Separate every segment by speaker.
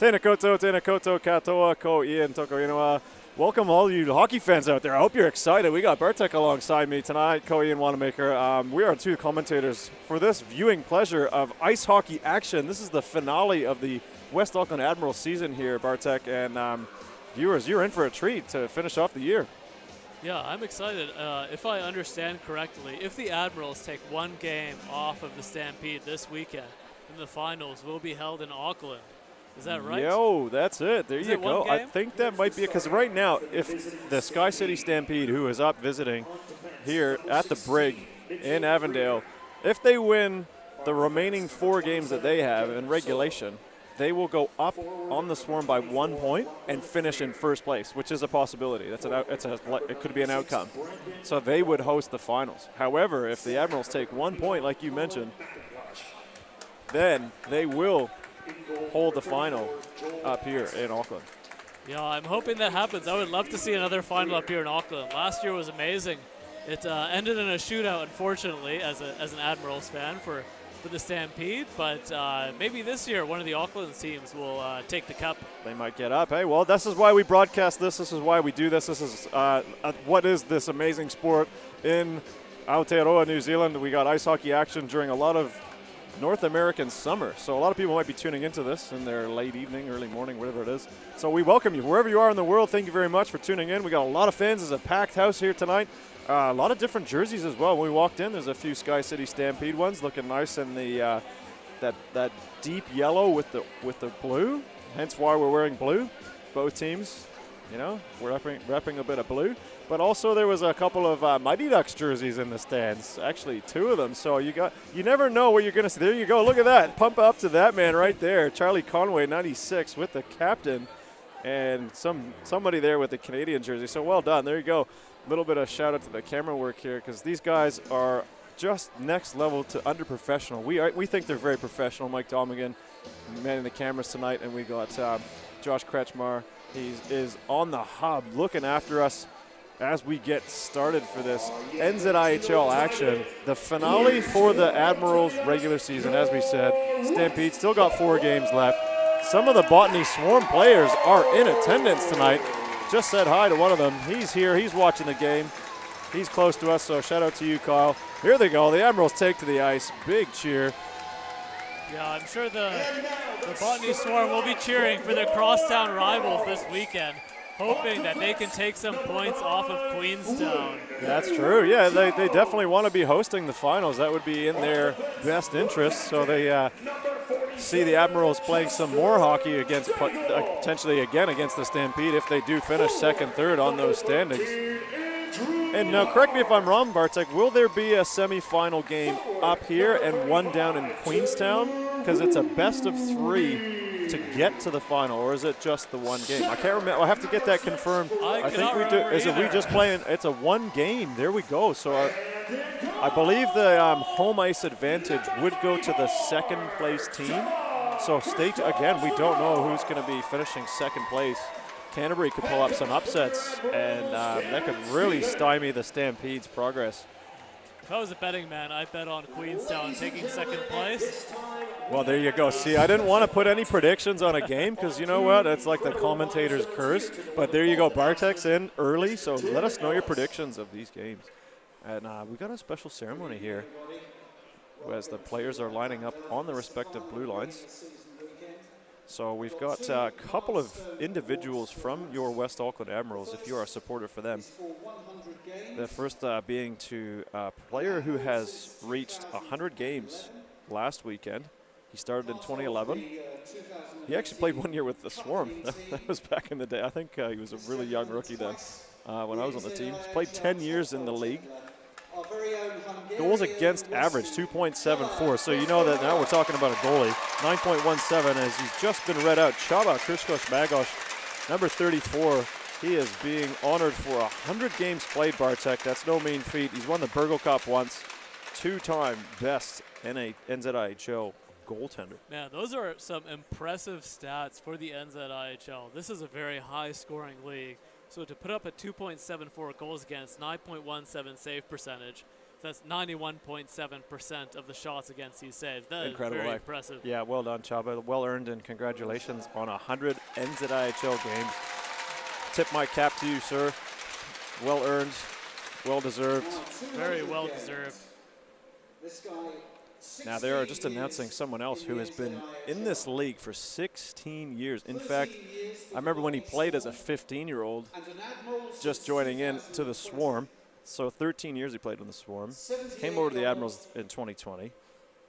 Speaker 1: Tēnā koutou katoa ko Ian toko inoa. Welcome all you hockey fans out there. I hope you're excited. We got Bartek alongside me tonight, Ko Ian Wanamaker. We are two commentators for this viewing pleasure of ice hockey action. This is the finale of the West Auckland Admirals season here, Bartek. And viewers, you're in for a treat to finish off the year.
Speaker 2: Yeah, I'm excited. If I understand correctly, if the Admirals take one game off of the Stampede this weekend, then the finals will be held in Auckland. Is that right?
Speaker 1: Yo, that's it. There you go. I think that might be it, because right now, if the SkyCity Stampede, who is up visiting here at the Brig in Avondale, if they win the remaining 4 games that they have in regulation, they will go up on the Swarm by 1 point and finish in first place, which is a possibility. It could be an outcome. So they would host the finals. However, if the Admirals take 1 point, like you mentioned, then they will hold the final up here in Auckland.
Speaker 2: Yeah, I'm hoping that happens. I would love to see another final up here in Auckland. Last year was amazing. It ended in a shootout, unfortunately, as an Admirals fan for the Stampede, but maybe this year one of the Auckland teams will take the cup.
Speaker 1: They might get up. Hey, well, this is why we broadcast this. This is why we do this. This is what is this amazing sport in Aotearoa, New Zealand. We got ice hockey action during a lot of North American summer. So a lot of people might be tuning into this in their late evening, early morning, whatever it is. So we welcome you wherever you are in the world. Thank you very much for tuning in. We got a lot of fans. It's a packed house here tonight. A lot of different jerseys as well. When we walked in, there's a few SkyCity Stampede ones looking nice in the that deep yellow with the blue. Hence why we're wearing blue. Both teams, you know, we're repping a bit of blue. But also there was a couple of Mighty Ducks jerseys in the stands. Actually, 2 of them. So you never know what you're going to see. There you go. Look at that. Pump up to that man right there. Charlie Conway, 96, with the captain. And somebody there with the Canadian jersey. So well done. There you go. A little bit of shout out to the camera work here, because these guys are just next level to under professional. We think they're very professional. Mike Domigan manning the cameras tonight. And we got Josh Kretschmar. He is on the hub looking after us as we get started for this NZIHL action. The finale for the Admirals regular season, as we said. Stampede still got 4 games left. Some of the Botany Swarm players are in attendance tonight. Just said hi to one of them. He's here. He's watching the game. He's close to us, so shout out to you, Kyle. Here they go. The Admirals take to the ice. Big cheer.
Speaker 2: Yeah, I'm sure the Botany Swarm will be cheering for their crosstown rivals this weekend, hoping that they can take some points off of Queenstown.
Speaker 1: That's true. Yeah, they definitely want to be hosting the finals. That would be in their best interest. So they see the Admirals playing some more hockey against potentially again against the Stampede if they do finish second, third on those standings. And now, correct me if I'm wrong, Bartek, will there be a semifinal game up here and one down in Queenstown? Because it's a best of 3 to get to the final, or is it just the one game? I can't remember. I have to get that confirmed.
Speaker 2: I
Speaker 1: think we do. Is it we just playing? It's a 1 game. There we go. So I believe the home ice advantage would go to the second place team. So again, we don't know who's going to be finishing second place. Canterbury could pull up some upsets, and that could really stymie the Stampede's progress.
Speaker 2: If I was a betting man, I'd bet on Queenstown taking second place.
Speaker 1: Well, there you go. See, I didn't want to put any predictions on a game because you know what? It's like the commentator's curse. But there you go. Bartek's in early, so let us know your predictions of these games. And we got a special ceremony here as the players are lining up on the respective blue lines. So we've got a couple of individuals from your West Auckland Admirals, if you are a supporter for them. The first being to a player who has reached 100 games last weekend. He started in 2011. He actually played 1 year with the Swarm. That was back in the day. I think he was a really young rookie then when I was on the team. He's played 10 years in the league. Goals against average, 2.74. So you know that now we're talking about a goalie. 9.17 as he's just been read out. Csaba Kriszkos-Magos, number 34. He is being honored for 100 games played, Bartek. That's no mean feat. He's won the Burgle Cup once. 2-time best NZIHL goaltender.
Speaker 2: Man, those are some impressive stats for the NZIHL. This is a very high-scoring league. So to put up a 2.74 goals against, 9.17 save percentage, That's 91.7% of the shots against he saved. That
Speaker 1: Incredible,
Speaker 2: is very
Speaker 1: eh?
Speaker 2: impressive.
Speaker 1: Yeah, well done, Chaba. Well earned, and congratulations on 100 NZIHL games. Tip my cap to you, sir. Well earned, well deserved.
Speaker 2: Very well deserved.
Speaker 1: Now they are just announcing someone else who has been in this league for 16 years. In fact, I remember when he played as a 15-year-old, just joining in to the Swarm. So 13 years he played in the Swarm. Came over to the Admirals in 2020.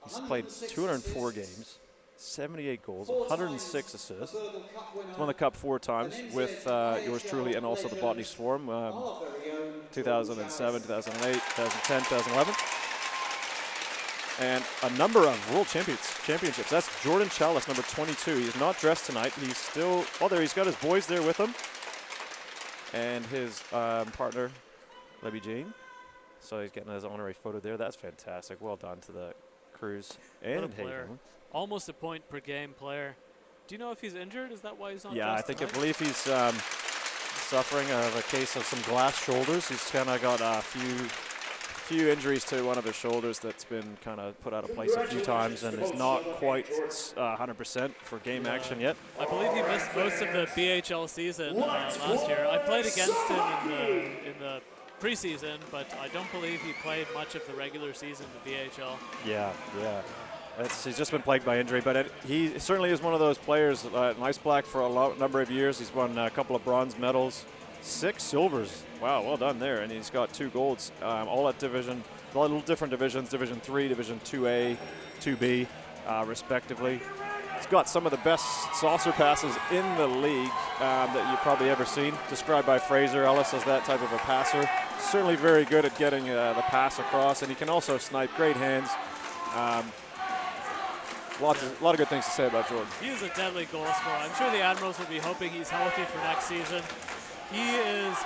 Speaker 1: He's played 204 games, 78 goals, 106 assists. He's won the Cup 4 times with yours truly and also the Botany Swarm, 2007, 2008, 2010, 2011. And a number of world championships. That's Jordan Chalice, number 22. He's not dressed tonight. He's still, oh, there he's got his boys there with him. And his partner, Libby Jean. So he's getting his honorary photo there. That's fantastic. Well done to the Cruz and Haven.
Speaker 2: Almost a point per game player. Do you know if he's injured? Is that why he's not
Speaker 1: Yeah, I
Speaker 2: dressed
Speaker 1: think I
Speaker 2: tonight?
Speaker 1: believe he's suffering of a case of some glass shoulders. He's kind of got a few injuries to one of his shoulders that's been kind of put out of place a few times, and is not quite 100% for game action yet.
Speaker 2: I believe he missed most of the BHL season last year. I played against him in the preseason, but I don't believe he played much of the regular season in the BHL.
Speaker 1: Yeah. He's just been plagued by injury, but he certainly is one of those players, an Ice Black for a number of years. He's won a couple of bronze medals, 6 silvers. Wow, well done there. And he's got 2 golds, all at division, a little different divisions, Division 3, Division 2A, 2B, respectively. He's got some of the best saucer passes in the league that you've probably ever seen, described by Fraser Ellis as that type of a passer. Certainly very good at getting the pass across, and he can also snipe. Great hands. A lot of good things to say about Jordan.
Speaker 2: He is a deadly goal scorer. I'm sure the Admirals will be hoping he's healthy for next season. He is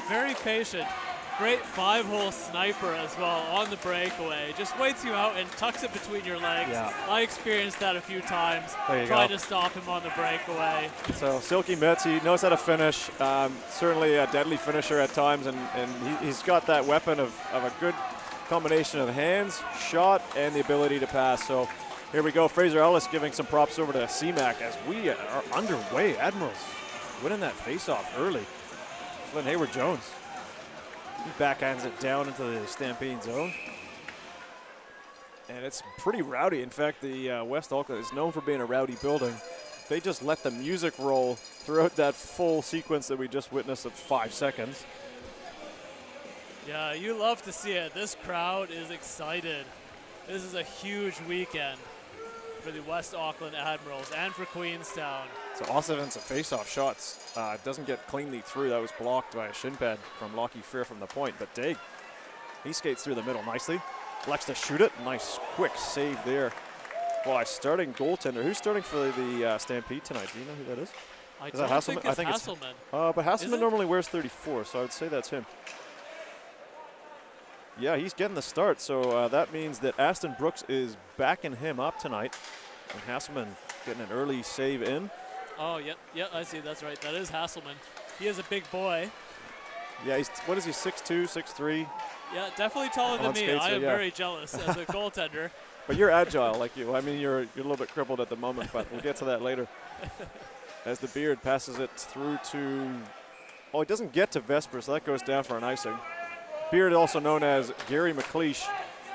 Speaker 2: very patient. Great 5-hole sniper as well on the breakaway. Just waits you out and tucks it between your legs.
Speaker 1: Yeah.
Speaker 2: I experienced that a few times.
Speaker 1: There you
Speaker 2: Tried
Speaker 1: go.
Speaker 2: to stop him on the breakaway.
Speaker 1: So silky mitts, he knows how to finish. Certainly a deadly finisher at times, and he's got that weapon of a good combination of hands, shot, and the ability to pass. So here we go. Fraser Ellis giving some props over to CMAC as we are underway. Admirals winning that face-off early. Flynn Hayward-Jones. He backhands it down into the Stampede zone. And it's pretty rowdy. In fact, the West Auckland is known for being a rowdy building. They just let the music roll throughout that full sequence that we just witnessed of 5 seconds.
Speaker 2: Yeah, you love to see it. This crowd is excited. This is a huge weekend for the West Auckland Admirals and for Queenstown.
Speaker 1: So offense of face-off shots doesn't get cleanly through. That was blocked by a shin pad from Lockie Freer from the point. But Dig, he skates through the middle nicely. Likes to shoot it. Nice quick save there. Boy, starting goaltender. Who's starting for the Stampede tonight? Do you know who that is?
Speaker 2: I
Speaker 1: Is
Speaker 2: don't
Speaker 1: that
Speaker 2: think
Speaker 1: Hasselman?
Speaker 2: it's
Speaker 1: I think
Speaker 2: Hasselman.
Speaker 1: but
Speaker 2: Is
Speaker 1: Hasselman
Speaker 2: it?
Speaker 1: normally wears 34, so I would say that's him. Yeah, he's getting the start, so that means that Aston Brooks is backing him up tonight. And Hasselman getting an early save in.
Speaker 2: Oh, yeah, I see. That's right. That is Hasselman. He is a big boy.
Speaker 1: Yeah, what is he, 6'2", 6'3"?
Speaker 2: Yeah, definitely taller than
Speaker 1: On
Speaker 2: me.
Speaker 1: skates,
Speaker 2: I
Speaker 1: so
Speaker 2: am
Speaker 1: yeah.
Speaker 2: very jealous as a goaltender.
Speaker 1: But you're agile like you. I mean, you're a little bit crippled at the moment, but we'll get to that later. As the Beard passes it through to, oh, it doesn't get to Vesper, so that goes down for an icing. Beard, also known as Gary McLeish.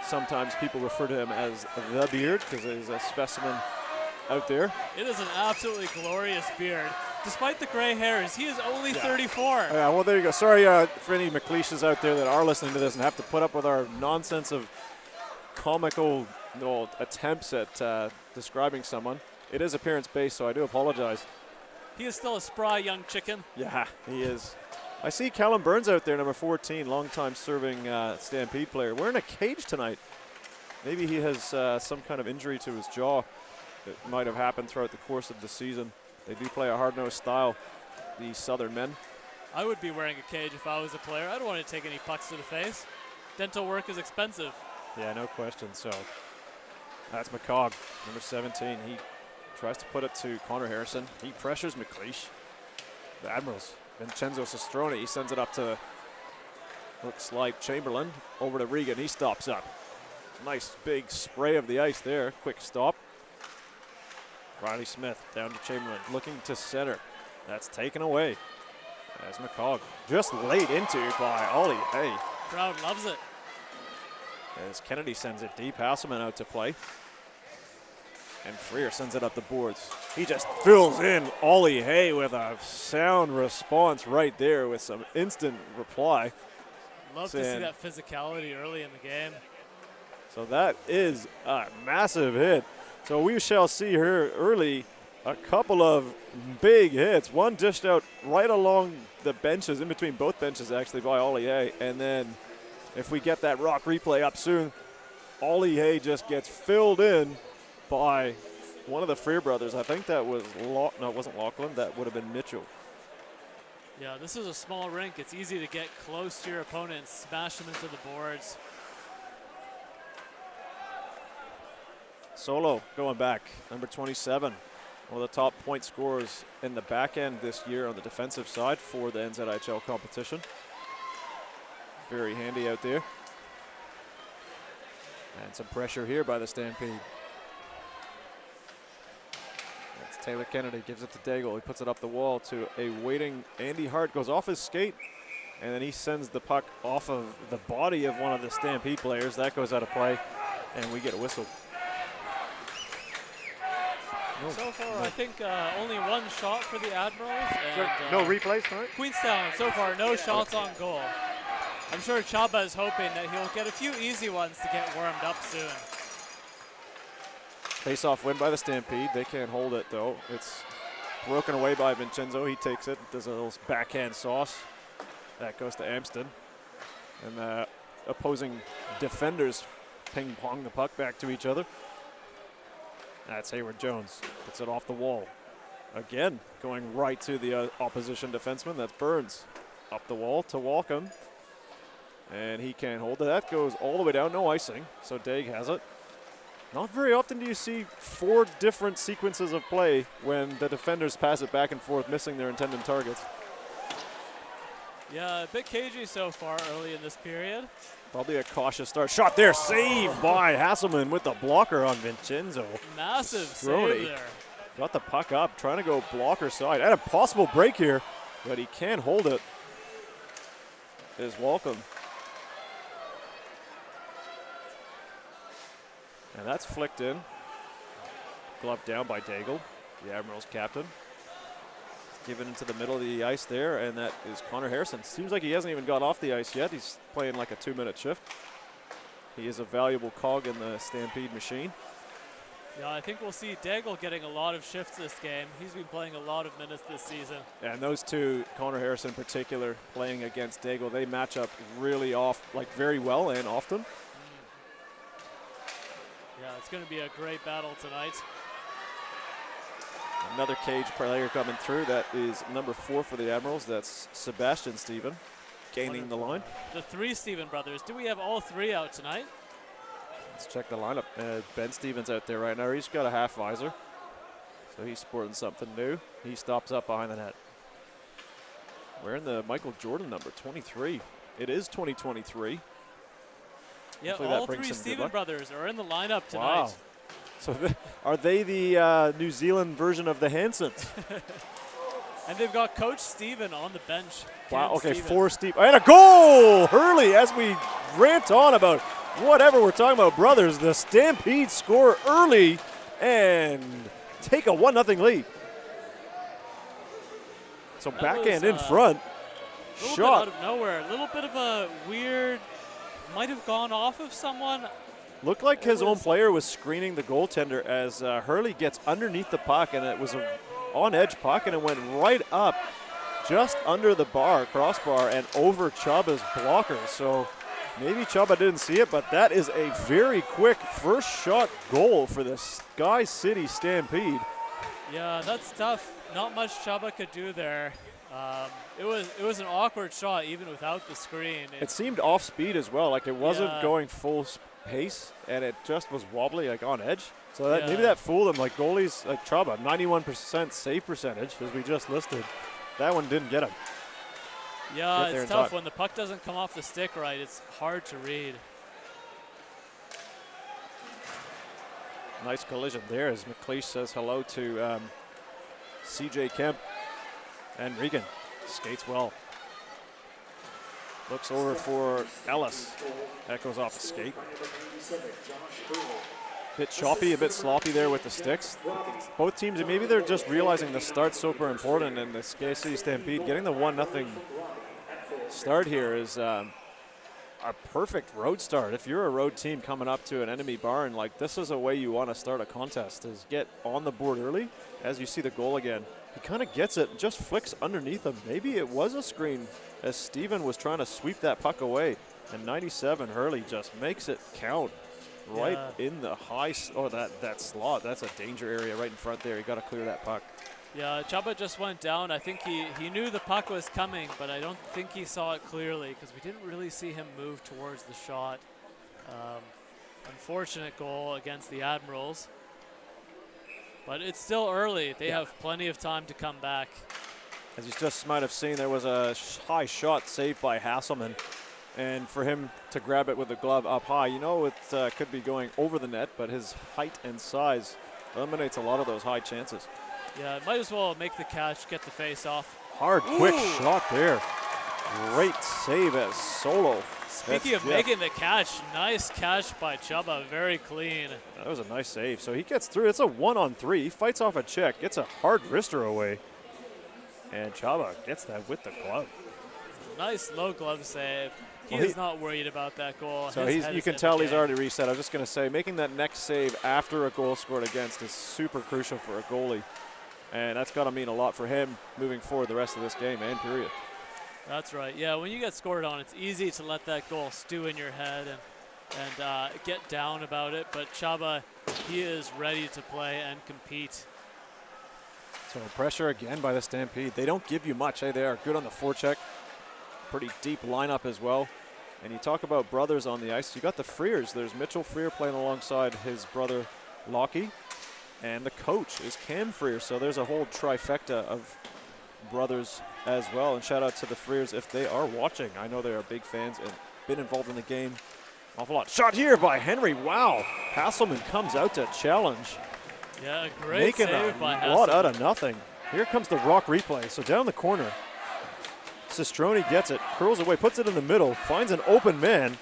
Speaker 1: Sometimes people refer to him as the Beard because he's a specimen out there.
Speaker 2: It is an absolutely glorious beard. Despite the gray hairs, he is only 34.
Speaker 1: Yeah, well, there you go. Sorry for any McLeishes out there that are listening to this and have to put up with our nonsense of comical attempts at describing someone. It is appearance-based, so I do apologize.
Speaker 2: He is still a spry young chicken.
Speaker 1: Yeah, he is. I see Callum Burns out there, number 14, longtime serving Stampede player. Wearing a cage tonight. Maybe he has some kind of injury to his jaw that might have happened throughout the course of the season. They do play a hard-nosed style, the Southern men.
Speaker 2: I would be wearing a cage if I was a player. I don't want to take any pucks to the face. Dental work is expensive.
Speaker 1: Yeah, no question. So that's McCogg, number 17. He tries to put it to Connor Harrison. He pressures McLeish. The Admirals. Vincenzo Sestrone, he sends it up to Looks like Chamberlain over to Regan. He stops up. Nice big spray of the ice there. Quick stop. Riley Smith down to Chamberlain, looking to center. That's taken away as McCog just laid into by Ollie Hay.
Speaker 2: Crowd loves it.
Speaker 1: As Kennedy sends it deep, Hasselman out to play. And Freer sends it up the boards. He just fills in Ollie Hay with a sound response right there with some instant reply.
Speaker 2: Love to see that physicality early in the game.
Speaker 1: So that is a massive hit. So we shall see here early a couple of big hits. One dished out right along the benches, in between both benches actually, by Ollie Hay. And then if we get that rock replay up soon, Ollie Hay just gets filled in by one of the Freer brothers. I think that was, no, it wasn't Lachlan. That would have been Mitchell.
Speaker 2: Yeah, this is a small rink. It's easy to get close to your opponent and smash them into the boards.
Speaker 1: Solo going back, number 27. One of the top point scorers in the back end this year on the defensive side for the NZIHL competition. Very handy out there. And some pressure here by the Stampede. That's Taylor Kennedy, gives it to Daigle. He puts it up the wall to a waiting Andy Hart, goes off his skate, and then he sends the puck off of the body of one of the Stampede players. That goes out of play, and we get a whistle.
Speaker 2: So far, I think only one shot for the Admirals. And,
Speaker 1: no replays tonight?
Speaker 2: Queenstown, so far, no shots on goal. I'm sure Chaba is hoping that he'll get a few easy ones to get warmed up soon.
Speaker 1: Face-off win by the Stampede. They can't hold it, though. It's broken away by Vincenzo. He takes it, does a little backhand sauce. That goes to Amston. And the opposing defenders ping-pong the puck back to each other. That's Hayward Jones. Gets it off the wall. Again, going right to the opposition defenseman. That's Burns. Up the wall to Walcom. And he can't hold it. That goes all the way down. No icing. So Daig has it. Not very often do you see 4 different sequences of play when the defenders pass it back and forth, missing their intended targets.
Speaker 2: Yeah, a bit cagey so far early in this period.
Speaker 1: Probably a cautious start. Shot there, saved by Hasselman with the blocker on Vincenzo.
Speaker 2: Massive
Speaker 1: Strode
Speaker 2: save there.
Speaker 1: Got the puck up, trying to go blocker side. And a possible break here, but he can't hold it. Is Walcom. And that's flicked in. Glove down by Daigle, the Admirals captain. Given into the middle of the ice there, and that is Connor Harrison. Seems like he hasn't even got off the ice yet. He's playing like a 2-minute shift. He is a valuable cog in the Stampede machine.
Speaker 2: Yeah, I think we'll see Daigle getting a lot of shifts this game. He's been playing a lot of minutes this season.
Speaker 1: And those two, Connor Harrison in particular, playing against Daigle, they match up really very well and often.
Speaker 2: Yeah, it's going to be a great battle tonight.
Speaker 1: Another cage player coming through. That is number 4 for the Admirals. That's Sebastian Stephen gaining the line.
Speaker 2: The 3 Stephen brothers. Do we have all 3 out tonight?
Speaker 1: Let's check the lineup. Ben Stevens out there right now. He's got a half visor. So he's sporting something new. He stops up behind the net. Wearing the Michael Jordan number, 23. It is 2023.
Speaker 2: Yeah,
Speaker 1: hopefully
Speaker 2: all 3 Stephen brothers are in the lineup tonight.
Speaker 1: Wow. So are they the New Zealand version of the Hansons?
Speaker 2: And they've got Coach Stephen on the bench.
Speaker 1: Wow,
Speaker 2: Cam
Speaker 1: okay,
Speaker 2: Stephen.
Speaker 1: 4 Steve. And a goal! Hurley, as we rant on about whatever we're talking about, brothers, the Stampede score early and take a 1-0 lead. So
Speaker 2: That
Speaker 1: backhand
Speaker 2: was,
Speaker 1: in front.
Speaker 2: A little
Speaker 1: Shot.
Speaker 2: bit out of nowhere. A little bit of a weird, might have gone off of someone.
Speaker 1: Looked like his own player was screening the goaltender as Hurley gets underneath the puck, and it was an on-edge puck, and it went right up just under the crossbar, and over Chuba's blocker. So maybe Chuba didn't see it, but that is a very quick first shot goal for the SkyCity Stampede.
Speaker 2: Yeah, that's tough. Not much Chuba could do there. It was an awkward shot even without the screen.
Speaker 1: It seemed off speed as well, like it wasn't going full pace, and it just was wobbly, like on edge. So that, maybe that fooled him. Like goalies, like Chuba, 91% save percentage, as we just listed. That one didn't get him.
Speaker 2: Yeah,
Speaker 1: there
Speaker 2: it's
Speaker 1: in
Speaker 2: tough.
Speaker 1: time.
Speaker 2: When the puck doesn't come off the stick right, it's hard to read.
Speaker 1: Nice collision there as McLeish says hello to CJ Kemp. And Regan skates well. Looks over for Ellis. That goes off the skate. Bit choppy, a bit sloppy there with the sticks. Both teams, maybe they're just realizing the start's super important, and the SkyCity Stampede getting the 1-0 start here is a perfect road start. If you're a road team coming up to an enemy barn, like this is a way you want to start a contest, is get on the board early. As you see the goal again, he kind of gets it, just flicks underneath him. Maybe it was a screen as Steven was trying to sweep that puck away, and 97 Hurley just makes it count. Right in the high, that slot. That's a danger area right in front there. You got to clear that puck.
Speaker 2: Yeah, Chubba just went down. I think he knew the puck was coming, but I don't think he saw it clearly because we didn't really see him move towards the shot. Unfortunate goal against the Admirals. But it's still early. They have plenty of time to come back.
Speaker 1: As you just might have seen, there was a high shot saved by Hasselman. And for him to grab it with the glove up high, you know it could be going over the net, but his height and size eliminates a lot of those high chances.
Speaker 2: Yeah, might as well make the catch, get the face off.
Speaker 1: Hard, quick shot there. Great save as Solo.
Speaker 2: Speaking of making the catch, nice catch by Chubba, very clean.
Speaker 1: That was a nice save. So he gets through. It's a 1-on-3. He fights off a check, gets a hard wrister away. And Chubba gets that with the glove.
Speaker 2: Nice low glove save. He is not worried about that goal.
Speaker 1: So you can tell he's already reset. I was just going to say, making that next save after a goal scored against is super crucial for a goalie. And that's got to mean a lot for him moving forward the rest of this game and period.
Speaker 2: That's right. Yeah, when you get scored on, it's easy to let that goal stew in your head and get down about it. But Chubba, he is ready to play and compete.
Speaker 1: So pressure again by the Stampede. They don't give you much. Hey, they are good on the forecheck. Pretty deep lineup as well. And you talk about brothers on the ice. You got the Freers. There's Mitchell Freer playing alongside his brother Lockie. And the coach is Cam Freer. So there's a whole trifecta of brothers as well. And shout out to the Freers if they are watching. I know they are big fans and been involved in the game awful lot. Shot here by Henry. Wow. Hasselman comes out to challenge.
Speaker 2: Yeah, great save by Hasselman.
Speaker 1: Making a lot out of nothing. Here comes the Rock replay. So down the corner. Sistroni gets it, curls away, puts it in the middle, finds an open man.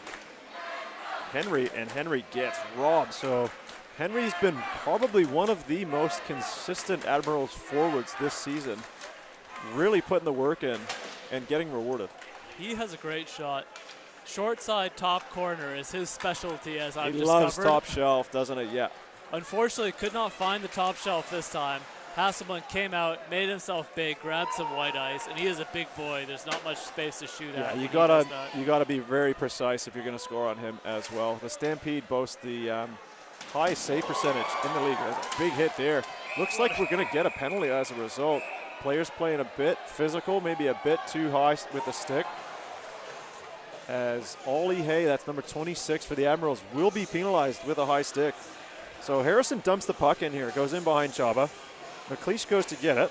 Speaker 1: Henry gets robbed. So Henry's been probably one of the most consistent Admirals forwards this season. Really putting the work in and getting rewarded.
Speaker 2: He has a great shot. Short side top corner is his specialty, as I've discovered.
Speaker 1: He loves top shelf, doesn't it? Yeah.
Speaker 2: Unfortunately, could not find the top shelf this time. Hasselman came out, made himself big, grabbed some white ice, and he is a big boy. There's not much space to shoot at.
Speaker 1: You gotta be very precise if you're going to score on him as well. The Stampede boasts the highest save percentage in the league. There's a big hit there. Looks like we're going to get a penalty as a result. Players playing a bit physical, maybe a bit too high with the stick. As Ollie Hay, that's number 26 for the Admirals, will be penalized with a high stick. So Harrison dumps the puck in here, goes in behind Chaba. McLeish goes to get it.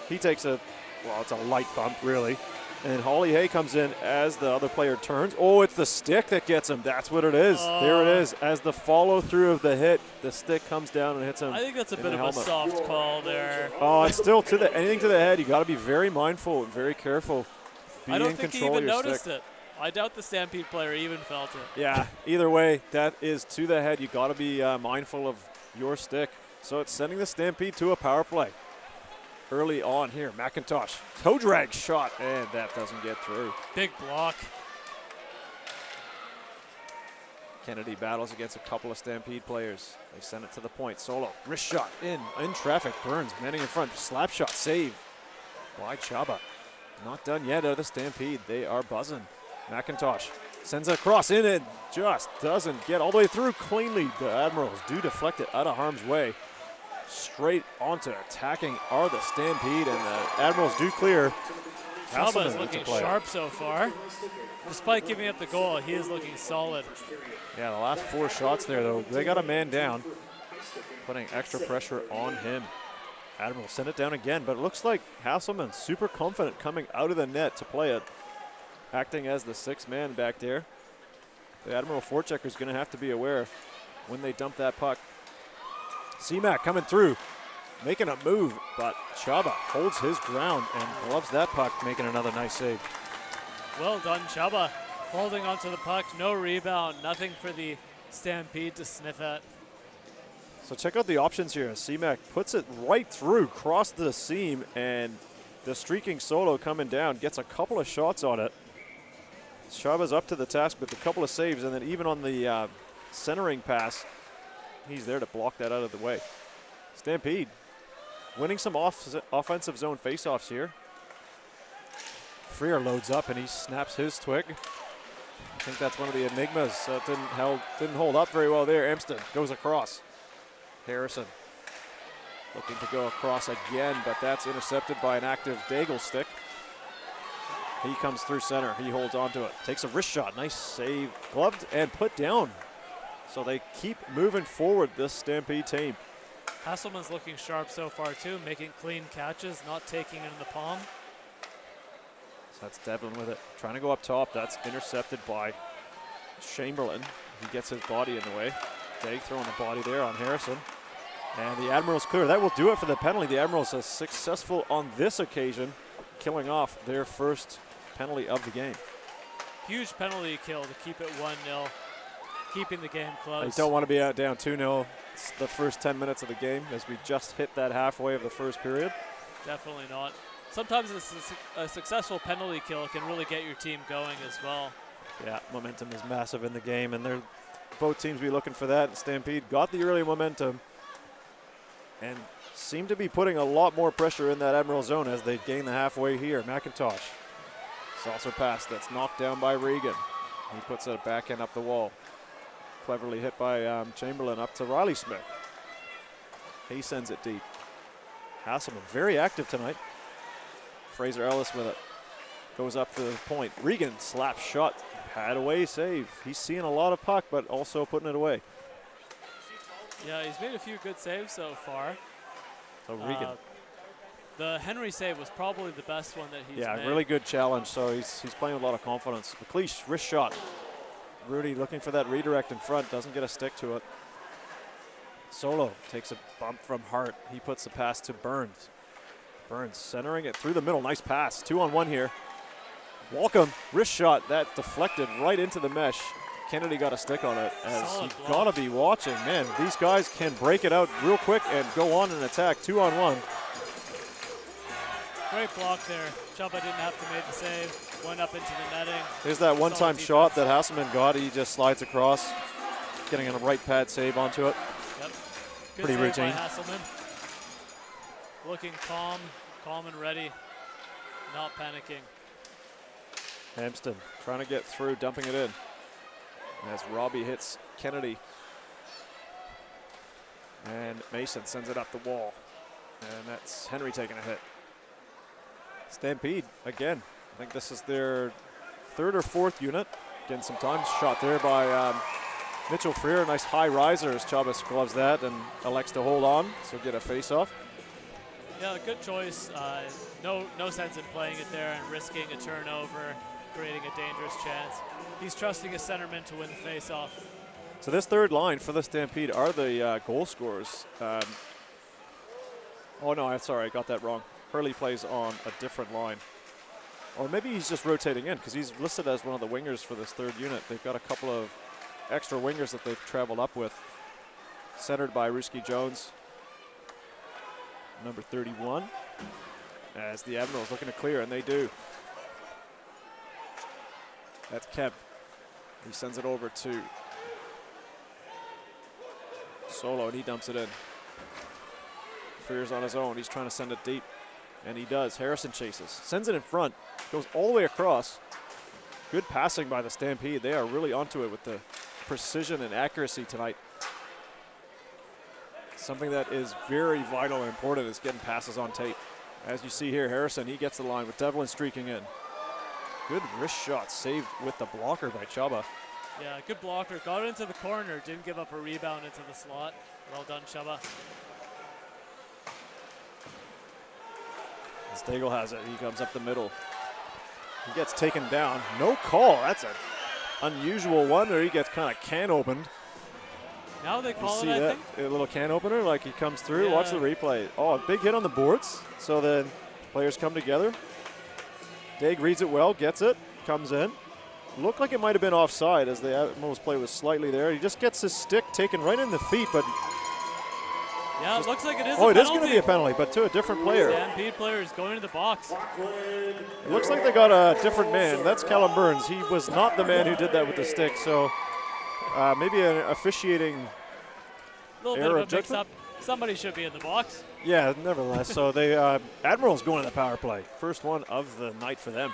Speaker 1: He takes it's a light bump, really. And Holly Hay comes in as the other player turns. Oh, it's the stick that gets him. That's what it is. There it is. As the follow-through of the hit, the stick comes down and hits him.
Speaker 2: I think that's a bit of a soft call there.
Speaker 1: Oh, it's still anything to the head. You got to be very mindful and very careful.
Speaker 2: I don't think he even noticed it. I doubt the Stampede player even felt it.
Speaker 1: Yeah, either way, that is to the head. You got to be mindful of your stick. So it's sending the Stampede to a power play. Early on here, McIntosh, toe drag shot, and that doesn't get through.
Speaker 2: Big block.
Speaker 1: Kennedy battles against a couple of Stampede players. They send it to the point. Solo, wrist shot, in traffic, Burns, manning in front, slap shot, save by Chaba. Not done yet out of the Stampede. They are buzzing. McIntosh sends it across in and just doesn't get all the way through cleanly. The Admirals do deflect it out of harm's way. Straight onto attacking are the Stampede, and the Admirals do clear.
Speaker 2: Chaba is looking sharp so far. Despite giving up the goal, he is looking solid.
Speaker 1: Yeah, the last 4 shots there, though, they got a man down, putting extra pressure on him. Admirals send it down again, but it looks like Hasselman's super confident coming out of the net to play it. acting as the sixth man back there. The Admiral forechecker is going to have to be aware when they dump that puck. C-Mac coming through, making a move, but Chaba holds his ground and gloves that puck, making another nice save.
Speaker 2: Well done, Chaba. Holding onto the puck, no rebound, nothing for the Stampede to sniff at.
Speaker 1: So check out the options here. C-Mac puts it right through, across the seam, and the streaking Solo coming down gets a couple of shots on it. Chaba's up to the task with a couple of saves, and then even on the centering pass, he's there to block that out of the way. Stampede winning some offensive zone faceoffs here. Freer loads up and he snaps his twig. I think that's one of the enigmas. Didn't hold up very well there. Amston goes across. Harrison looking to go across again, but that's intercepted by an active Daigle stick. He comes through center. He holds on to it. Takes a wrist shot. Nice save. Gloved and put down. So they keep moving forward, this Stampede team.
Speaker 2: Hasselman's looking sharp so far too, making clean catches, not taking it in the palm.
Speaker 1: So that's Devlin with it. Trying to go up top. That's intercepted by Chamberlain. He gets his body in the way. Dag throwing the body there on Harrison. And the Admirals clear. That will do it for the penalty. The Admirals are successful on this occasion, killing off their first penalty of the game.
Speaker 2: Huge penalty kill to keep it 1-0, keeping the game close.
Speaker 1: You don't want to be out down 2-0 the first 10 minutes of the game as we just hit that halfway of the first period.
Speaker 2: Definitely not. Sometimes a successful penalty kill can really get your team going as well.
Speaker 1: Yeah, momentum is massive in the game, and both teams be looking for that. Stampede got the early momentum and seem to be putting a lot more pressure in that Admiral zone as they gain the halfway here. McIntosh. Saucer pass that's knocked down by Regan. He puts it backhand up the wall. Cleverly hit by Chamberlain up to Riley Smith. He sends it deep. Hasselman very active tonight. Fraser Ellis with it. Goes up to the point. Regan slap shot. Had away save. He's seeing a lot of puck, but also putting it away.
Speaker 2: Yeah, he's made a few good saves so far.
Speaker 1: So Regan.
Speaker 2: The Henry save was probably the best one that he's made.
Speaker 1: Yeah, really good challenge. So he's playing with a lot of confidence. McLeish, wrist shot. Rudy looking for that redirect in front. Doesn't get a stick to it. Solo takes a bump from Hart. He puts the pass to Burns. Burns centering it through the middle. Nice pass. 2-on-1 here. Walcom, wrist shot. That deflected right into the mesh. Kennedy got a stick on it, as you've got to be watching. Man, these guys can break it out real quick and go on and attack 2-on-1.
Speaker 2: Great block there. Chaba didn't have to make the save. Went up into the netting.
Speaker 1: There's that one-time shot that Hasselman got. He just slides across, getting a right pad save onto it.
Speaker 2: Yep. Good
Speaker 1: Pretty
Speaker 2: save
Speaker 1: routine.
Speaker 2: by Hasselman. Looking calm and ready. Not panicking.
Speaker 1: Hampston trying to get through, dumping it in. As Robbie hits Kennedy. And Mason sends it up the wall. And that's Henry taking a hit. Stampede, again. I think this is their third or fourth unit. Getting some time. Shot there by Mitchell Freer. Nice high riser as Chavez gloves that and elects to hold on. So get a face-off.
Speaker 2: Yeah, good choice. No sense in playing it there and risking a turnover, creating a dangerous chance. He's trusting his centerman to win the face-off.
Speaker 1: So this third line for the Stampede are the goal scorers. Oh no, I'm sorry, I got that wrong. Hurley plays on a different line. Or maybe he's just rotating in because he's listed as one of the wingers for this third unit. They've got a couple of extra wingers that they've traveled up with. Centered by Ruski Jones, number 31. As the Admirals looking to clear, and they do. That's Kemp. He sends it over to Solo, and he dumps it in. Freer's on his own. He's trying to send it deep, and he does. Harrison chases, sends it in front, goes all the way across. Good passing by the Stampede. They are really onto it with the precision and accuracy tonight. Something that is very vital and important is getting passes on tape. As you see here, Harrison, he gets the line with Devlin streaking in. Good wrist shot saved with the blocker by Chaba.
Speaker 2: Yeah, good blocker. Got it into the corner, didn't give up a rebound into the slot. Well done, Chaba.
Speaker 1: Stagel has it. He comes up the middle. He gets taken down. No call. That's an unusual one, or he gets kind of can opened.
Speaker 2: Now they
Speaker 1: You
Speaker 2: call
Speaker 1: see
Speaker 2: it, I
Speaker 1: that?
Speaker 2: think.
Speaker 1: A little can opener, like he comes through.
Speaker 2: Yeah.
Speaker 1: Watch the replay. Oh, a big hit on the boards. So then players come together. Daig reads it well, gets it, comes in. Looked like it might have been offside as the Admirals play was slightly there. He just gets his stick taken right in the feet, but
Speaker 2: Yeah, it looks like it is
Speaker 1: oh,
Speaker 2: a
Speaker 1: it is
Speaker 2: penalty.
Speaker 1: going to be a penalty, but to a different player.
Speaker 2: Stampede player is going to the box.
Speaker 1: It looks like they got a different man. That's Callum Burns. He was not the man who did that with the stick, so maybe an officiating
Speaker 2: A little bit
Speaker 1: error
Speaker 2: of
Speaker 1: of
Speaker 2: a mix-up.
Speaker 1: judgment.
Speaker 2: Somebody should be in the box.
Speaker 1: Yeah, nevertheless. So they Admirals going to the power play. First one of the night for them.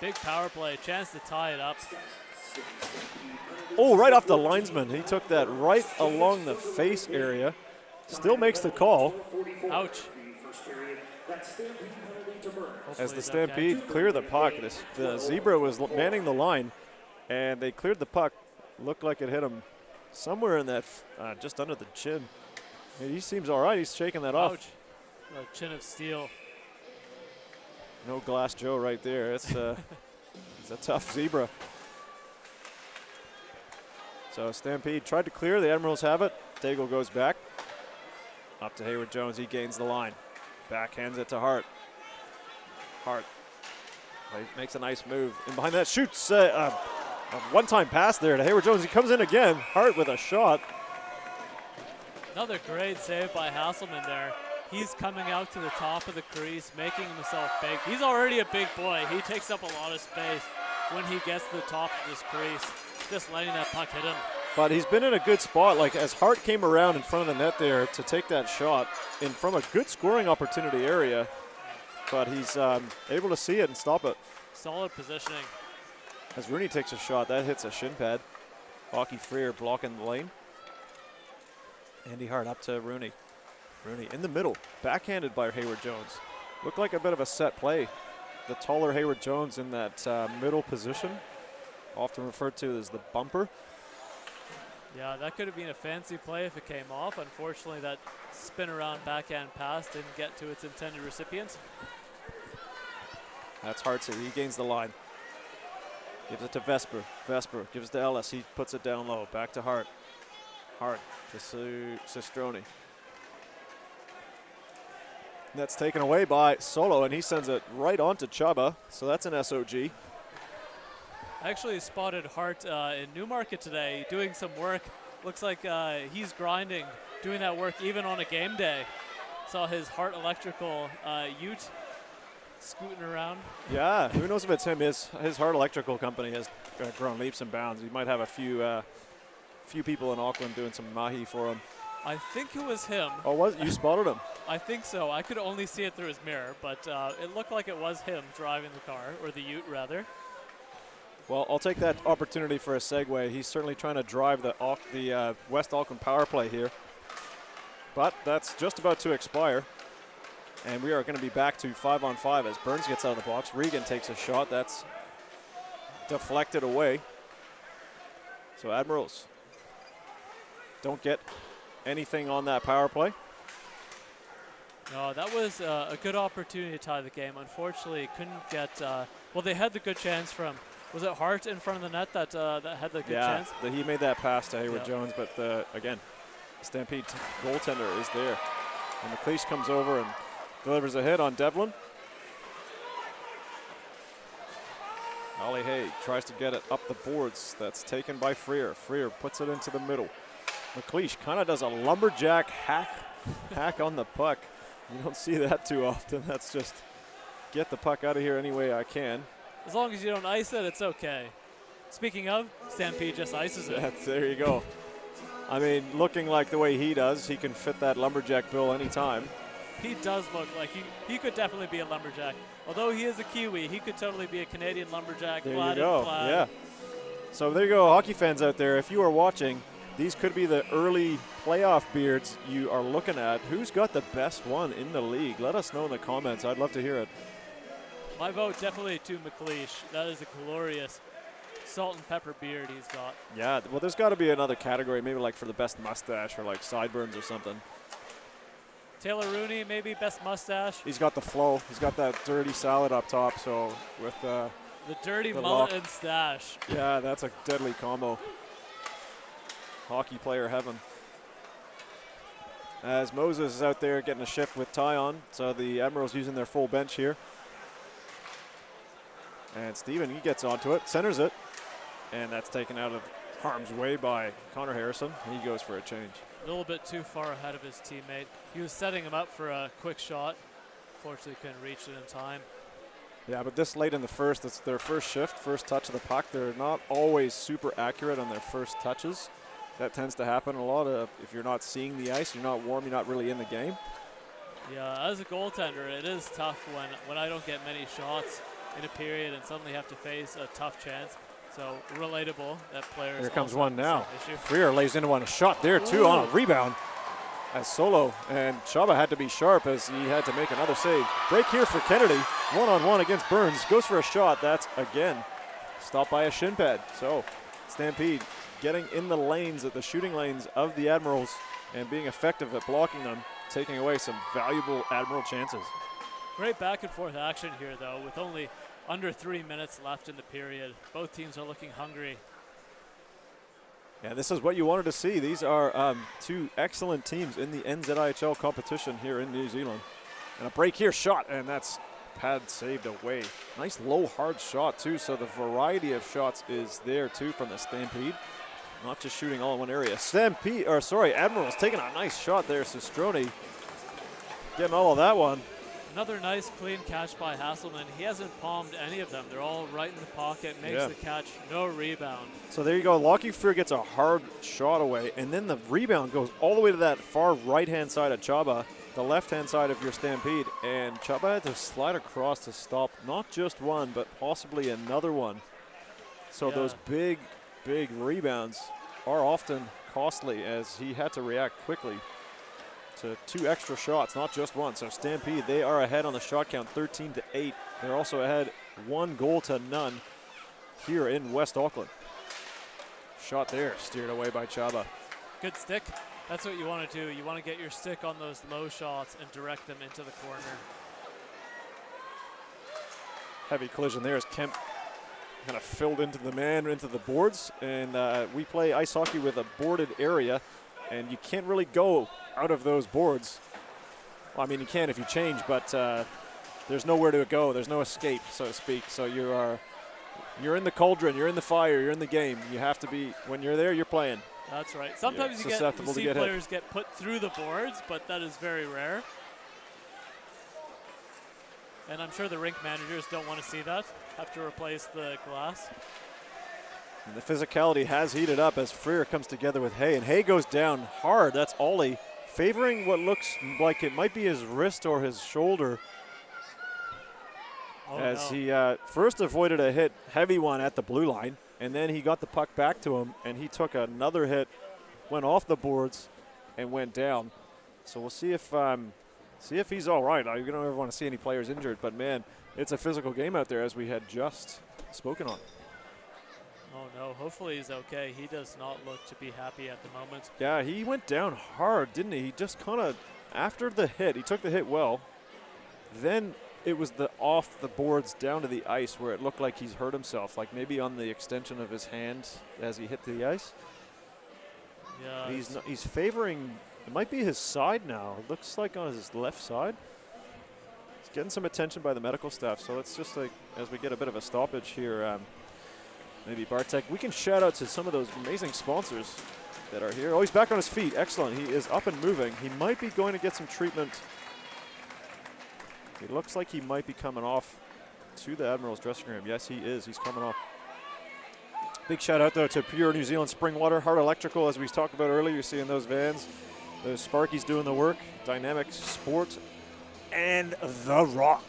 Speaker 2: Big power play, chance to tie it up.
Speaker 1: Oh, right off the linesman. He took that right along the face area. Still makes the call
Speaker 2: Ouch.
Speaker 1: as the
Speaker 2: Hopefully he's
Speaker 1: Stampede
Speaker 2: okay.
Speaker 1: clear the puck. The Zebra was manning the line, and they cleared the puck. Looked like it hit him somewhere in that, just under the chin. He seems all right. He's shaking that off.
Speaker 2: Ouch. A chin of steel.
Speaker 1: No Glass Joe right there. It's a tough Zebra. So Stampede tried to clear. The Admirals have it. Daigle goes back. Up to Hayward Jones. He gains the line. Backhands it to Hart. Hart makes a nice move. And behind that shoots a one-time pass there to Hayward Jones. He comes in again. Hart with a shot.
Speaker 2: Another great save by Hasselman there. He's coming out to the top of the crease, making himself big. He's already a big boy. He takes up a lot of space when he gets to the top of this crease. Just letting that puck hit him.
Speaker 1: But he's been in a good spot. Like as Hart came around in front of the net there to take that shot in from a good scoring opportunity area. But he's able to see it and stop it.
Speaker 2: Solid positioning.
Speaker 1: As Rooney takes a shot, that hits a shin pad. Hockey Freer blocking the lane. Andy Hart up to Rooney. Rooney in the middle, backhanded by Hayward Jones. Looked like a bit of a set play. The taller Hayward Jones in that middle position, often referred to as the bumper.
Speaker 2: Yeah, that could have been a fancy play if it came off. Unfortunately, that spin around backhand pass didn't get to its intended recipient.
Speaker 1: That's Hart. He gains the line. Gives it to Vesper. Vesper gives it to Ellis. He puts it down low. Back to Hart. Hart to Sistroni. That's taken away by Solo, and he sends it right on to Chubba. So that's an SOG.
Speaker 2: I actually spotted Hart in Newmarket today doing some work. Looks like he's grinding, doing that work even on a game day. Saw his Hart Electrical ute scooting around.
Speaker 1: Yeah, who knows if it's him. His Hart Electrical company has grown leaps and bounds. He might have a few people in Auckland doing some mahi for him.
Speaker 2: I think it was him.
Speaker 1: Oh, you spotted him?
Speaker 2: I think so. I could only see it through his mirror, but it looked like it was him driving the car, or the ute rather.
Speaker 1: Well, I'll take that opportunity for a segue. He's certainly trying to drive the West Auckland power play here. But that's just about to expire. And we are going to be back to 5-on-5 as Burns gets out of the box. Regan takes a shot. That's deflected away. So Admirals don't get anything on that power play.
Speaker 2: No, that was a good opportunity to tie the game. Unfortunately, couldn't get. Well, they had the good chance from. Was it Hart in front of the net that had the good chance?
Speaker 1: Yeah, he made that pass to Hayward
Speaker 2: Yeah.
Speaker 1: Jones, but again, Stampede goaltender is there. And McLeish comes over and delivers a hit on Devlin. Ollie Hay tries to get it up the boards. That's taken by Freer. Freer puts it into the middle. McLeish kind of does a lumberjack hack on the puck. You don't see that too often. That's just get the puck out of here any way I can.
Speaker 2: As long as you don't ice it, it's okay. Speaking of, Stampede just ices it.
Speaker 1: There you go. I mean, looking like the way he does, he can fit that lumberjack bill anytime.
Speaker 2: He does look like he could definitely be a lumberjack. Although he is a Kiwi, he could totally be a Canadian lumberjack.
Speaker 1: There
Speaker 2: plaid
Speaker 1: you go.
Speaker 2: and plaid.
Speaker 1: Yeah. So there you go, hockey fans out there. If you are watching, these could be the early playoff beards you are looking at. Who's got the best one in the league? Let us know in the comments. I'd love to hear it.
Speaker 2: My vote definitely to McLeish. That is a glorious salt and pepper beard he's got.
Speaker 1: Yeah, well, there's got to be another category, maybe like for the best mustache or like sideburns or something.
Speaker 2: Taylor Rooney, maybe best mustache.
Speaker 1: He's got the flow. He's got that dirty salad up top. So with
Speaker 2: the dirty
Speaker 1: the
Speaker 2: mullet
Speaker 1: lock.
Speaker 2: and stash.
Speaker 1: Yeah, that's a deadly combo. Hockey player heaven. As Moses is out there getting a shift with Ty on, so the Admirals using their full bench here. And Steven, he gets onto it, centers it, and that's taken out of harm's way by Connor Harrison. He goes for a change.
Speaker 2: A little bit too far ahead of his teammate. He was setting him up for a quick shot. Fortunately, couldn't reach it in time.
Speaker 1: Yeah, but this late in the first, it's their first shift, first touch of the puck. They're not always super accurate on their first touches. That tends to happen a lot. If you're not seeing the ice, you're not warm, you're not really in the game.
Speaker 2: Yeah, as a goaltender, it is tough when I don't get many shots in a period and suddenly have to face a tough chance. So relatable that players.
Speaker 1: Here comes
Speaker 2: also
Speaker 1: one
Speaker 2: have the
Speaker 1: now.
Speaker 2: same issue.
Speaker 1: Freer lays into one, a shot there too.
Speaker 2: Ooh.
Speaker 1: On a rebound as Solo, and Chaba had to be sharp as he had to make another save. Break here for Kennedy, one-on-one against Burns, goes for a shot. That's again stopped by a shin pad. So Stampede getting in the lanes, at the shooting lanes of the Admirals, and being effective at blocking them, taking away some valuable Admiral chances.
Speaker 2: Great back and forth action here though, with only under 3 minutes left in the period. Both teams are looking hungry.
Speaker 1: Yeah, this is what you wanted to see. These are two excellent teams in the NZIHL competition here in New Zealand. And a break here, shot, and that's pad saved away. Nice low, hard shot too, so the variety of shots is there too from the Stampede. Not just shooting all in one area. Admirals taking a nice shot there. Sistroni getting all of that one.
Speaker 2: Another nice clean catch by Hasselman. He hasn't palmed any of them. They're all right in the pocket, makes the catch, no rebound.
Speaker 1: So there you go. Lockie Freer gets a hard shot away, and then the rebound goes all the way to that far right-hand side of Chaba, the left-hand side of your Stampede, and Chaba had to slide across to stop not just one, but possibly another one. So those big rebounds are often costly, as he had to react quickly to two extra shots, not just one. So Stampede, they are ahead on the shot count, 13-8. They're also ahead 1-0 here in West Auckland. Shot there, steered away by Chaba.
Speaker 2: Good stick. That's what you want to do. You want to get your stick on those low shots and direct them into the corner.
Speaker 1: Heavy collision there as Kemp kind of filled into the man, into the boards. And we play ice hockey with a boarded area, and you can't really go out of those boards. Well, I mean, you can if you change, but there's nowhere to go. There's no escape, so to speak. So you're in the cauldron, you're in the fire, you're in the game. You have to be, when you're there, you're playing.
Speaker 2: That's right. Sometimes you see players get put through the boards, but that is very rare. And I'm sure the rink managers don't want to see that. Have to replace the glass.
Speaker 1: And the physicality has heated up as Freer comes together with Hay, and Hay goes down hard. That's Ollie, favoring what looks like it might be his wrist or his shoulder. He first avoided a hit, heavy one at the blue line, and then he got the puck back to him, and he took another hit, went off the boards, and went down. So we'll see if he's all right. You don't ever want to see any players injured, but man, it's a physical game out there, as we had just spoken on.
Speaker 2: Oh no, hopefully he's okay. He does not look to be happy at the moment.
Speaker 1: Yeah, he went down hard, didn't he? He just kind of, after the hit, he took the hit well. Then it was the off the boards down to the ice where it looked like he's hurt himself, like maybe on the extension of his hand as he hit the ice.
Speaker 2: Yeah.
Speaker 1: He's favoring, it might be his side now. It looks like on his left side. He's getting some attention by the medical staff, so it's just like, as we get a bit of a stoppage here, maybe Bartek, we can shout out to some of those amazing sponsors that are here. Oh, he's back on his feet. Excellent. He is up and moving. He might be going to get some treatment. It looks like he might be coming off to the Admirals dressing room. Yes, he is. He's coming off. Big shout out, though, to Pure New Zealand Spring Water, Hard Electrical, as we talked about earlier. You're seeing those vans, those Sparkies doing the work, Dynamic Sport, and The Rock.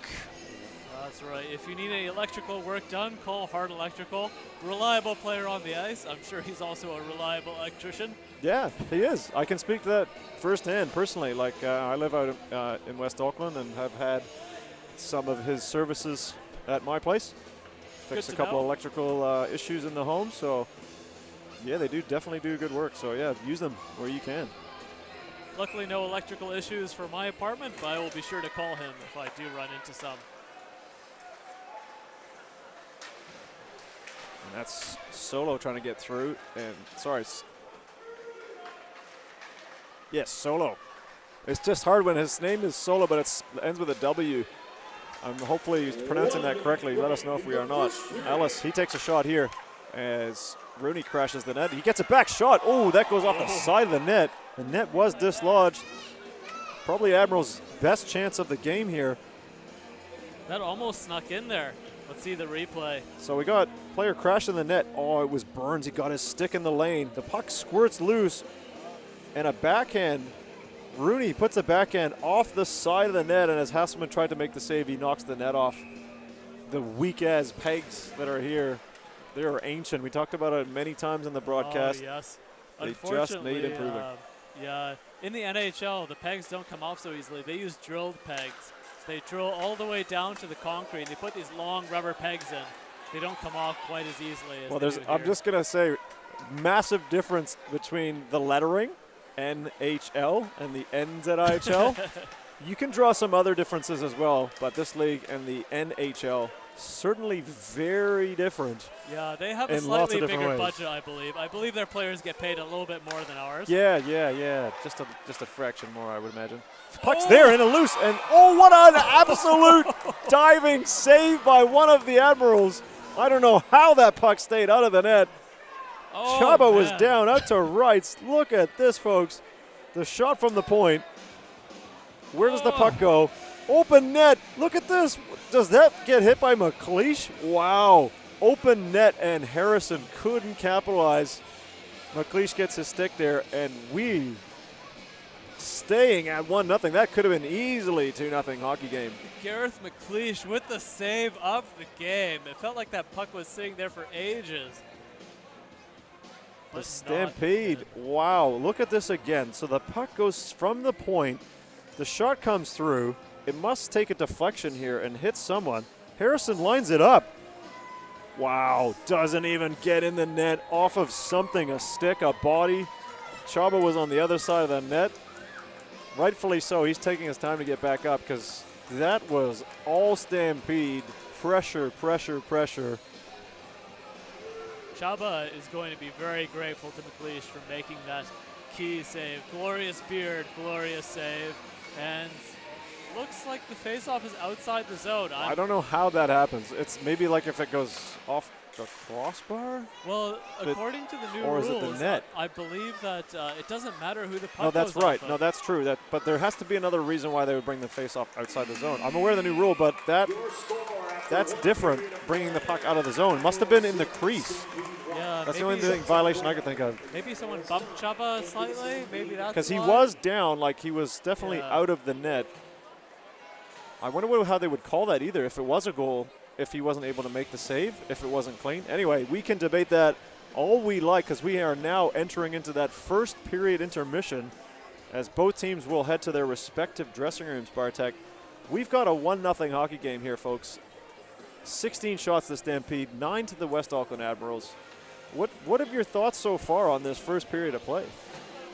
Speaker 2: That's right. If you need any electrical work done, call Hard Electrical. Reliable player on the ice. I'm sure he's also a reliable electrician.
Speaker 1: Yeah, he is. I can speak to that firsthand, personally. Like, I live out in West Auckland and have had some of his services at my place. Fixed a couple of electrical issues in the home. So, yeah, they definitely do good work. So, yeah, use them where you can.
Speaker 2: Luckily, no electrical issues for my apartment, but I will be sure to call him if I do run into some.
Speaker 1: And that's Solo trying to get through. And sorry. Yes, Solo. It's just hard when his name is Solo, but it ends with a W. Hopefully he's pronouncing that correctly. Let us know if we are not. Ellis, he takes a shot here as Rooney crashes the net. He gets a back shot. Oh, that goes off the side of the net. The net was dislodged. Probably Admirals' best chance of the game here.
Speaker 2: That almost snuck in there. Let's see the replay.
Speaker 1: So we got player crash in the net. Oh, it was Burns. He got his stick in the lane. The puck squirts loose. And a backhand. Rooney puts a backhand off the side of the net, and as Hasselman tried to make the save, he knocks the net off. The weak-ass pegs that are here, they are ancient. We talked about it many times in the broadcast.
Speaker 2: Oh, yes.
Speaker 1: They just need improving.
Speaker 2: Yeah, in the NHL, the pegs don't come off so easily. They use drilled pegs. So they drill all the way down to the concrete. They put these long rubber pegs in. They don't come off quite as easily as they do here.
Speaker 1: I'm just going to say, massive difference between the lettering, NHL, and the NZIHL. You can draw some other differences as well, but this league and the NHL, certainly very different.
Speaker 2: Yeah, they have a slightly bigger budget, I believe. I believe their players get paid a little bit more than ours.
Speaker 1: Yeah. Just a fraction more, I would imagine. Puck's there and a loose, and oh, what an absolute diving save by one of the Admirals. I don't know how that puck stayed out of the net.
Speaker 2: Oh,
Speaker 1: Chaba was down out to rights. Look at this, folks. The shot from the point. Where does the puck go? Open net. Look at this. Does that get hit by McLeish? Wow. Open net, and Harrison couldn't capitalize. McLeish gets his stick there, and we staying at 1-0. That could have been easily 2-0 hockey game.
Speaker 2: Gareth McLeish with the save of the game. It felt like that puck was sitting there for ages.
Speaker 1: The Stampede. Wow. Look at this again. So the puck goes from the point. The shot comes through. It must take a deflection here and hit someone. Harrison lines it up. Wow. Doesn't even get in the net off of something, a stick, a body. Chaba was on the other side of the net. Rightfully so. He's taking his time to get back up because that was all Stampede. Pressure.
Speaker 2: Chaba is going to be very grateful to McLeish for making that key save. Glorious beard, glorious save. And looks like the faceoff is outside the zone.
Speaker 1: I don't know how that happens. It's maybe like if it goes off the crossbar?
Speaker 2: Well, according to the new
Speaker 1: rules,
Speaker 2: is
Speaker 1: it the net?
Speaker 2: I believe that it doesn't matter who the puck
Speaker 1: No, that's
Speaker 2: goes
Speaker 1: right.
Speaker 2: off
Speaker 1: No,
Speaker 2: of.
Speaker 1: that's true. But there has to be another reason why they would bring the face-off outside the zone. I'm aware of the new rule, but that's different, bringing the puck out of the zone. Must have been in the crease.
Speaker 2: Yeah,
Speaker 1: that's the only violation I could think of.
Speaker 2: Maybe someone bumped Chaba slightly. Maybe that's
Speaker 1: because he was down, like he was definitely out of the net. I wonder how they would call that either if it was a goal, if he wasn't able to make the save, if it wasn't clean. Anyway, we can debate that all we like because we are now entering into that first period intermission as both teams will head to their respective dressing rooms, Bartek. We've got a 1-0 hockey game here, folks. 16 shots to Stampede, 9 to the West Auckland Admirals. What have your thoughts so far on this first period of play?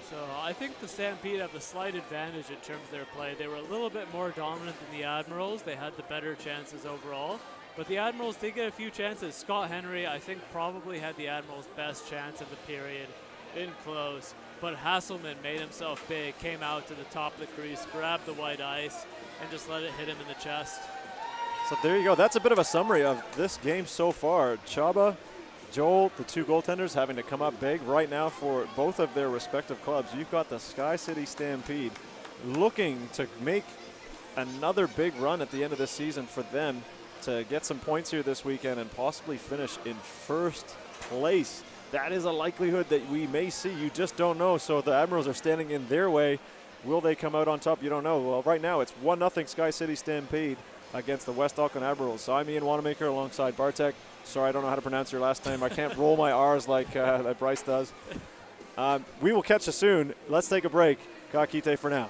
Speaker 2: So I think the Stampede have the slight advantage in terms of their play. They were a little bit more dominant than the Admirals. They had the better chances overall. But the Admirals did get a few chances. Scott Henry, I think, probably had the Admirals' best chance of the period in close. But Hasselman made himself big, came out to the top of the crease, grabbed the white ice, and just let it hit him in the chest.
Speaker 1: So there you go. That's a bit of a summary of this game so far. Chaba, Joel, the two goaltenders having to come up big right now for both of their respective clubs. You've got the SkyCity Stampede looking to make another big run at the end of the season for them to get some points here this weekend and possibly finish in first place. That is a likelihood that we may see. You just don't know. So the Admirals are standing in their way. Will they come out on top? You don't know. Well, right now it's 1-0 SkyCity Stampede against the West Auckland Admirals. So I'm Ian Wanamaker alongside Bartek. Sorry, I don't know how to pronounce your last name. I can't roll my R's like Bryce does. We will catch you soon. Let's take a break. Ka kite for now.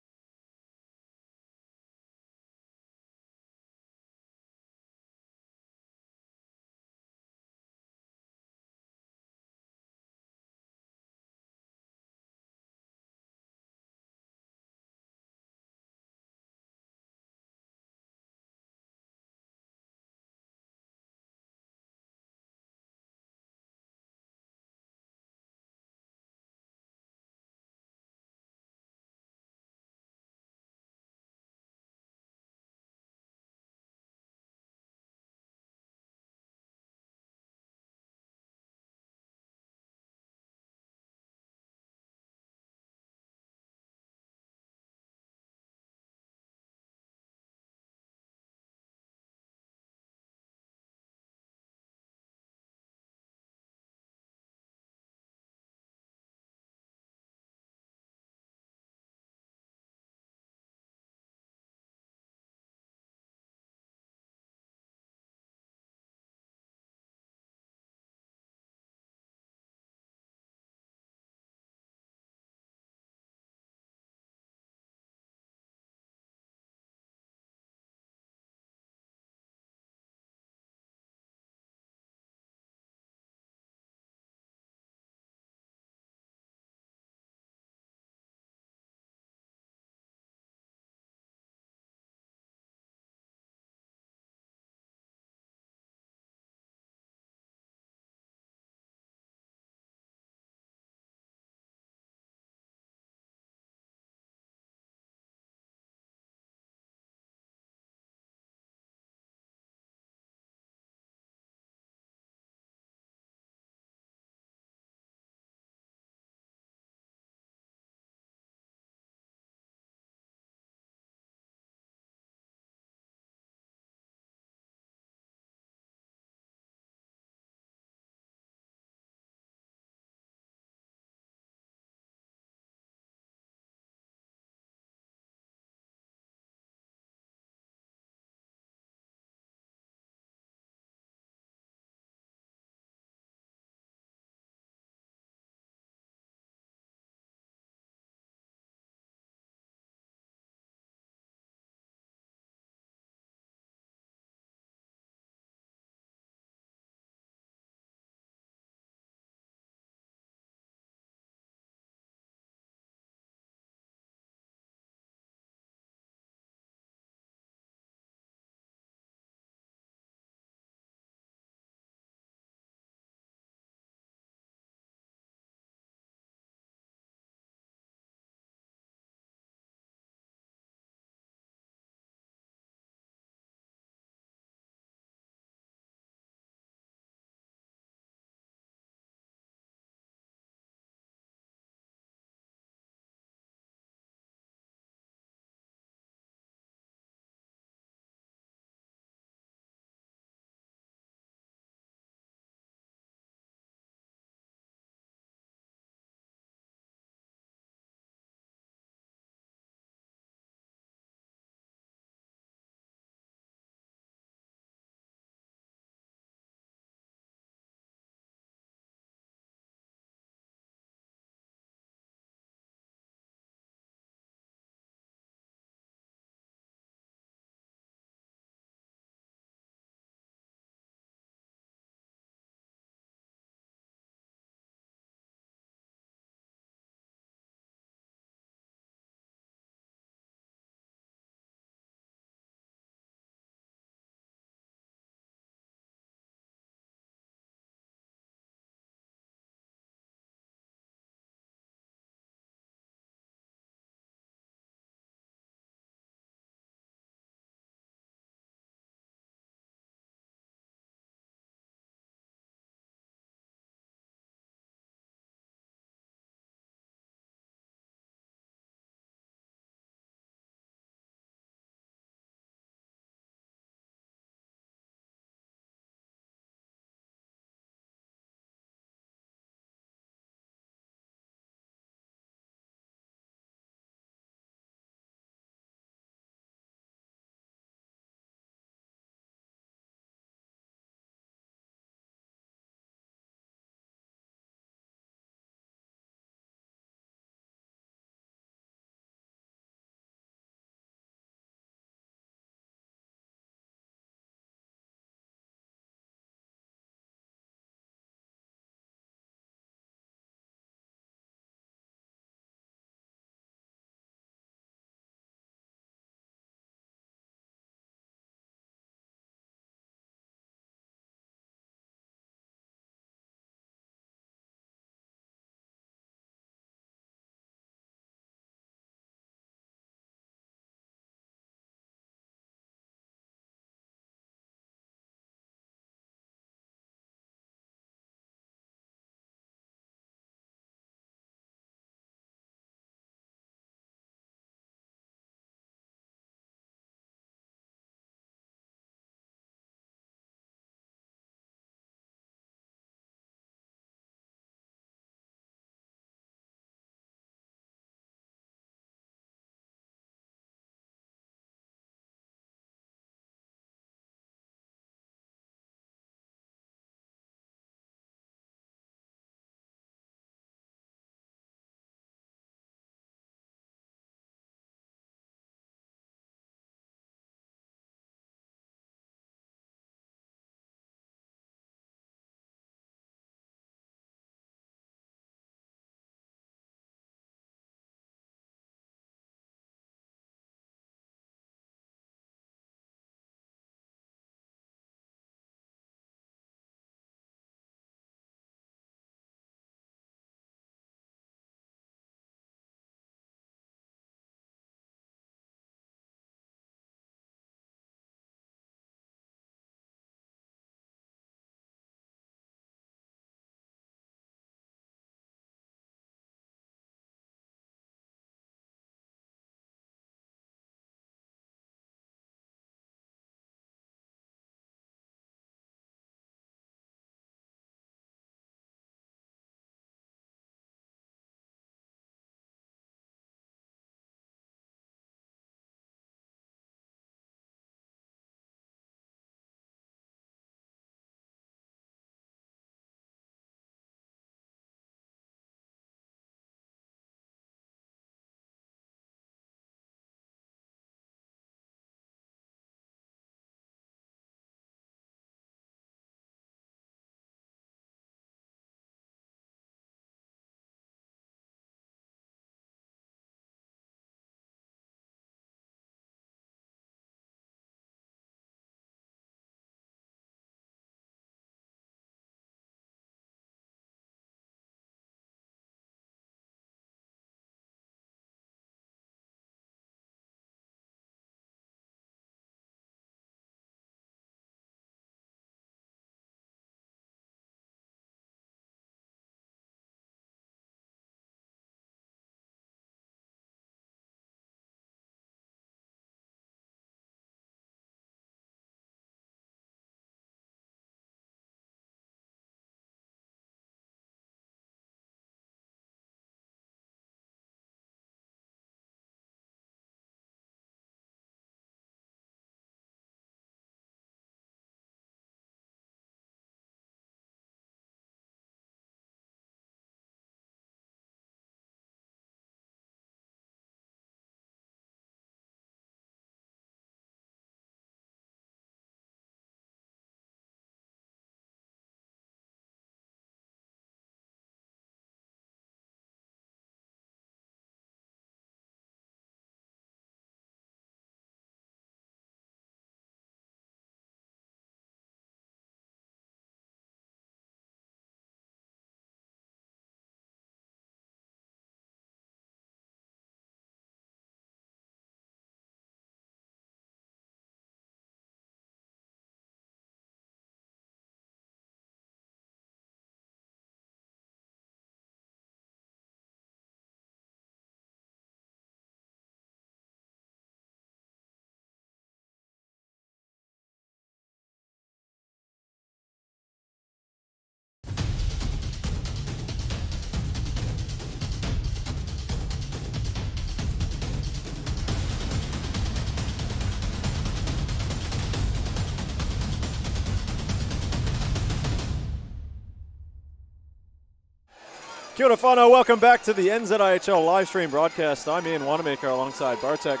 Speaker 1: Kia ora whanau, welcome back to the NZIHL live stream broadcast. I'm Ian Wanamaker alongside Bartek.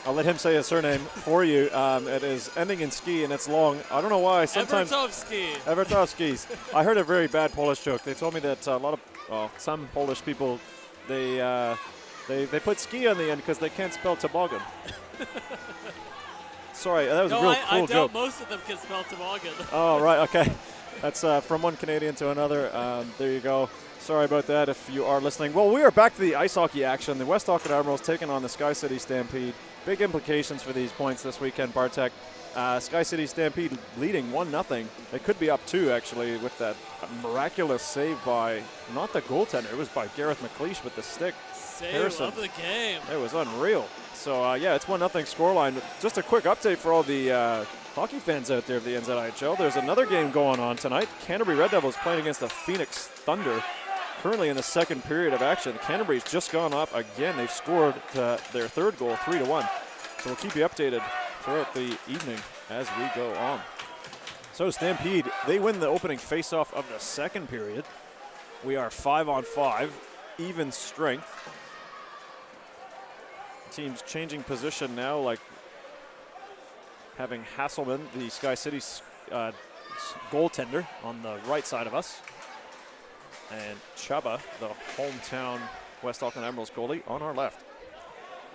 Speaker 1: I'll let him say his surname for you. It is ending in ski and it's long. I don't know why. Sometimes Evertovskis. I heard a very bad Polish joke. They told me that some Polish people, they put ski on the end because they can't spell toboggan. Sorry, that was a real cool joke.
Speaker 2: I doubt most of them can spell toboggan.
Speaker 1: Oh, right, okay. That's from one Canadian to another. There you go. Sorry about that if you are listening. Well, we are back to the ice hockey action. The West Auckland Admirals taking on the SkyCity Stampede. Big implications for these points this weekend, Bartek. SkyCity Stampede leading 1-0. They could be up 2, actually, with that miraculous save by, not the goaltender, it was by Gareth McLeish with the stick.
Speaker 2: Save of the game.
Speaker 1: It was unreal. So, yeah, it's 1-0 scoreline. Just a quick update for all the hockey fans out there of the NZIHL. There's another game going on tonight. Canterbury Red Devils playing against the Phoenix Thunder. Currently in the second period of action. Canterbury's just gone up again. They've scored their third goal, 3-1. So we'll keep you updated throughout the evening as we go on. So Stampede, they win the opening face-off of the second period. We are 5-on-5, even strength. Teams changing position now, like having Hasselman, the SkyCity goaltender, on the right side of us. And Chaba, the hometown West Auckland Admirals goalie, on our left.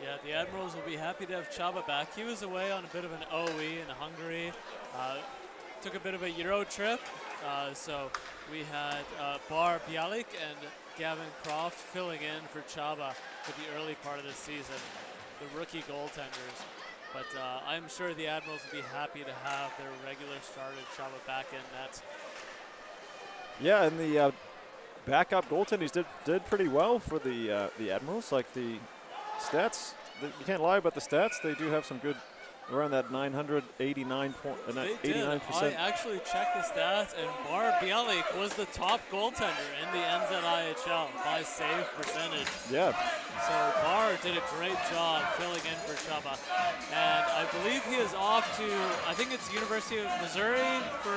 Speaker 2: Yeah, the Admirals will be happy to have Chaba back. He was away on a bit of an OE in Hungary. Took a bit of a Euro trip. So we had Bar Bialik and Gavin Croft filling in for Chaba for the early part of the season, the rookie goaltenders. But I'm sure the Admirals will be happy to have their regular starter Chaba back in net.
Speaker 1: Yeah, and the backup goaltenders did pretty well for the Admirals. Like the stats, you can't lie about the stats. They do have some good, around that 989 point, 89%.
Speaker 2: I actually checked the stats, and Bar Bialik was the top goaltender in the NZIHL by save percentage.
Speaker 1: Yeah.
Speaker 2: So Bar did a great job filling in for Chaba, and I believe he is off to, I think it's University of Missouri for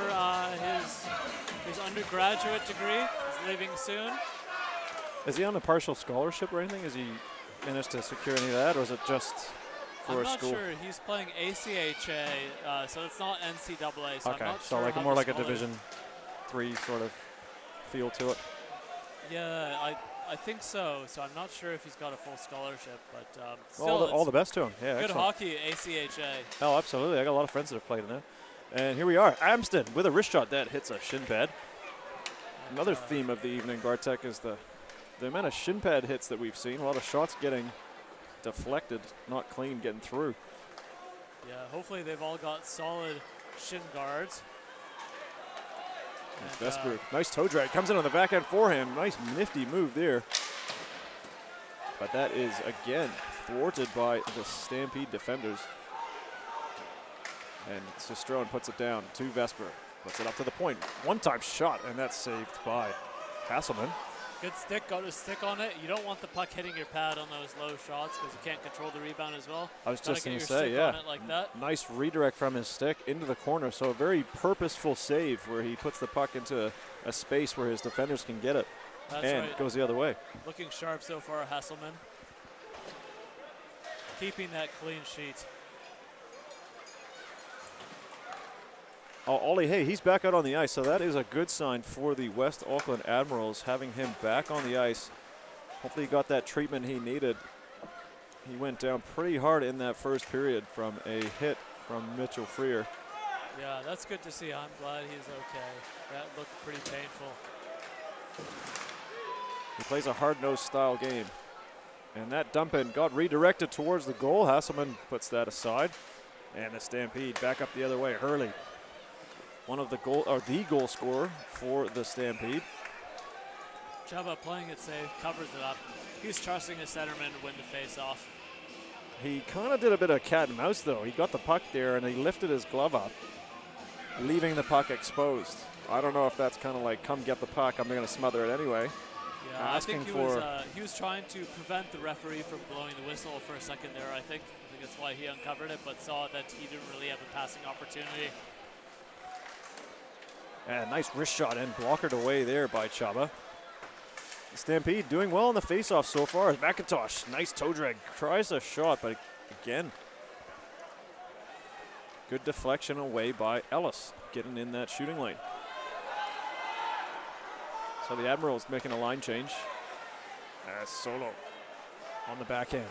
Speaker 2: his undergraduate degree. He's leaving soon.
Speaker 1: Is he on a partial scholarship or anything? Has he managed to secure any of that, or is it just for a school?
Speaker 2: I'm not sure. He's playing ACHA, so it's not NCAA. So
Speaker 1: okay,
Speaker 2: I'm not
Speaker 1: so
Speaker 2: sure
Speaker 1: like more like a Division III sort of feel to it.
Speaker 2: Yeah, I think so. So I'm not sure if he's got a full scholarship, but still,
Speaker 1: all the best to him. Yeah,
Speaker 2: good
Speaker 1: excellent.
Speaker 2: hockey, ACHA.
Speaker 1: Oh, absolutely. I got a lot of friends that have played in that. And here we are, Amsden with a wrist shot that hits a shin pad. Another theme of the evening, Bartek, is the amount of shin pad hits that we've seen. A lot of shots getting deflected, not clean, getting through.
Speaker 2: Yeah, hopefully they've all got solid shin guards.
Speaker 1: Vesper, nice toe drag, comes in on the back end for him. Nice nifty move there. But that is, again, thwarted by the Stampede defenders. And Sistrone puts it down to Vesper. Puts it up to the point. One-time shot, and that's saved by Hasselman.
Speaker 2: Good stick, got a stick on it. You don't want the puck hitting your pad on those low shots because you can't control the rebound as well.
Speaker 1: I was just going to
Speaker 2: say,
Speaker 1: yeah.
Speaker 2: On it like that.
Speaker 1: Nice redirect from his stick into the corner. So a very purposeful save where he puts the puck into a space where his defenders can get it.
Speaker 2: That's
Speaker 1: and
Speaker 2: right.
Speaker 1: Goes the other way.
Speaker 2: Looking sharp so far, Hasselman. Keeping that clean sheet.
Speaker 1: Oh, Ollie Hay, he's back out on the ice, so that is a good sign for the West Auckland Admirals, having him back on the ice. Hopefully he got that treatment he needed. He went down pretty hard in that first period from a hit from Mitchell Freer.
Speaker 2: Yeah, that's good to see. I'm glad he's okay. That looked pretty painful.
Speaker 1: He plays a hard-nosed style game. And that dump in got redirected towards the goal. Hasselman puts that aside. And the Stampede back up the other way. Hurley, one of the goal scorer for the Stampede.
Speaker 2: Chaba playing it safe, covers it up. He's trusting his centerman to win the face-off.
Speaker 1: He kind of did a bit of cat and mouse, though. He got the puck there, and he lifted his glove up, leaving the puck exposed. I don't know if that's kind of like, come get the puck, I'm going to smother it anyway.
Speaker 2: Yeah, I think he was trying to prevent the referee from blowing the whistle for a second there, I think that's why he uncovered it, but saw that he didn't really have a passing opportunity.
Speaker 1: And nice wrist shot and blockered away there by Chaba. Stampede doing well in the faceoff so far. McIntosh, nice toe drag, tries a shot, but again, good deflection away by Ellis, getting in that shooting lane. So the Admirals making a line change. As Solo on the backhand.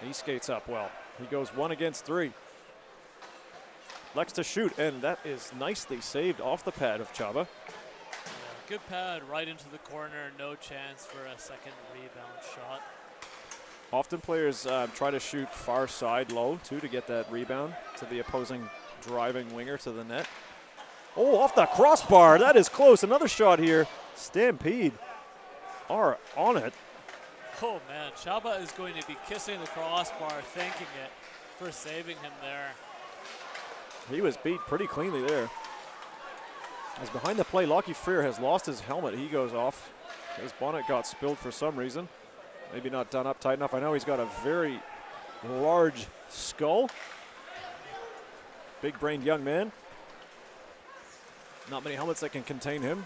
Speaker 1: He skates up well. He goes 1 against 3. Likes to shoot, and that is nicely saved off the pad of Chaba.
Speaker 2: Yeah, good pad right into the corner. No chance for a second rebound shot.
Speaker 1: Often players try to shoot far side low, too, to get that rebound to the opposing driving winger to the net. Oh, off the crossbar. That is close. Another shot here. Stampede are on it.
Speaker 2: Oh, man. Chaba is going to be kissing the crossbar, thanking it for saving him there.
Speaker 1: He was beat pretty cleanly there. As behind the play, Lockie Freer has lost his helmet. He goes off. His bonnet got spilled for some reason. Maybe not done up tight enough. I know he's got a very large skull. Big-brained young man. Not many helmets that can contain him.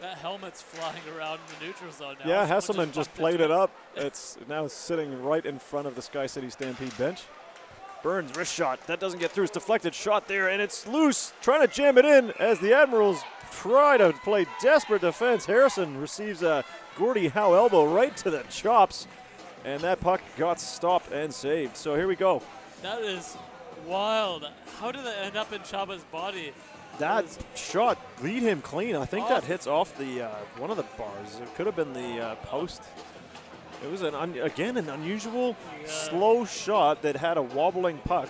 Speaker 2: That helmet's flying around in the neutral zone now.
Speaker 1: Yeah, Hesselman just played it up. It's now sitting right in front of the SkyCity Stampede bench. Burns, wrist shot. That doesn't get through. It's deflected shot there, and it's loose. Trying to jam it in as the Admirals try to play desperate defense. Harrison receives a Gordie Howe elbow right to the chops, and that puck got stopped and saved. So here we go.
Speaker 2: That is wild. How did that end up in Chaba's body?
Speaker 1: That shot beat him clean. I think that hits off the one of the bars. It could have been the post. It was again an unusual slow shot that had a wobbling puck.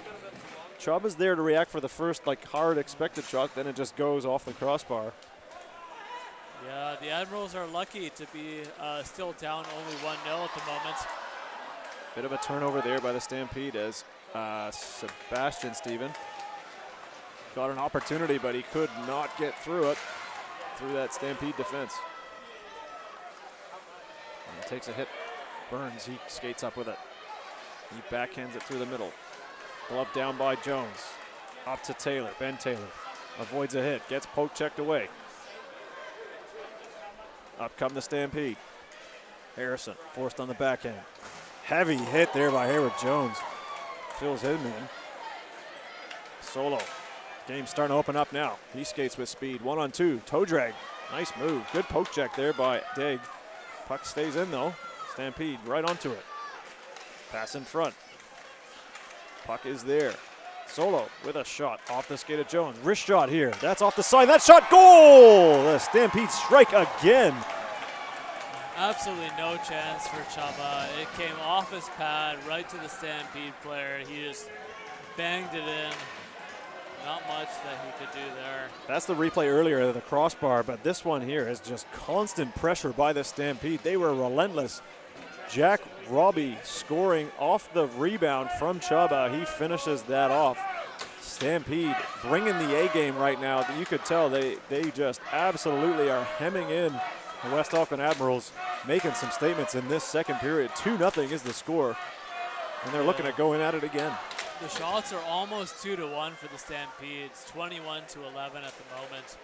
Speaker 1: Chaba's there to react for the first hard expected shot, then it just goes off the crossbar.
Speaker 2: Yeah, the Admirals are lucky to be still down only 1-0 at the moment.
Speaker 1: Bit of a turnover there by the Stampede as Sebastian Stephen got an opportunity, but he could not get through it, through that Stampede defense. And he takes a hit. Burns, he skates up with it. He backhands it through the middle. Glove down by Jones. Up to Taylor. Ben Taylor avoids a hit, gets poke checked away. Up come the Stampede. Harrison forced on the backhand. Heavy hit there by Hayward Jones. Fills him in. Solo. Game's starting to open up now. He skates with speed. 1-on-2. Toe drag. Nice move. Good poke check there by Dig. Puck stays in though. Stampede right onto it. Pass in front. Puck is there. Solo with a shot off the skate of Jones. Wrist shot here. That's off the side. That shot, goal! The Stampede strike again.
Speaker 2: Absolutely no chance for Chaba. It came off his pad right to the Stampede player. He just banged it in. Not much that he could do there.
Speaker 1: That's the replay earlier of the crossbar, but this one here is just constant pressure by the Stampede. They were relentless. Jack Robbie scoring off the rebound from Chaba. He finishes that off. Stampede bringing the A game right now. You could tell they just absolutely are hemming in the West Auckland Admirals, making some statements in this second period. 2-0 is the score, and they're looking at going at it again.
Speaker 2: The shots are almost 2-1 for the Stampedes, 21-11 at the moment.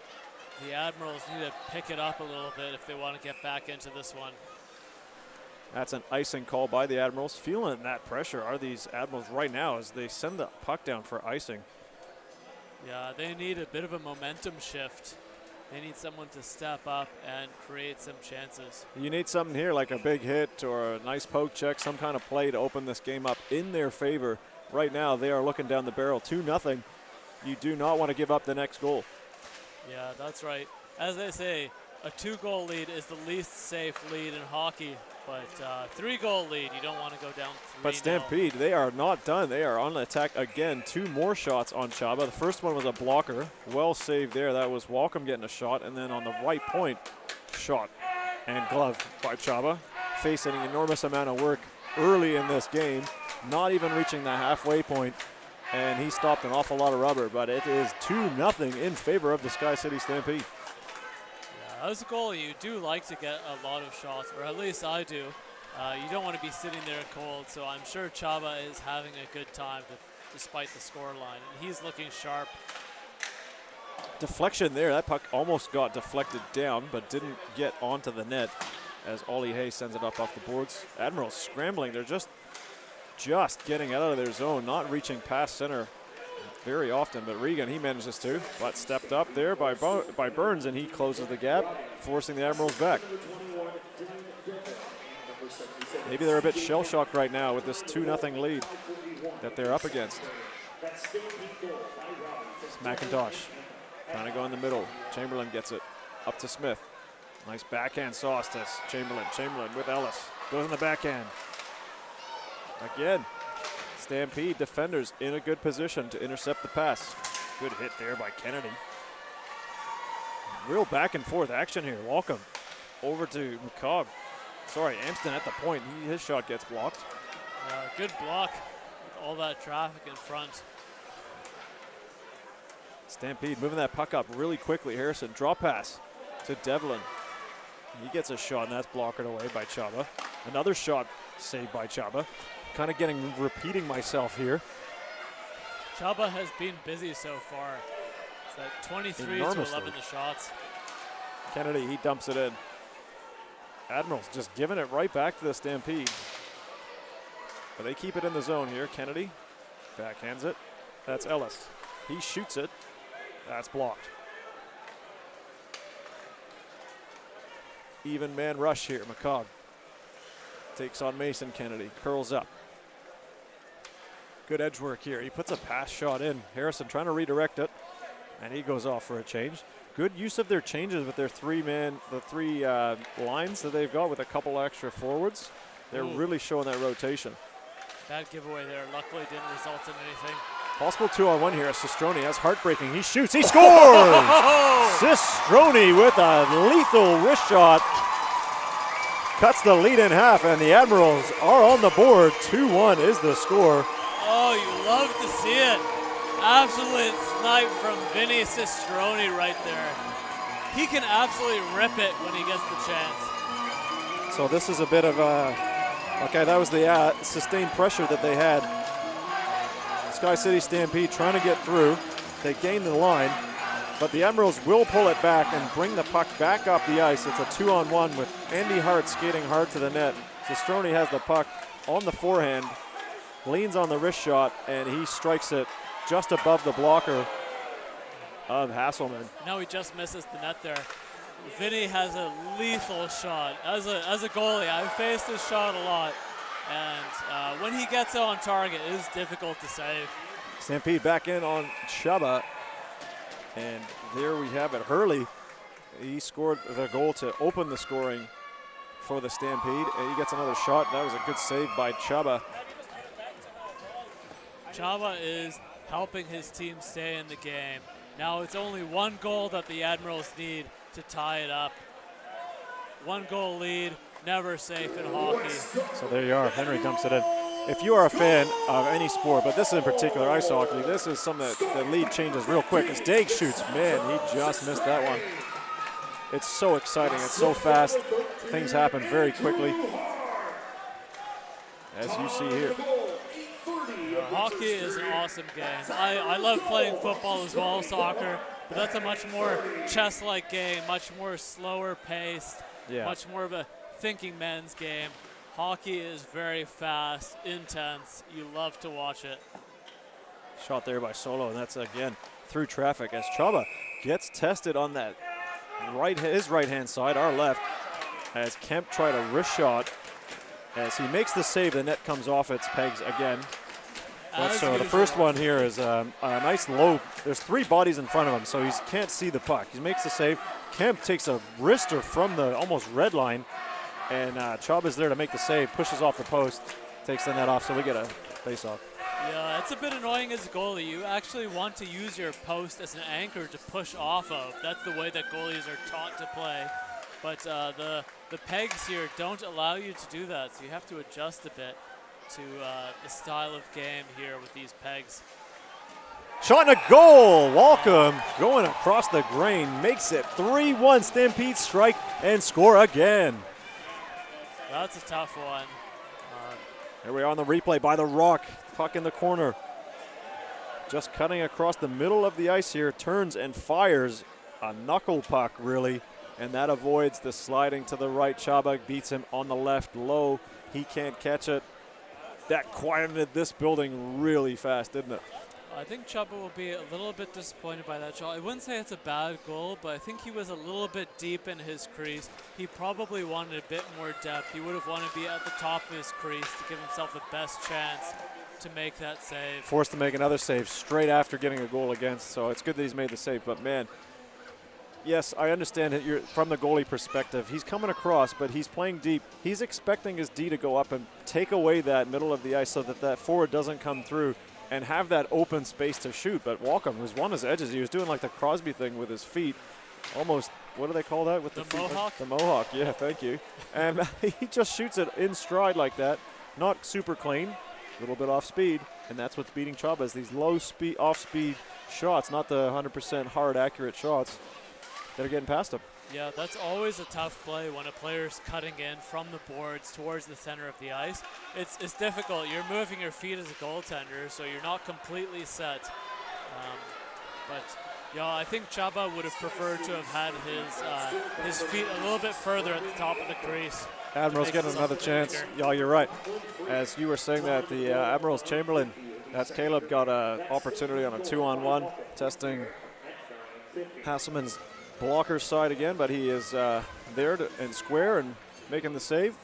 Speaker 2: The Admirals need to pick it up a little bit if they want to get back into this one.
Speaker 1: That's an icing call by the Admirals. Feeling that pressure are these Admirals right now as they send the puck down for icing.
Speaker 2: Yeah, they need a bit of a momentum shift. They need someone to step up and create some chances.
Speaker 1: You need something here like a big hit or a nice poke check, some kind of play to open this game up in their favor. Right now, they are looking down the barrel, 2-0. You do not want to give up the next goal.
Speaker 2: Yeah, that's right. As they say, a 2-goal lead is the least safe lead in hockey, but 3-goal lead, you don't want to go down 3-0.
Speaker 1: But Stampede, they are not done. They are on the attack again. 2 more shots on Chaba. The first one was a blocker. Well saved there. That was Walcom getting a shot, and then on the right point, shot and glove by Chaba. Facing an enormous amount of work early in this game. Not even reaching the halfway point, and he stopped an awful lot of rubber, but it is 2-0 in favor of the SkyCity Stampede.
Speaker 2: Yeah, as a goalie, you do like to get a lot of shots, or at least I do. You don't want to be sitting there cold, so I'm sure Chaba is having a good time despite the scoreline, and he's looking sharp.
Speaker 1: deflection there. That puck almost got deflected down, but didn't get onto the net as Ollie Hay sends it up off the boards. Admirals scrambling. They're just getting out of their zone, not reaching past center very often, but Regan, he manages to, but stepped up there by Burns, and he closes the gap, forcing the Admirals back. Maybe they're a bit shell-shocked right now with this 2-0 lead that they're up against. It's McIntosh trying to go in the middle. Chamberlain gets it up to Smith. Nice backhand sauce to Chamberlain. Chamberlain with Ellis. Goes in the backhand. Again, Stampede defenders in a good position to intercept the pass. Good hit there by Kennedy. Real back and forth action here. Welcome over to McCobb. Sorry, Amston at the point. His shot gets blocked.
Speaker 2: Good block with all that traffic in front.
Speaker 1: Stampede moving that puck up really quickly. Harrison, draw pass to Devlin. He gets a shot, and that's blocked away by Chaba. Another shot saved by Chaba. Kind of repeating myself here.
Speaker 2: Chaba has been busy so far. It's like 23 to 11 the shots.
Speaker 1: Kennedy, he dumps it in. Admirals just giving it right back to the Stampede. But they keep it in the zone here. Kennedy backhands it. That's Ellis. He shoots it. That's blocked. Even man rush here. McCogg takes on Mason. Kennedy curls up. Good edge work here. He puts a pass shot in. Harrison trying to redirect it, and he goes off for a change. Good use of their changes with their three lines that they've got with a couple extra forwards. They're really showing that rotation.
Speaker 2: Bad giveaway there. Luckily didn't result in anything.
Speaker 1: Possible 2-on-1 here. Sistroni has heartbreaking. He shoots. He scores! Sistroni with a lethal wrist shot. Cuts the lead in half, and the Admirals are on the board. 2-1 is the score.
Speaker 2: Oh, you love to see it. Absolute snipe from Vinny Sistroni right there. He can absolutely rip it when he gets the chance.
Speaker 1: So this is a bit of a, okay, that was the sustained pressure that they had. SkyCity Stampede trying to get through. They gain the line, but the Admirals will pull it back and bring the puck back up the ice. It's a 2-on-1 with Andy Hart skating hard to the net. Sistroni has the puck on the forehand, leans on the wrist shot, and he strikes it just above the blocker of Hasselman.
Speaker 2: Now he just misses the net there. Vinny has a lethal shot. As a goalie, I've faced his shot a lot. And when he gets it on target, it is difficult to save.
Speaker 1: Stampede back in on Chaba. And there we have it. Hurley, he scored the goal to open the scoring for the Stampede. And he gets another shot. That was a good save by Chaba.
Speaker 2: Chaba is helping his team stay in the game. Now it's only one goal that the Admirals need to tie it up. 1 goal lead. Never safe in hockey. So
Speaker 1: there you are. Henry dumps it in. If you are a fan of any sport, but this in particular, ice hockey, this is something that the lead changes real quick. As Dake shoots, man, he just missed that one. It's so exciting. It's so fast. Things happen very quickly, as you see here.
Speaker 2: Hockey is an awesome game. I love playing football as well, soccer, but that's a much more chess-like game, much more slower paced, much more of a thinking men's game. Hockey is very fast, intense. You love to watch it.
Speaker 1: Shot there by Solo, and that's again through traffic as Chaba gets tested on that his right-hand side, our left, as Kemp tried a wrist shot. As he makes the save, the net comes off its pegs again. So the first one here is a nice low. There's 3 bodies in front of him, so he can't see the puck. He makes the save. Kemp takes a wrister from the almost red line. And Chaba's there to make the save, pushes off the post, takes the net off, so we get a face-off.
Speaker 2: Yeah, it's a bit annoying as a goalie. You actually want to use your post as an anchor to push off of. That's the way that goalies are taught to play. But the pegs here don't allow you to do that, so you have to adjust a bit to the style of game here with these pegs.
Speaker 1: Shot and a goal. Welcome going across the grain, makes it 3-1. Stampede strike and score again.
Speaker 2: That's a tough one.
Speaker 1: Here we are on the replay by the Rock. Puck in the corner. just cutting across the middle of the ice here, turns and fires a knuckle puck, really, and that avoids the sliding to the right. Chaba beats him on the left low. He can't catch it. That quieted this building really fast, didn't it?
Speaker 2: I think Chaba will be a little bit disappointed by that shot. I wouldn't say it's a bad goal, but I think he was a little bit deep in his crease. He probably wanted a bit more depth. He would have wanted to be at the top of his crease to give himself the best chance to make that save.
Speaker 1: Forced to make another save straight after getting a goal against, so it's good that he's made the save. But, man, yes, I understand it. You're, from the goalie perspective, he's coming across, but he's playing deep. He's expecting his D to go up and take away that middle of the ice so that that forward doesn't come through and have that open space to shoot. But Walkham was on his edges. He was doing like the Crosby thing with his feet. Almost, what do they call that with the feet?
Speaker 2: Mohawk?
Speaker 1: The Mohawk, yeah, thank you. And he just shoots it in stride like that. Not super clean, a little bit off speed, and that's what's beating Chavez. These low speed, off speed shots, not the 100% hard, accurate shots that are getting past him.
Speaker 2: Yeah, that's always a tough play when a player's cutting in from the boards towards the center of the ice. It's difficult. You're moving your feet as a goaltender, so you're not completely set. But yeah, I think Chaba would have preferred to have had his feet a little bit further at the top of the crease.
Speaker 1: Admirals getting another chance. Yeah, you're right. As you were saying that, the Admirals Chamberlain, that's Caleb, got an opportunity on a 2-on-1, testing Hasselman's blocker side again, but he is there and square and making the save.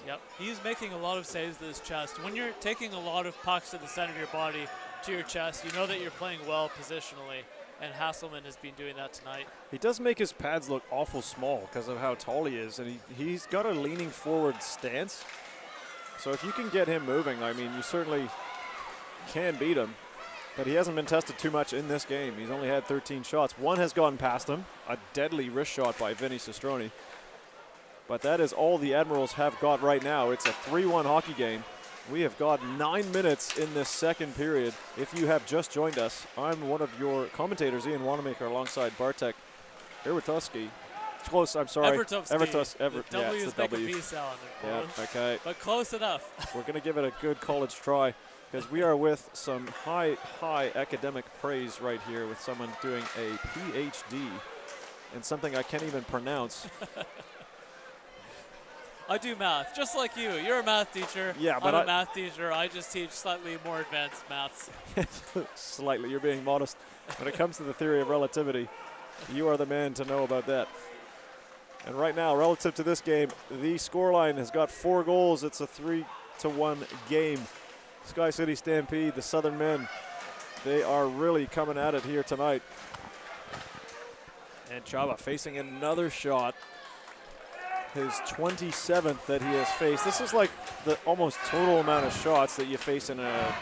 Speaker 2: Yep, he's making a lot of saves to his chest. When you're taking a lot of pucks to the center of your body to your chest, you know that you're playing well positionally, and Hasselman has been doing that tonight.
Speaker 1: He does make his pads look awful small because of how tall he is, and he's got a leaning forward stance. So if you can get him moving, I mean, you certainly can beat him. But he hasn't been tested too much in this game. He's only had 13 shots. One has gone past him, a deadly wrist shot by Vinny Sestroni. But that is all the Admirals have got right now. It's a 3-1 hockey game. We have got 9 minutes in this second period. If you have just joined us, I'm one of your commentators, Ian Wanamaker, alongside Bartek Erwatowski. Close, I'm sorry.
Speaker 2: Evertovsky.
Speaker 1: Yeah,
Speaker 2: W
Speaker 1: it's
Speaker 2: is
Speaker 1: the
Speaker 2: like a
Speaker 1: W.
Speaker 2: V sound.
Speaker 1: Yeah, okay.
Speaker 2: But close enough.
Speaker 1: We're going to give it a good college try, because we are with some high academic praise right here with someone doing a PhD in something I can't even pronounce.
Speaker 2: I do math, just like you. You're a math teacher.
Speaker 1: Yeah, but
Speaker 2: I'm a math teacher. I just teach slightly more advanced maths.
Speaker 1: Slightly, you're being modest. When it comes to the theory of relativity, you are the man to know about that. And right now, relative to this game, the scoreline has got 4 goals. It's a 3-1 game. SkyCity Stampede, the Southern men, they are really coming at it here tonight. And Chaba facing another shot, his 27th that he has faced. This is like the almost total amount of shots that you face in a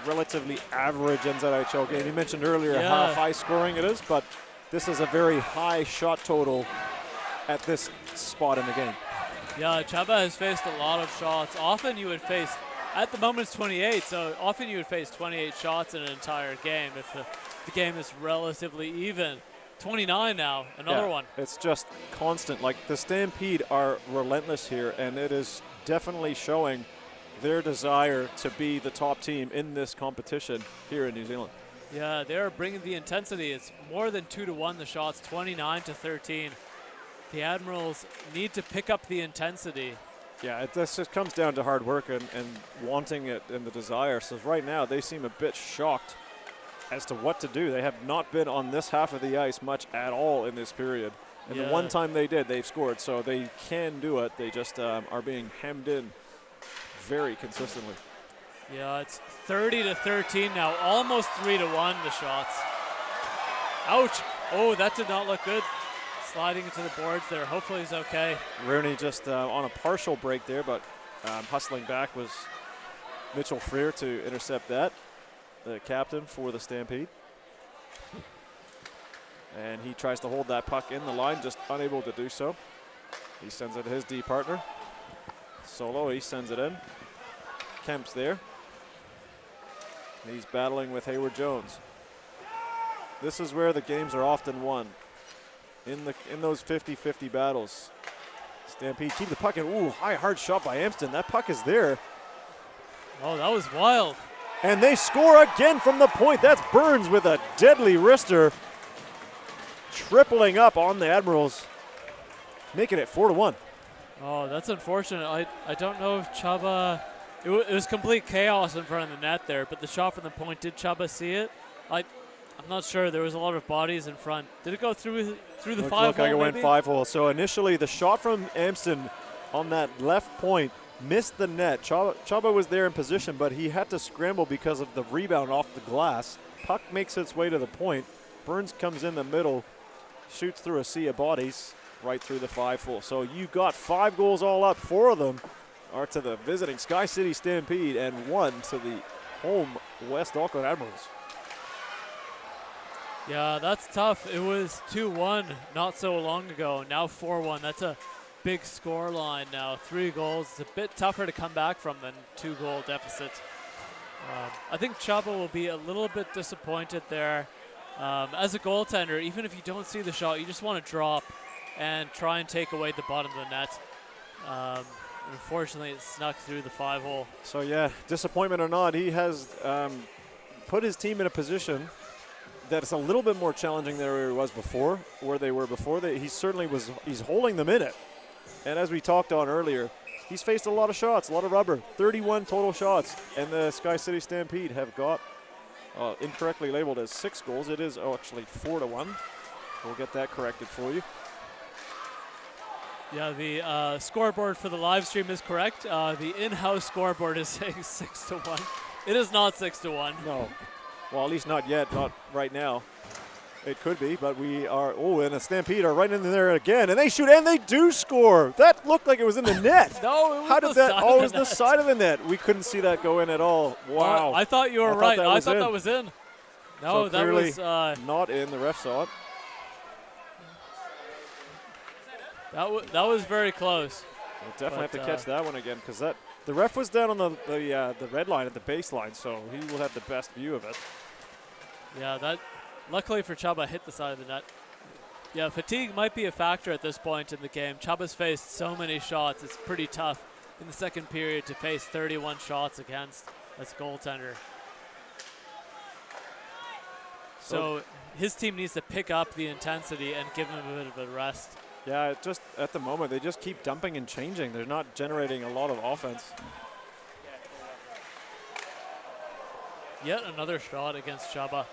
Speaker 1: relatively average NZIHL game. You mentioned earlier how high scoring it is, but this is a very high shot total at this spot in the game.
Speaker 2: Yeah, Chaba has faced a lot of shots. Often you would face, at the moment it's 28, so often you would face 28 shots in an entire game if the game is relatively even. 29 now, another one.
Speaker 1: It's just constant. Like, the Stampede are relentless here, and it is definitely showing their desire to be the top team in this competition here in New Zealand.
Speaker 2: Yeah, they're bringing the intensity. It's more than 2-1 the shots, 29-13. The Admirals need to pick up the intensity.
Speaker 1: Yeah, this just comes down to hard work and wanting it and the desire. So right now they seem a bit shocked as to what to do. They have not been on this half of the ice much at all in this period. And the one time they did, they've scored. So they can do it. They just are being hemmed in very consistently.
Speaker 2: Yeah, it's 30-13 now, almost 3-1 the shots. Ouch! Oh, that did not look good. Sliding into the boards there. Hopefully he's okay.
Speaker 1: Rooney just on a partial break there, but hustling back was Mitchell Freer to intercept that, the captain for the Stampede. And he tries to hold that puck in the line, just unable to do so. He sends it to his D partner. Solo, he sends it in. Kemp's there. He's battling with Hayward Jones. This is where the games are often won. In those 50-50 battles. Stampede keep the puck in. Ooh, high hard shot by Amston. That puck is there.
Speaker 2: Oh, that was wild.
Speaker 1: And they score again from the point. That's Burns with a deadly wrister. Tripling up on the Admirals, making it 4-1.
Speaker 2: Oh, that's unfortunate. I don't know if Chaba, it was complete chaos in front of the net there, but the shot from the point, did Chaba see it? I'm not sure. There was a lot of bodies in front. Did it go through the
Speaker 1: Looked
Speaker 2: 5-hole?
Speaker 1: like it went 5-hole. So initially the shot from Amston on that left point missed the net. Chaba was there in position, but he had to scramble because of the rebound off the glass. Puck makes its way to the point. Burns comes in the middle, shoots through a sea of bodies right through the 5-hole. So you got 5 goals all up. 4 of them are to the visiting SkyCity Stampede and 1 to the home West Auckland Admirals.
Speaker 2: Yeah, that's tough. It was 2-1 not so long ago. Now 4-1. That's a big score line now. 3 goals. It's a bit tougher to come back from than 2-goal deficit. I think Chaba will be a little bit disappointed there. As a goaltender, even if you don't see the shot, you just want to drop and try and take away the bottom of the net. Unfortunately, it snuck through the 5-hole.
Speaker 1: So yeah, disappointment or not, he has put his team in a position that is a little bit more challenging than where he was before, where they were before. He certainly was. He's holding them in it. And as we talked on earlier, he's faced a lot of shots, a lot of rubber. 31 total shots, and the SkyCity Stampede have got incorrectly labeled as 6 goals. It is actually 4-1. We'll get that corrected for you.
Speaker 2: Yeah, the scoreboard for the live stream is correct. The in-house scoreboard is saying 6-1. It is not 6-1.
Speaker 1: No. Well, at least not yet, not right now. It could be, but we are, and the Stampede are right in there again, and they shoot, and they do score. That looked like it was in the net.
Speaker 2: No, it was
Speaker 1: How did that? Oh, it was
Speaker 2: the
Speaker 1: the side of the net. We couldn't see that go in at all. Wow.
Speaker 2: I thought you were right. I thought that was in. No,
Speaker 1: so
Speaker 2: that was
Speaker 1: not in. The ref saw it.
Speaker 2: That was very close.
Speaker 1: We'll definitely have to catch that one again, because the ref was down on the red line at the baseline, so he will have the best view of it.
Speaker 2: Yeah, that luckily for Chaba hit the side of the net. Yeah, fatigue might be a factor at this point in the game. Chaba's faced so many shots. It's pretty tough in the second period to face 31 shots against as a goaltender. So his team needs to pick up the intensity and give him a bit of a rest.
Speaker 1: Yeah, just at the moment, they just keep dumping and changing. They're not generating a lot of offense.
Speaker 2: Yet another shot against Chaba.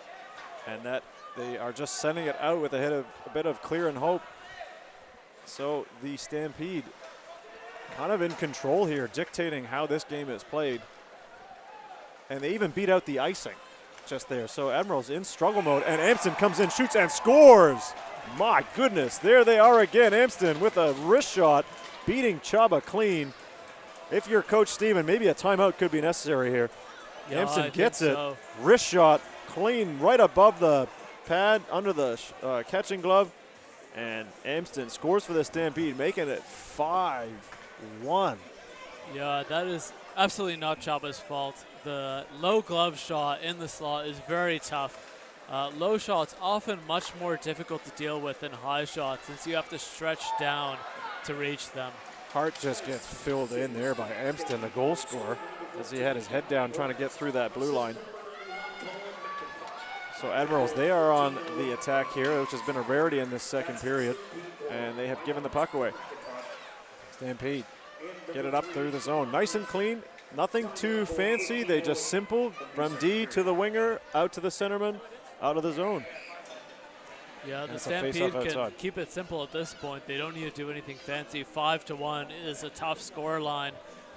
Speaker 1: And that they are just sending it out with a bit of clear and hope. So the Stampede kind of in control here, dictating how this game is played. And they even beat out the icing just there. So Admirals in struggle mode, and Amston comes in, shoots, and scores. My goodness, there they are again. Amston with a wrist shot, beating Chaba clean. If you're Coach Steven, maybe a timeout could be necessary here.
Speaker 2: Yeah,
Speaker 1: Amston gets it,
Speaker 2: so.
Speaker 1: Wrist shot, clean right above the pad, under the catching glove. And Amston scores for the Stampede, making it 5-1.
Speaker 2: Yeah, that is absolutely not Chaba's fault. The low glove shot in the slot is very tough. Low shots often much more difficult to deal with than high shots, since you have to stretch down to reach them.
Speaker 1: Hart just gets filled in there by Amston, the goal scorer, as he had his head down trying to get through that blue line. So Admirals, they are on the attack here, which has been a rarity in this second period, and they have given the puck away. Stampede get it up through the zone. Nice and clean, nothing too fancy. They just simple from D to the winger, out to the centerman, out of the zone.
Speaker 2: Yeah, the
Speaker 1: That's
Speaker 2: Stampede can keep it simple at this point. They don't need to do anything fancy. 5-1 is a tough score line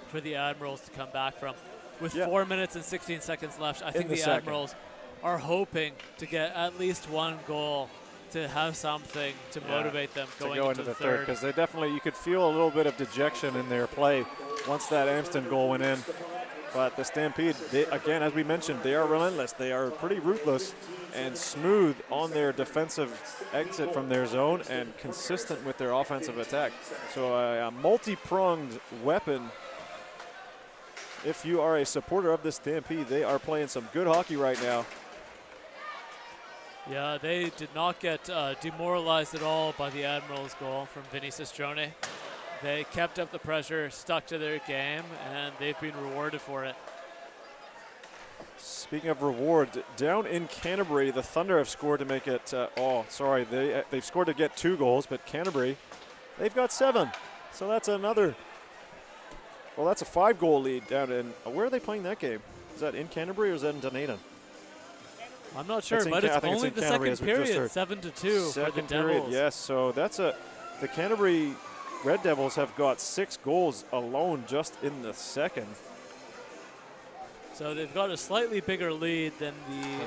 Speaker 2: for the Admirals to come back from. With 4 minutes and 16 seconds left, I think the Admirals are hoping to get at least 1 goal to have something to motivate them going into the third.
Speaker 1: Because they definitely, you could feel a little bit of dejection in their play once that Amston goal went in. But the Stampede, they, again, as we mentioned, they are relentless. They are pretty ruthless and smooth on their defensive exit from their zone and consistent with their offensive attack. So a multi-pronged weapon. If you are a supporter of the Stampede, they are playing some good hockey right now.
Speaker 2: Yeah, they did not get demoralized at all by the Admirals' goal from Vinny Cistrone. They kept up the pressure, stuck to their game, and they've been rewarded for it.
Speaker 1: Speaking of reward, down in Canterbury, the Thunder have scored to make it, they've scored to get 2 goals, but Canterbury, they've got 7. So that's another, well, that's a 5-goal lead down in, where are they playing that game? Is that in Canterbury or is that in Dunedin?
Speaker 2: I'm not sure, but it's only the second period, 7-2 for the Devils.
Speaker 1: Yes, so that's the Canterbury Red Devils have got 6 goals alone just in the second.
Speaker 2: So they've got a slightly bigger lead than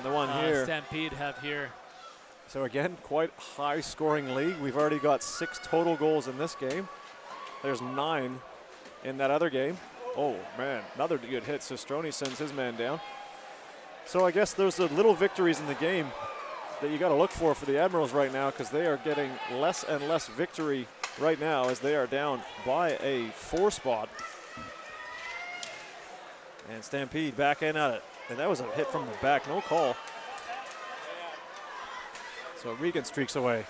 Speaker 1: the one here.
Speaker 2: Stampede have here.
Speaker 1: So again, quite high-scoring league. We've already got 6 total goals in this game. There's 9 in that other game. Oh, man, another good hit. Sistroni sends his man down. So I guess there's the little victories in the game that you got to look for the Admirals right now, because they are getting less and less victory right now as they are down by a 4 spot. And Stampede back in at it. And that was a hit from the back, no call. So Regan streaks away.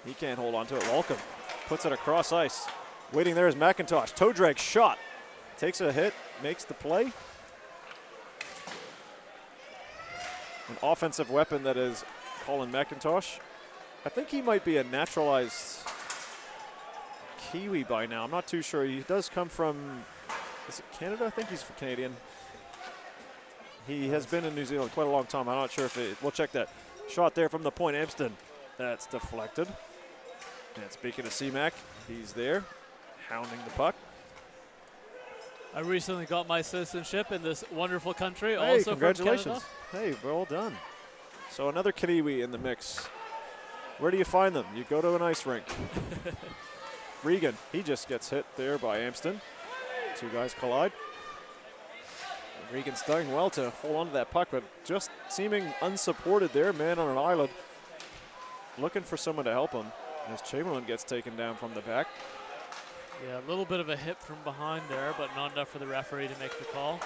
Speaker 1: He can't hold on to it. Welcome puts it across ice. Waiting there is McIntosh. Toe drag shot. Takes a hit, makes the play. An offensive weapon that is Colin McIntosh. I think he might be a naturalized Kiwi by now. I'm not too sure. He does come from, is it Canada? I think he's Canadian. He has been in New Zealand quite a long time. I'm not sure if it, we'll check that. Shot there from the point, Amston. That's deflected. And speaking of C-Mac, he's there, hounding the puck.
Speaker 2: I recently got my citizenship in this wonderful country,
Speaker 1: Hey,
Speaker 2: also
Speaker 1: congratulations.
Speaker 2: from Canada.
Speaker 1: Hey, well done. So another Kiwi in the mix. Where do you find them? You go to an ice rink. Regan, he just gets hit there by Amston. 2 guys collide. And Regan's done well to hold on to that puck, but just seeming unsupported there, man on an island. Looking for someone to help him as Chamberlain gets taken down from the back.
Speaker 2: Yeah, a little bit of a hit from behind there, but not enough for the referee to make the call.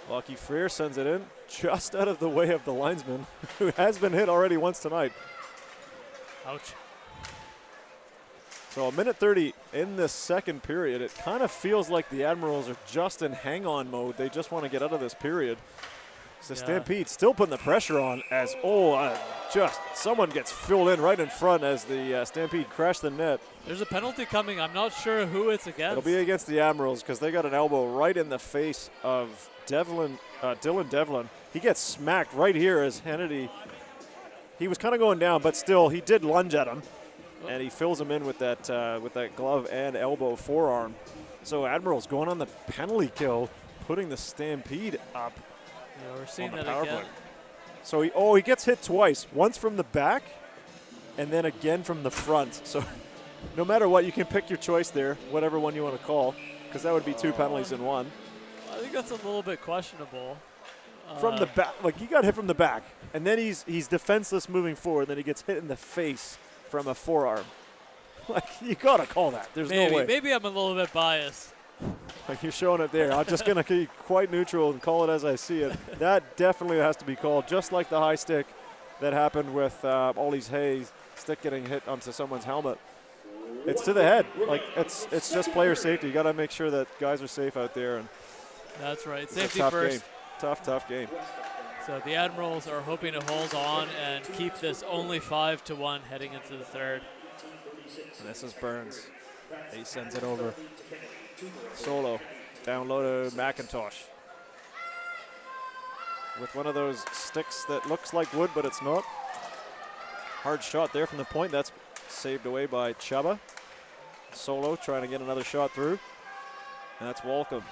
Speaker 1: Lucky Freer sends it in just out of the way of the linesman, who has been hit already once tonight.
Speaker 2: Ouch.
Speaker 1: So a minute 30 in this second period. It kind of feels like the Admirals are just in hang-on mode. They just want to get out of this period. So Stampede still putting the pressure on as, just someone gets filled in right in front as the Stampede crash the net.
Speaker 2: There's a penalty coming. I'm not sure who it's against.
Speaker 1: It'll be against the Admirals because they got an elbow right in the face of Dylan Devlin. He gets smacked right here as Hannity. He was kind of going down, but still he did lunge at him, and he fills him in with that glove and elbow forearm. So Admirals going on the penalty kill, putting the Stampede up.
Speaker 2: Yeah, we're seeing that
Speaker 1: power
Speaker 2: again.
Speaker 1: play. So he gets hit twice, once from the back and then again from the front. So no matter what, you can pick your choice there, whatever one you want to call, because that would be 2 penalties in one.
Speaker 2: I think that's a little bit questionable.
Speaker 1: From the back, like he got hit from the back, and then he's defenseless moving forward, then he gets hit in the face from a forearm. Like, you got to call that. There's no way.
Speaker 2: Maybe I'm a little bit biased.
Speaker 1: Like, you're showing it there. I'm just going to keep quite neutral and call it as I see it. That definitely has to be called, just like the high stick that happened with Ollie's Hayes stick getting hit onto someone's helmet. It's to the head. Like, it's just player safety. You got to make sure that guys are safe out there. And
Speaker 2: that's right.
Speaker 1: it's
Speaker 2: Safety
Speaker 1: a tough
Speaker 2: first.
Speaker 1: Game. Tough game.
Speaker 2: So the Admirals are hoping to hold on and keep this only 5-1 heading into the third.
Speaker 1: And this is Burns. He sends it over. Solo. Down low to McIntosh. With one of those sticks that looks like wood, but it's not. Hard shot there from the point. That's saved away by Chuba. Solo trying to get another shot through. And that's Walcom.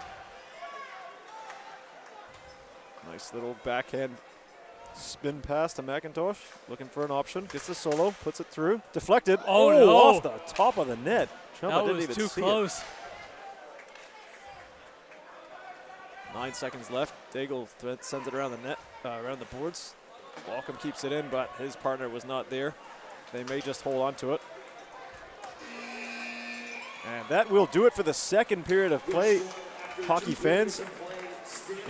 Speaker 1: Nice little backhand spin pass to McIntosh. Looking for an option. Gets the Solo. Puts it through. Deflected.
Speaker 2: Oh, no.
Speaker 1: Off the top of the net. Chuba
Speaker 2: That
Speaker 1: didn't
Speaker 2: was
Speaker 1: even
Speaker 2: too
Speaker 1: see
Speaker 2: close.
Speaker 1: It. 9 seconds left. Daigle sends it around the net, around the boards. Walcom keeps it in, but his partner was not there. They may just hold on to it. And that will do it for the second period of play, hockey fans.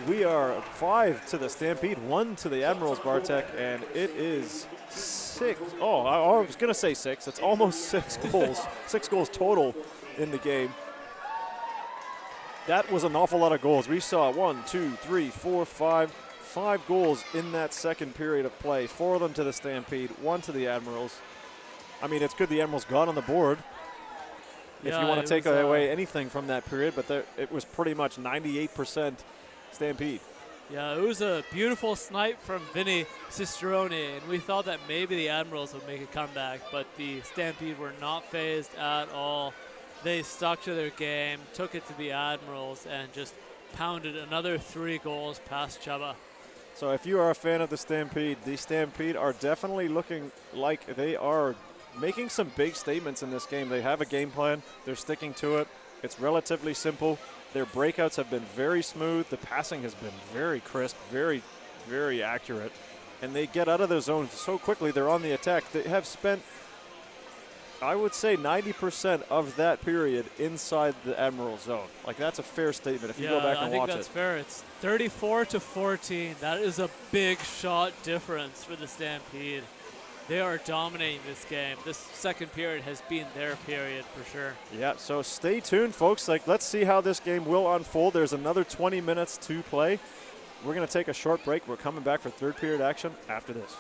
Speaker 1: We are 5 to the Stampede, 1 to the Admirals, Bartek, and it is 6. Oh, I was going to say 6. It's almost 6 goals. 6 goals total in the game. that was an awful lot of goals. We saw 1, 2, 3, 4, 5 goals in that second period of play. 4 of them to the Stampede, 1 to the Admirals. I mean, it's good the Admirals got on the board. If you want to take away anything from that period, but it was pretty much 98% Stampede.
Speaker 2: Yeah, it was a beautiful snipe from Vinny Cicerone, and we thought that maybe the Admirals would make a comeback, but the Stampede were not phased at all. They stuck to their game, took it to the Admirals, and just pounded another 3 goals past Chuba.
Speaker 1: So if you are a fan of the Stampede are definitely looking like they are making some big statements in this game. They have a game plan. They're sticking to it. It's relatively simple. Their breakouts have been very smooth. The passing has been very crisp, very, very accurate. And they get out of their zone so quickly. They're on the attack. They have spent, I would say, 90% of that period inside the Admiral zone. Like, that's a fair statement if you go back and watch it.
Speaker 2: Yeah, I think that's fair. It's 34-14. That is a big shot difference for the Stampede. They are dominating this game. This second period has been their period for sure. Yeah, so stay tuned, folks. Like, let's see how this game will unfold. There's another 20 minutes to play. We're going to take a short break. We're coming back for third period action after this.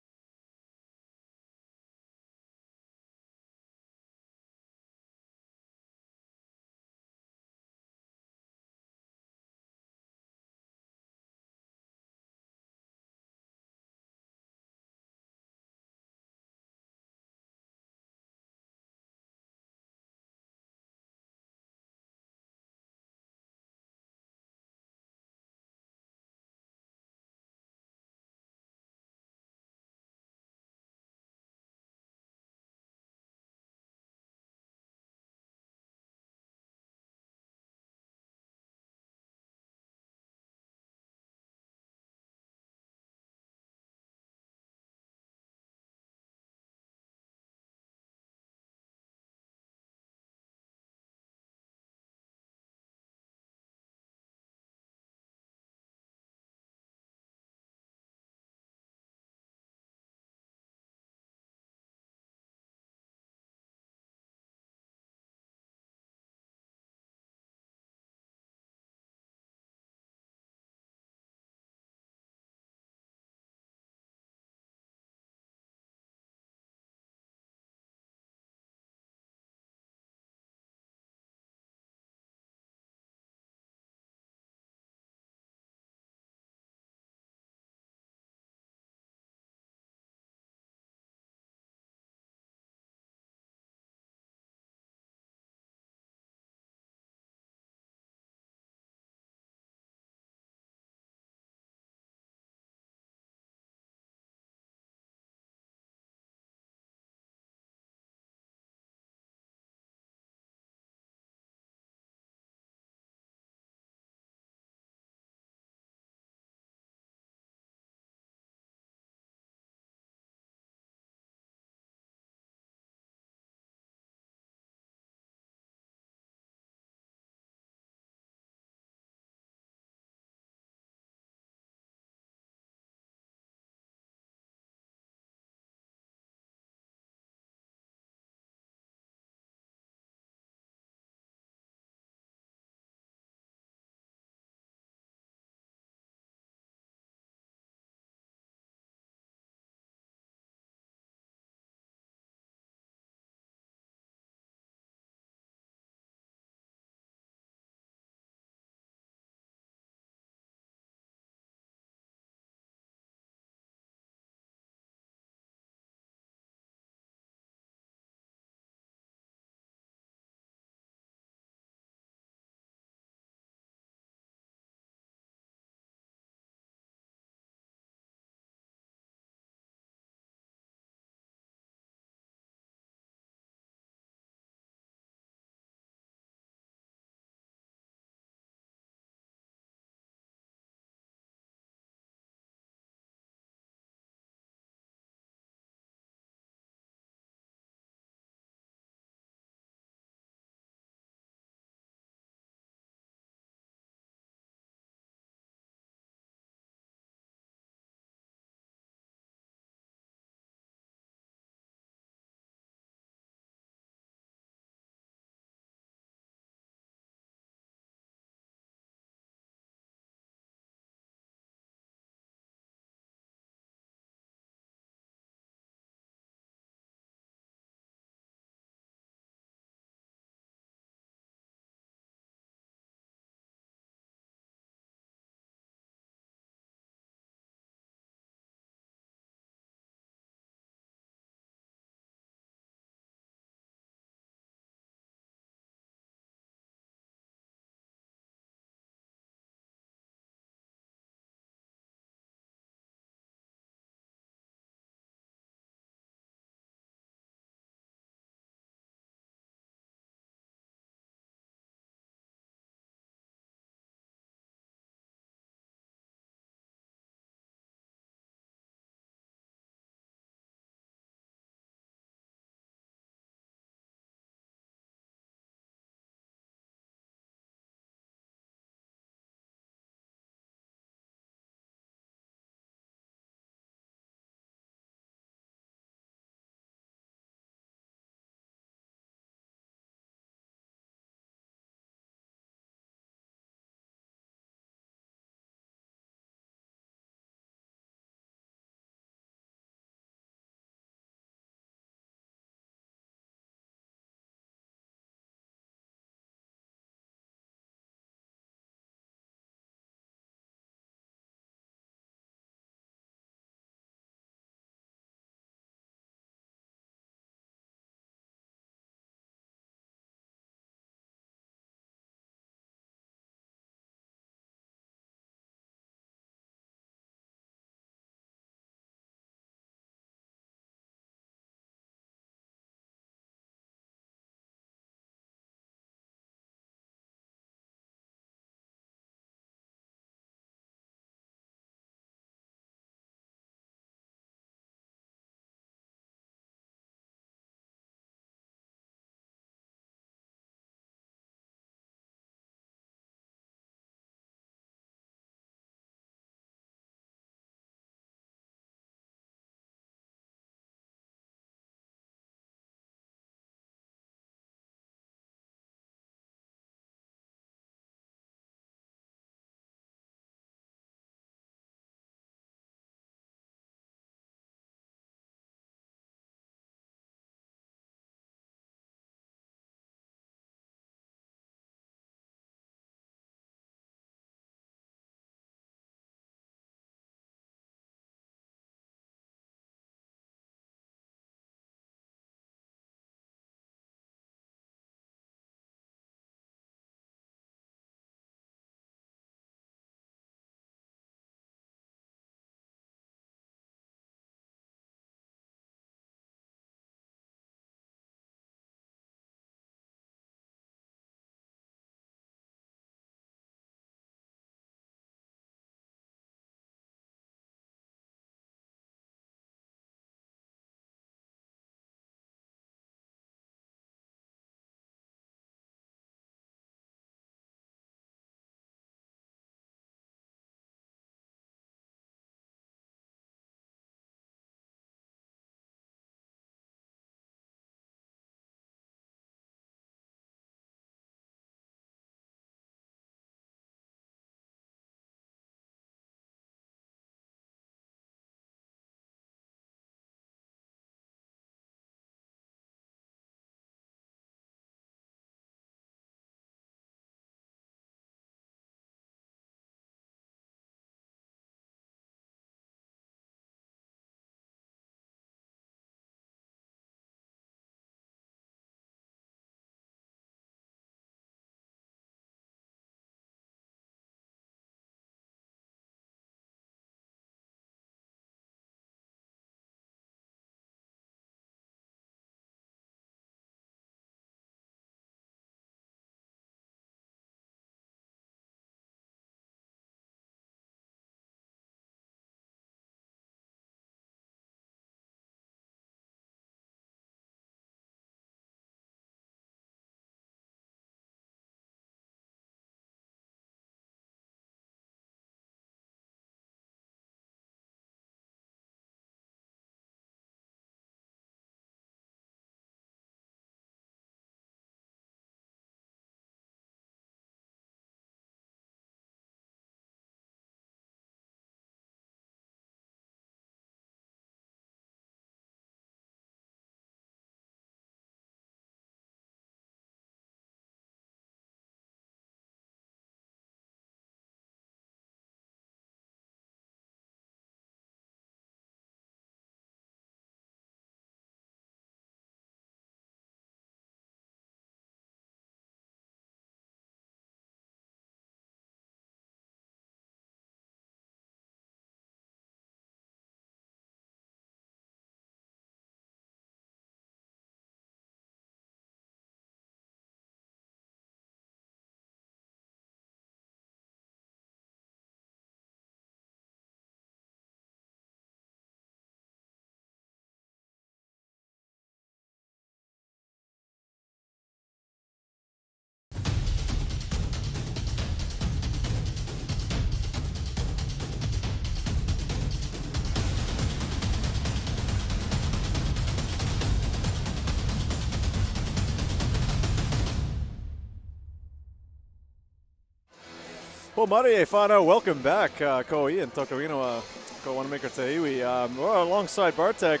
Speaker 1: Well, Marie Whanau, welcome back. Ko Ian Tokawino, ko Wanamaker Te Iwi. We're alongside Bartek.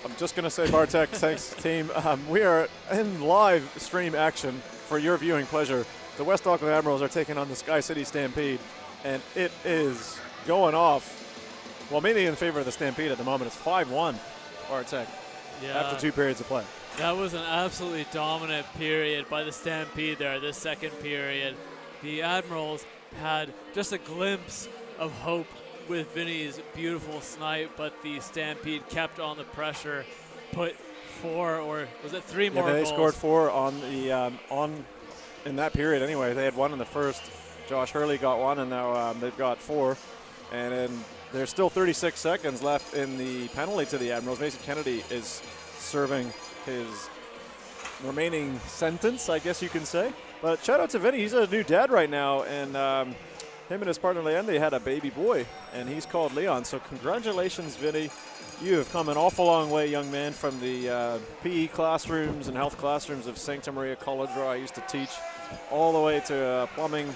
Speaker 1: I'm just going to say Bartek, thanks team. We are in live stream action for your viewing pleasure. The West Auckland Admirals are taking on the SkyCity Stampede, and it is going off. Well, mainly in favor of the Stampede at the moment. It's 5-1, Bartek, after 2 periods of play.
Speaker 2: That was an absolutely dominant period by the Stampede there, this second period. The Admirals had just a glimpse of hope with Vinny's beautiful snipe, but the Stampede kept on the pressure, put 4 or was it 3 more
Speaker 1: they
Speaker 2: goals?
Speaker 1: Scored 4 on the in that period anyway. They had 1 in the first. Josh Hurley got 1, and now they've got 4. And then there's still 36 seconds left in the penalty to the Admirals. Mason Kennedy is serving his remaining sentence, I guess you can say. But shout out to Vinny. He's a new dad right now, and him and his partner Leanne, they had a baby boy, and he's called Leon. So congratulations, Vinny. You have come an awful long way, young man, from the PE classrooms and health classrooms of Santa Maria College, where I used to teach, all the way to a plumbing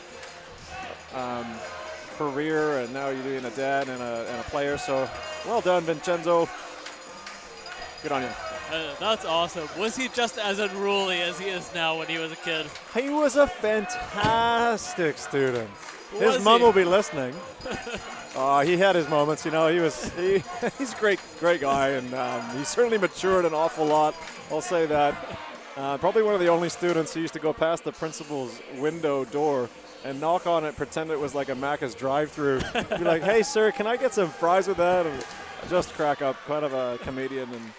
Speaker 1: career, and now you're being a dad and a player. So well done, Vincenzo. Good on you.
Speaker 2: That's awesome. Was he just as unruly as he is now when he was a kid?
Speaker 1: He was a fantastic student. His mom will be listening. He had his moments, you know. He's a great guy, and he certainly matured an awful lot. I'll say that. Probably one of the only students who used to go past the principal's window door and knock on it, pretend it was like a Macca's drive-through. Be like, "Hey, sir, can I get some fries with that?" And just crack up. Kind of a comedian and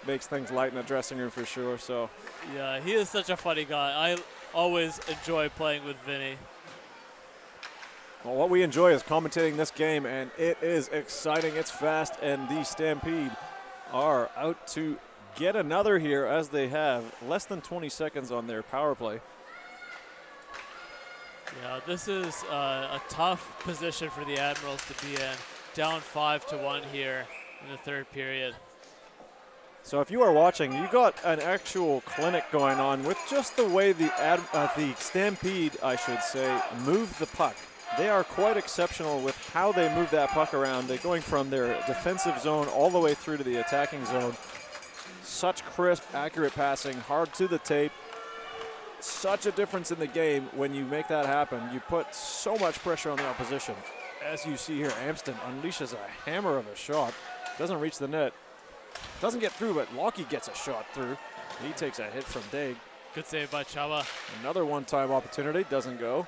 Speaker 1: makes things light in the dressing room for sure. So
Speaker 2: yeah, he is such a funny guy. I always enjoy playing with Vinny.
Speaker 1: Well, what we enjoy is commentating this game, and it is exciting. It's fast, and the Stampede are out to get another here, as they have less than 20 seconds on their power play.
Speaker 2: Yeah, this is a tough position for the Admirals to be in. Down 5-1 here in the third period.
Speaker 1: So if you are watching, you got an actual clinic going on with just the way the Stampede, I should say, moved the puck. They are quite exceptional with how they move that puck around. They're going from their defensive zone all the way through to the attacking zone. Such crisp, accurate passing, hard to the tape. Such a difference in the game when you make that happen. You put so much pressure on the opposition. As you see here, Amston unleashes a hammer of a shot. Doesn't reach the net. Doesn't get through, but Lockie gets a shot through. He takes a hit from Daig.
Speaker 2: Good save by Chaba.
Speaker 1: Another one-time opportunity, doesn't go.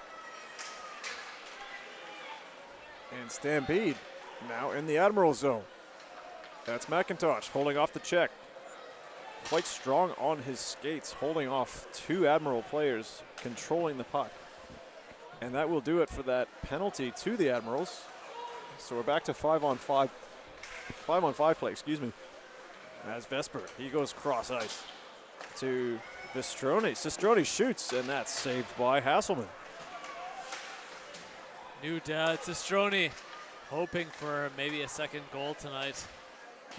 Speaker 1: And Stampede now in the Admiral zone. That's McIntosh holding off the check. Quite strong on his skates, holding off 2 Admiral players, controlling the puck. And that will do it for that penalty to the Admirals. So we're back to 5-on-5 play, excuse me. As Vesper, he goes cross ice to Sistroni. Sistroni shoots, and that's saved by Hasselman.
Speaker 2: New dad, Sistroni, hoping for maybe a second goal tonight.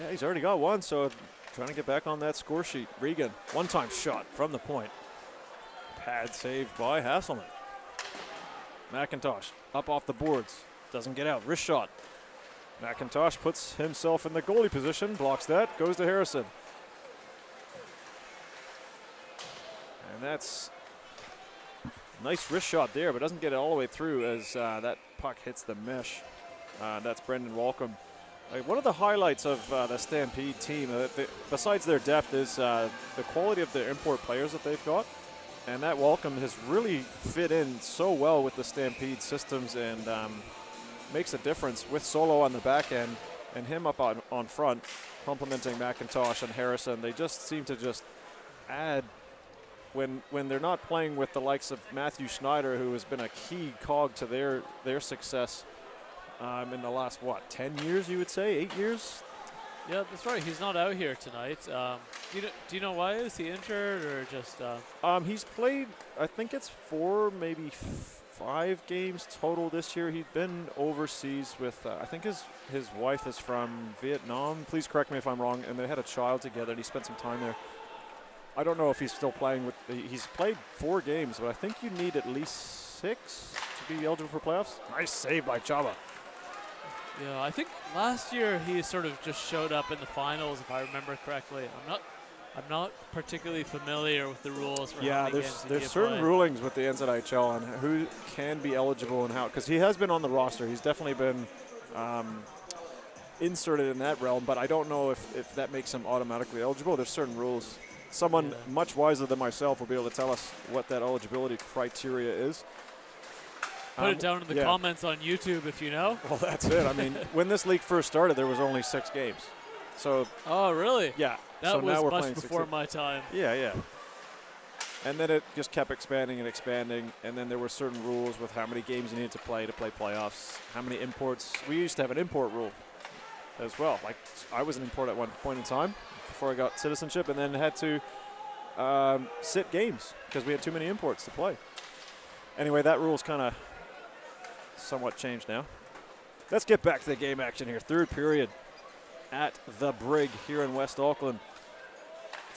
Speaker 1: Yeah, he's already got 1, so trying to get back on that score sheet. Regan, one-time shot from the point. Pad saved by Hasselman. McIntosh up off the boards, doesn't get out, wrist shot. McIntosh puts himself in the goalie position, blocks that, goes to Harrison. And that's nice wrist shot there, but doesn't get it all the way through as that puck hits the mesh. That's Brendan Walcombe. One of the highlights of the Stampede team, besides their depth, is the quality of the import players that they've got. And that Walcombe has really fit in so well with the Stampede systems and makes a difference with Solo on the back end and him up on front, complementing McIntosh and Harrison. They just seem to just add when they're not playing with the likes of Matthew Schneider, who has been a key cog to their success in the last, 10 years, you would say, 8 years?
Speaker 2: Yeah, that's right. He's not out here tonight. Do you know why? Is he injured or just?
Speaker 1: He's played, I think it's 4, maybe 5 games total this year. He's been overseas with, I think his wife is from Vietnam. Please correct me if I'm wrong. And they had a child together, and he spent some time there. I don't know if he's still playing with. He's played 4 games, but I think you need at least 6 to to be eligible for playoffs. Nice save by Chaba.
Speaker 2: Yeah, I think last year he sort of just showed up in the finals, if I remember correctly. I'm not particularly familiar with the rules for how many games
Speaker 1: there's certain rulings with the NZIHL on who can be eligible and how, because he has been on the roster. He's definitely been inserted in that realm, but I don't know if that makes him automatically eligible. There's certain rules. Someone much wiser than myself will be able to tell us what that eligibility criteria is.
Speaker 2: Put it down in the comments on YouTube if you know.
Speaker 1: Well, that's it. I mean, when this league first started, there was only 6 games. So.
Speaker 2: Oh, really?
Speaker 1: Yeah.
Speaker 2: That
Speaker 1: so
Speaker 2: was
Speaker 1: now we're
Speaker 2: much
Speaker 1: playing
Speaker 2: before
Speaker 1: 16.
Speaker 2: my time.
Speaker 1: Yeah. And then it just kept expanding and expanding, and then there were certain rules with how many games you needed to play playoffs, how many imports. We used to have an import rule as well. Like, I was an import at one point in time before I got citizenship, and then had to sit games because we had too many imports to play. Anyway, that rule's kind of somewhat changed now. Let's get back to the game action here. Third period at the Brig here in West Auckland.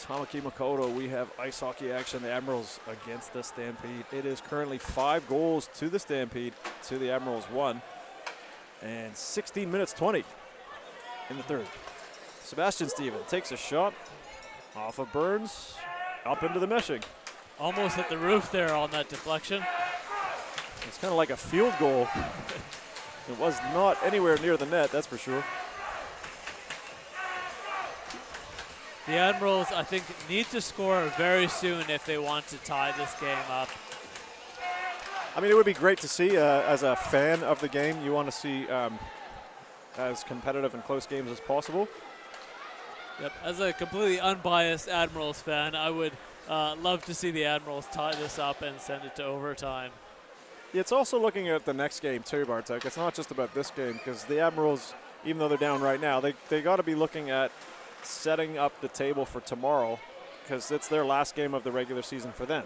Speaker 1: Tamaki Makoto, we have ice hockey action. The Admirals against the Stampede. It is currently 5 goals to the Stampede, to the Admirals 1. And 16 minutes 20 in the third. Sebastian Steven takes a shot off of Burns, up into the meshing.
Speaker 2: Almost hit the roof there on that deflection.
Speaker 1: It's kind of like a field goal. It was not anywhere near the net, that's for sure.
Speaker 2: The Admirals, I think, need to score very soon if they want to tie this game up.
Speaker 1: I mean, it would be great to see, as a fan of the game, you want to see as competitive and close games as possible.
Speaker 2: Yep, as a completely unbiased Admirals fan, I would love to see the Admirals tie this up and send it to overtime.
Speaker 1: It's also looking at the next game too, Bartek. It's not just about this game, because the Admirals, even though they're down right now, they got to be looking at setting up the table for tomorrow, because it's their last game of the regular season for them.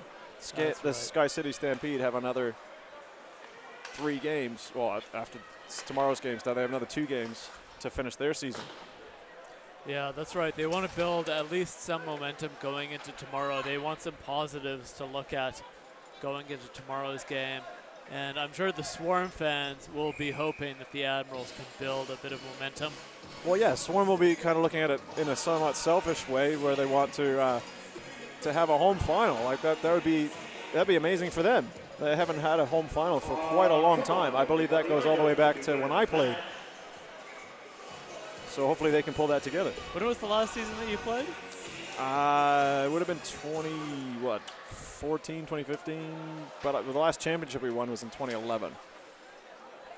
Speaker 1: The SkyCity Stampede have another 3 games. Well, after tomorrow's games done, they have another 2 games to finish their season.
Speaker 2: Yeah, that's right. They want to build at least some momentum going into tomorrow. They want some positives to look at going into tomorrow's game. And I'm sure the Swarm fans will be hoping that the Admirals can build a bit of momentum.
Speaker 1: Well, yeah, Swarm will be kind of looking at it in a somewhat selfish way, where they want to have a home final like that. That'd be amazing for them. They haven't had a home final for quite a long time. I believe that goes all the way back to when I played. So hopefully they can pull that together.
Speaker 2: When was the last season that you played?
Speaker 1: It would have been 2015, but the last championship we won was in 2011.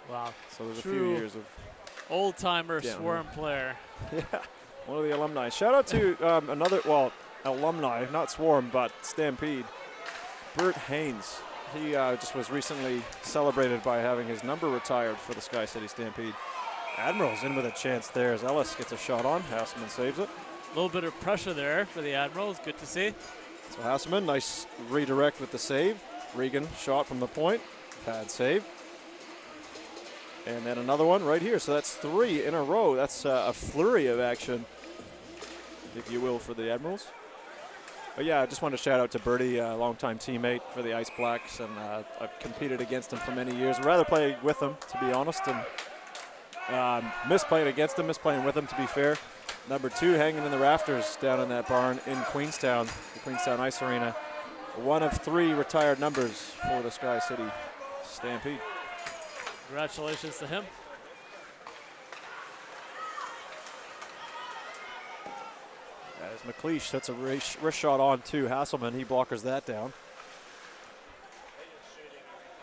Speaker 2: Wow.
Speaker 1: So there's a few years of
Speaker 2: old-timer Swarm player.
Speaker 1: Yeah, one of the alumni. Shout out to alumni, not Swarm, but Stampede, Bert Haynes. He just was recently celebrated by having his number retired for the SkyCity Stampede. Admirals in with a chance there as Ellis gets a shot on. Hasselman saves it.
Speaker 2: A little bit of pressure there for the Admirals. Good to see.
Speaker 1: So Hasselman, nice redirect with the save. Regan shot from the point. Pad save. And then another one right here. So that's 3 in a row. That's a flurry of action, if you will, for the Admirals. But yeah, I just wanted to shout out to Bertie, a longtime teammate for the Ice Blacks, and I've competed against him for many years. I'd rather play with him, to be honest, and miss playing against him, miss playing with him, to be fair. Number 2 hanging in the rafters down in that barn in Queenstown, the Queenstown Ice Arena. One of 3 retired numbers for the SkyCity Stampede.
Speaker 2: Congratulations to him.
Speaker 1: As McLeish, that's a wrist shot on to Hasselman. He blockers that down.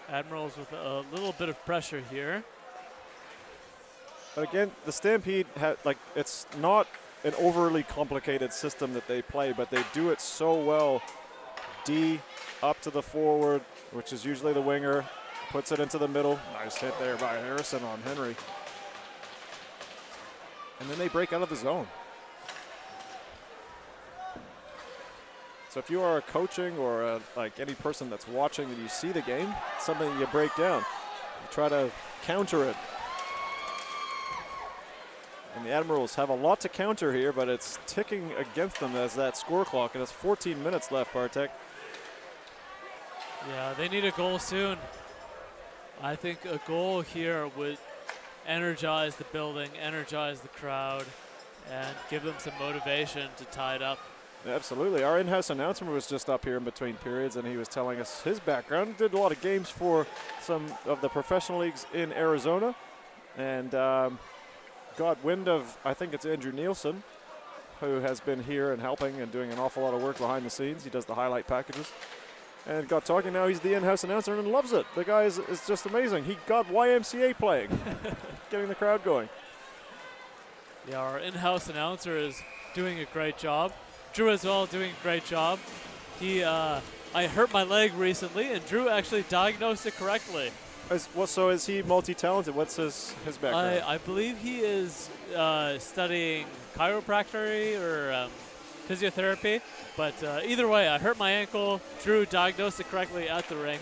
Speaker 2: Admirals with a little bit of pressure here.
Speaker 1: But again, the Stampede, it's not an overly complicated system that they play, but they do it so well. D up to the forward, which is usually the winger, puts it into the middle. Nice hit there by Harrison on Henry. And then they break out of the zone. So if you are coaching or any person that's watching and you see the game, it's something you break down. You try to counter it. And the Admirals have a lot to counter here, but it's ticking against them as that score clock, and it's 14 minutes left, Bartek.
Speaker 2: Yeah, they need a goal soon. I think a goal here would energize the building, energize the crowd, and give them some motivation to tie it up.
Speaker 1: Absolutely. Our in-house announcer was just up here in between periods, and he was telling us his background. Did a lot of games for some of the professional leagues in Arizona, and got wind of, I think it's Andrew Nielsen, who has been here and helping and doing an awful lot of work behind the scenes. He does the highlight packages. And got talking, now he's the in-house announcer and loves it. The guy is just amazing. He got YMCA playing, getting the crowd going.
Speaker 2: Yeah, our in-house announcer is doing a great job. Drew as well doing a great job. I hurt my leg recently, and Drew actually diagnosed it correctly.
Speaker 1: So is he multi-talented? What's his background?
Speaker 2: I believe he is studying chiropractic or physiotherapy. But either way, I hurt my ankle. Drew diagnosed it correctly at the rink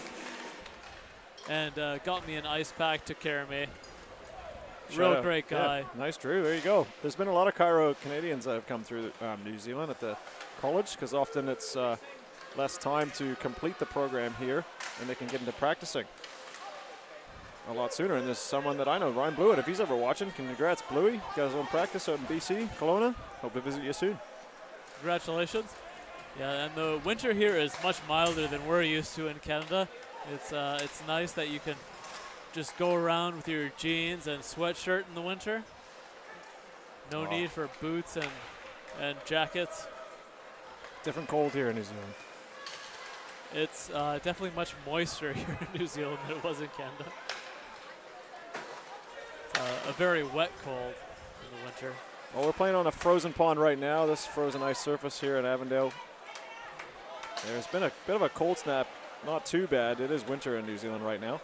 Speaker 2: and got me an ice pack, took care of me. Real great guy.
Speaker 1: Yeah, nice, Drew. There you go. There's been a lot of Chiro Canadians that have come through New Zealand at the college, because often it's less time to complete the program here, and they can get into practicing a lot sooner. And there's someone that I know, Ryan Blewett, if he's ever watching, congrats, Bluey. Got his own practice out in BC, Kelowna. Hope to visit you soon.
Speaker 2: Congratulations. Yeah, and the winter here is much milder than we're used to in Canada. It's nice that you can just go around with your jeans and sweatshirt in the winter. No need for boots and jackets.
Speaker 1: Different cold here in New Zealand.
Speaker 2: It's definitely much moister here in New Zealand than it was in Canada. It's a very wet cold in the winter.
Speaker 1: Well, we're playing on a frozen pond right now, this frozen ice surface here in Avondale. There's been a bit of a cold snap, not too bad. It is winter in New Zealand right now.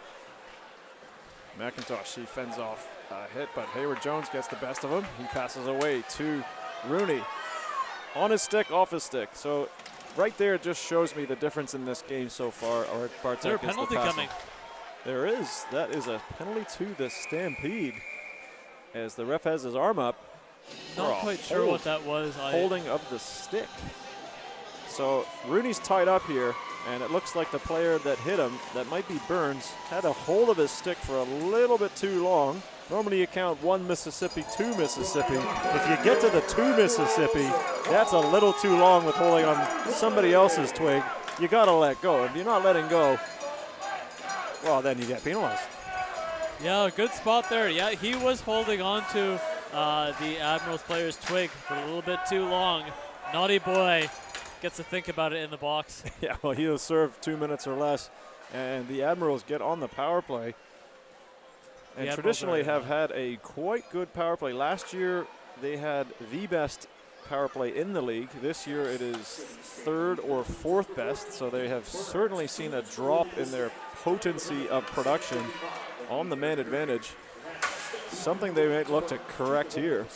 Speaker 1: McIntosh, he fends off a hit, but Hayward Jones gets the best of him. He passes away to Rooney. On his stick, off his stick. So right there, it just shows me the difference in this game so far.
Speaker 2: Is there a penalty coming?
Speaker 1: There is. That is a penalty to the Stampede, as the ref has his arm up.
Speaker 2: Not quite sure what that was.
Speaker 1: Holding of the stick. So Rooney's tied up here, and it looks like the player that hit him, that might be Burns, had a hold of his stick for a little bit too long. Normally you count 1 Mississippi, 2 Mississippi. If you get to the 2 Mississippi, that's a little too long with holding on somebody else's twig. You gotta let go. If you're not letting go, well, then you get penalized.
Speaker 2: Yeah, good spot there. Yeah, he was holding on to the Admirals player's twig for a little bit too long. Naughty boy. Gets to think about it in the box.
Speaker 1: Yeah, well, he'll serve 2 minutes or less, and the Admirals get on the power play. And traditionally have had a quite good power play. Last year, they had the best power play in the league. This year, it is 3rd or 4th best, so they have certainly seen a drop in their potency of production on the man advantage. Something they might look to correct here,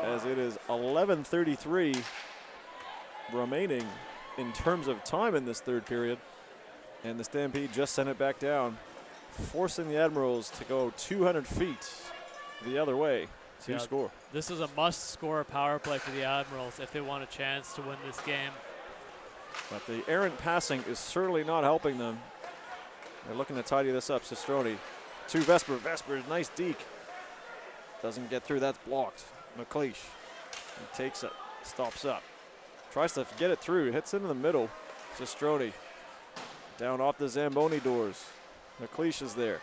Speaker 1: as it is 11:33 remaining in terms of time in this 3rd period, and the Stampede just sent it back down, forcing the Admirals to go 200 feet the other way to score.
Speaker 2: This is a must-score power play for the Admirals if they want a chance to win this game.
Speaker 1: But the errant passing is certainly not helping them. They're looking to tidy this up. Sistroni to Vesper. Vesper, nice deke. Doesn't get through, that's blocked. McLeish, he takes it, stops up. Tries to get it through, hits into the middle. Sistroni down off the Zamboni doors. McLeish is there.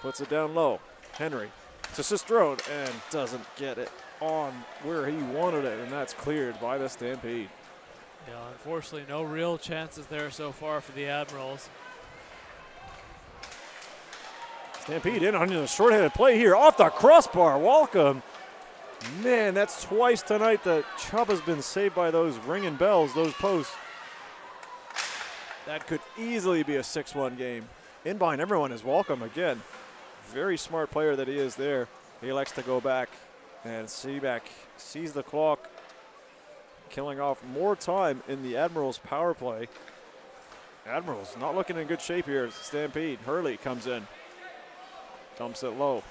Speaker 1: Puts it down low. Henry to Sistrone and doesn't get it on where he wanted it, and that's cleared by the Stampede.
Speaker 2: Yeah, unfortunately, no real chances there so far for the Admirals.
Speaker 1: Stampede in on a short-handed play here off the crossbar. Welcome. Man, that's twice tonight that Chubb has been saved by those ringing bells, those posts. That could easily be a 6-1 game. In behind everyone is Welcome again. Very smart player that he is there. He elects to go back, and Seaback sees the clock, killing off more time in the Admirals power play. Admirals not looking in good shape here. Stampede. Hurley comes in. Dumps it low.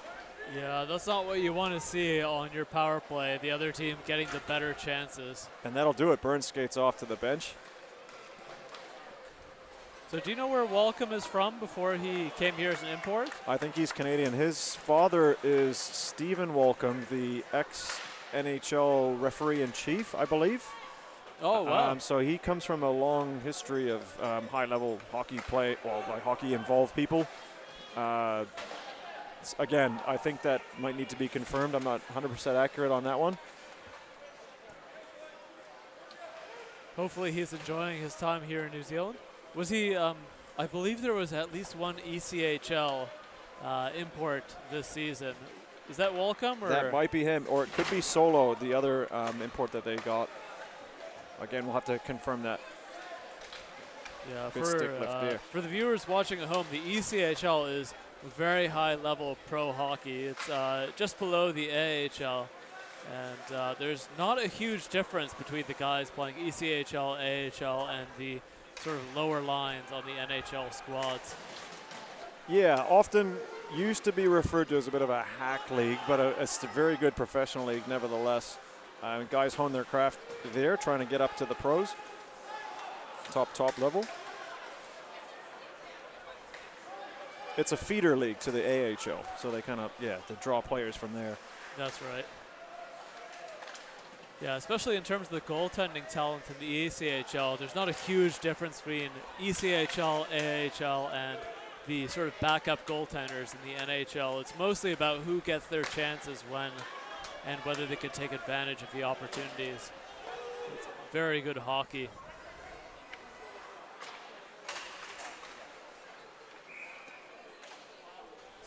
Speaker 2: Yeah, that's not what you want to see on your power play. The other team getting the better chances.
Speaker 1: And that'll do it. Burns skates off to the bench.
Speaker 2: So do you know where Walcom is from before he came here as an import?
Speaker 1: I think he's Canadian. His father is Stephen Walcom, the ex-NHL referee-in-chief, I believe.
Speaker 2: Oh, wow.
Speaker 1: So he comes from a long history of high-level hockey play, well, like hockey-involved people. Again, I think that might need to be confirmed. I'm not 100% accurate on that one.
Speaker 2: Hopefully he's enjoying his time here in New Zealand. Was he, I believe there was at least one ECHL import this season. Is that Walcom? Or
Speaker 1: That might be him, or it could be Solo, the other import that they got. Again, we'll have to confirm that.
Speaker 2: Yeah,
Speaker 1: Good stick lift there.
Speaker 2: for the viewers watching at home, the ECHL is very high level pro hockey. It's just below the AHL. And there's not a huge difference between the guys playing ECHL, AHL, and the sort of lower lines on the NHL squads.
Speaker 1: Yeah, often used to be referred to as a bit of a hack league, but it's a very good professional league nevertheless. Guys hone their craft there, trying to get up to the pros, top level. It's a feeder league to the AHL, so they kind of, they draw players from there.
Speaker 2: That's right. Yeah, especially in terms of the goaltending talent in the ECHL, there's not a huge difference between ECHL, AHL, and the sort of backup goaltenders in the NHL. It's mostly about who gets their chances when and whether they can take advantage of the opportunities. It's very good hockey.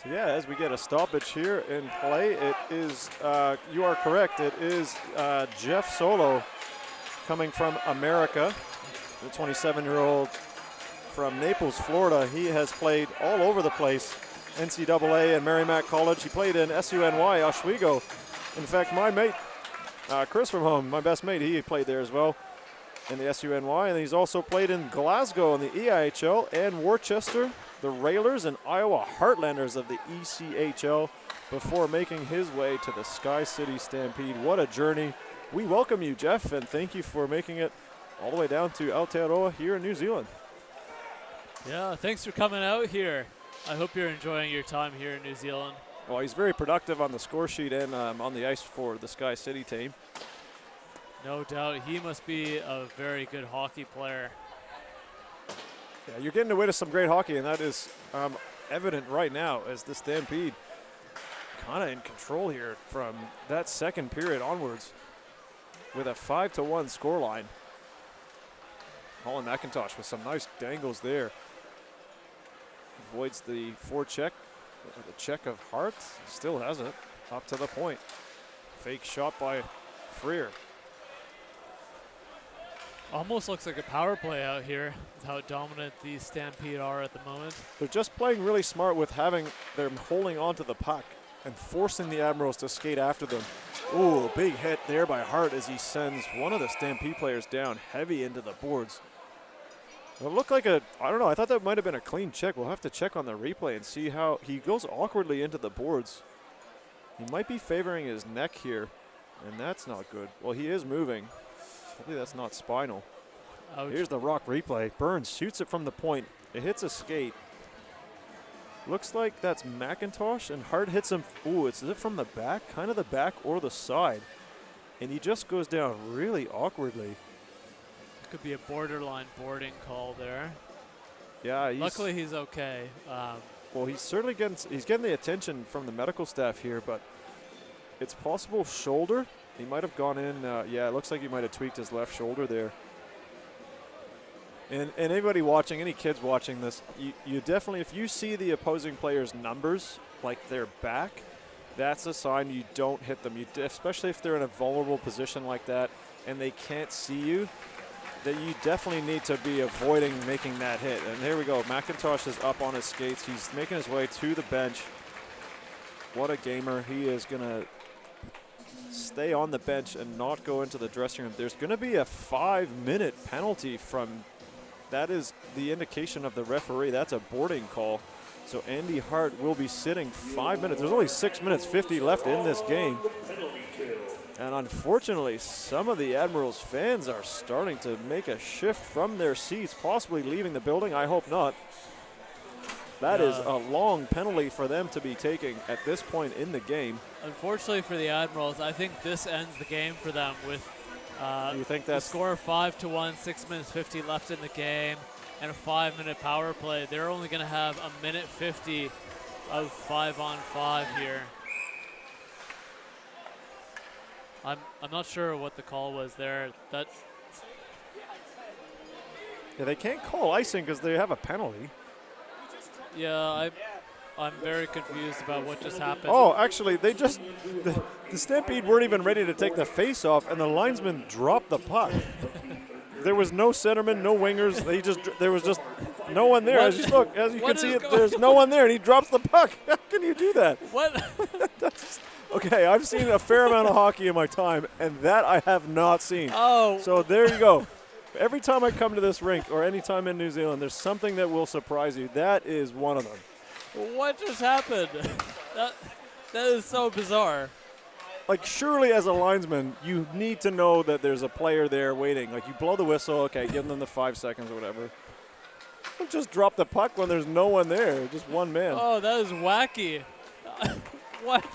Speaker 1: So yeah, as we get a stoppage here in play, it is, you are correct, it is Jeff Solo coming from America, the 27-year-old from Naples, Florida. He has played all over the place, NCAA and Merrimack College. He played in SUNY, Oswego. In fact, my mate, Chris from home, my best mate, he played there as well in the SUNY, and he's also played in Glasgow in the EIHL and Worcester, the Railers and Iowa Heartlanders of the ECHL, before making his way to the SkyCity Stampede. What a journey. We welcome you, Jeff, and thank you for making it all the way down to Aotearoa here in New Zealand.
Speaker 2: Yeah, thanks for coming out here. I hope you're enjoying your time here in New Zealand.
Speaker 1: Well, he's very productive on the score sheet and on the ice for the SkyCity team.
Speaker 2: No doubt. He must be a very good hockey player.
Speaker 1: Yeah, you're getting away to some great hockey, and that is evident right now as the Stampede kind of in control here from that second period onwards with a 5-1 scoreline. Colin McIntosh with some nice dangles there. Avoids the forecheck, the check of Hart, still has it, up to the point. Fake shot by Freer.
Speaker 2: Almost looks like a power play out here with how dominant the Stampede are at the moment.
Speaker 1: They're just playing really smart with they're holding onto the puck and forcing the Admirals to skate after them. Ooh, a big hit there by Hart as he sends one of the Stampede players down heavy into the boards. It looked like I don't know, I thought that might have been a clean check. We'll have to check on the replay and see how he goes awkwardly into the boards. He might be favoring his neck here, and that's not good. Well, he is moving. Hopefully that's not spinal.
Speaker 2: Ouch.
Speaker 1: Here's the Rock replay. Burns shoots it from the point. It hits a skate. Looks like that's McIntosh, and Hart hits him. Ooh, is it from the back? Kind of the back or the side. And he just goes down really awkwardly.
Speaker 2: Could be a borderline boarding call there.
Speaker 1: Yeah,
Speaker 2: luckily he's okay.
Speaker 1: Well, he's certainly getting the attention from the medical staff here, but it's possible shoulder. He might have gone in. Yeah, it looks like he might have tweaked his left shoulder there. And anybody watching, any kids watching this, you definitely, if you see the opposing player's numbers, like their back, that's a sign you don't hit them. Especially if they're in a vulnerable position like that and they can't see you, that you definitely need to be avoiding making that hit. And here we go. McIntosh is up on his skates. He's making his way to the bench. What a gamer. He is going to stay on the bench and not go into the dressing room. There's going to be a 5-minute penalty from, that is the indication of the referee. That's a boarding call. So Andy Hart will be sitting 5 minutes. There's only 6 minutes 50 left in this game. And unfortunately, some of the Admirals fans are starting to make a shift from their seats, possibly leaving the building. I hope not. That is a long penalty for them to be taking at this point in the game.
Speaker 2: Unfortunately for the Admirals, I think this ends the game for them with
Speaker 1: you think
Speaker 2: the
Speaker 1: that's
Speaker 2: score 5-1, 6 minutes 50 left in the game, and a 5-minute power play. They're only going to have a minute 50 of 5-on-5 here. I'm not sure what the call was there. That
Speaker 1: yeah, they can't call icing because they have a penalty.
Speaker 2: yeah, I'm very confused about what just happened.
Speaker 1: Oh, actually, they just the Stampede weren't even ready to take the face off, and the linesman dropped the puck. There was no centerman, no wingers. There was just no one there. As you can see, there's no one there, and he drops the puck. How can you do that?
Speaker 2: What?
Speaker 1: Okay, I've seen a fair amount of hockey in my time, and that I have not seen.
Speaker 2: Oh.
Speaker 1: So there you go. Every time I come to this rink, or any time in New Zealand, there's something that will surprise you. That is one of them.
Speaker 2: What just happened? that is so bizarre.
Speaker 1: Like, surely as a linesman, you need to know that there's a player there waiting. Like, you blow the whistle, okay, give them the 5 seconds or whatever. Don't just drop the puck when there's no one there, just one man.
Speaker 2: Oh, that is wacky. What?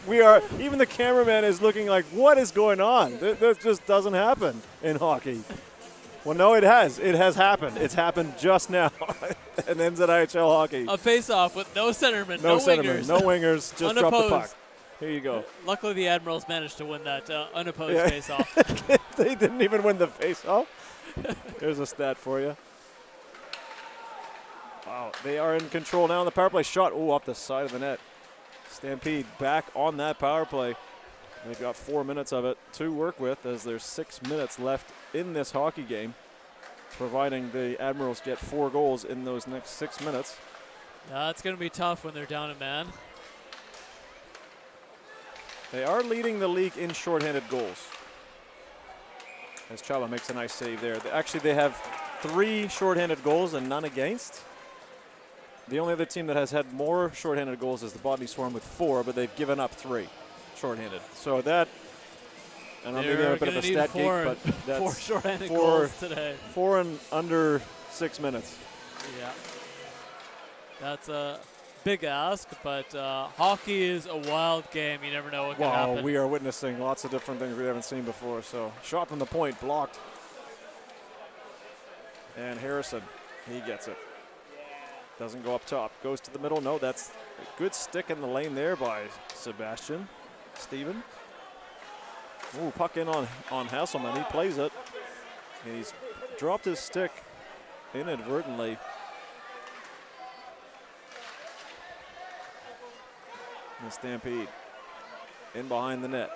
Speaker 1: We are, even the cameraman is looking like, what is going on? This just doesn't happen in hockey. Well, no, it has. It has happened. It's happened just now in NZIHL hockey.
Speaker 2: A face-off with no centerman,
Speaker 1: no
Speaker 2: wingers.
Speaker 1: Centerman, no wingers, just drop the puck. Here you go.
Speaker 2: Luckily, the Admirals managed to win that unopposed face-off.
Speaker 1: They didn't even win the face-off. Here's a stat for you. Wow, they are in control now on the power play. Shot, off the side of the net. Stampede back on that power play. They've got 4 minutes of it to work with as there's 6 minutes left in this hockey game, providing the Admirals get 4 goals in those next 6 minutes.
Speaker 2: It's going to be tough when they're down a man.
Speaker 1: They are leading the league in shorthanded goals. As Chaba makes a nice save there. Actually, they have 3 shorthanded goals and none against. The only other team that has had more shorthanded goals is the Botany Swarm with 4, but they've given up 3 shorthanded. So that, and I'm maybe a bit of a stat geek, but that's
Speaker 2: 4 shorthanded goals today.
Speaker 1: 4 in under 6 minutes.
Speaker 2: Yeah. That's a big ask, but hockey is a wild game. You never know what can happen.
Speaker 1: We are witnessing lots of different things we haven't seen before. So shot from the point, blocked. And Harrison, he gets it. Doesn't go up top, goes to the middle. No, that's a good stick in the lane there by Sebastian. Steven. Ooh, puck in on Hasselman. He plays it. He's dropped his stick inadvertently. The Stampede in behind the net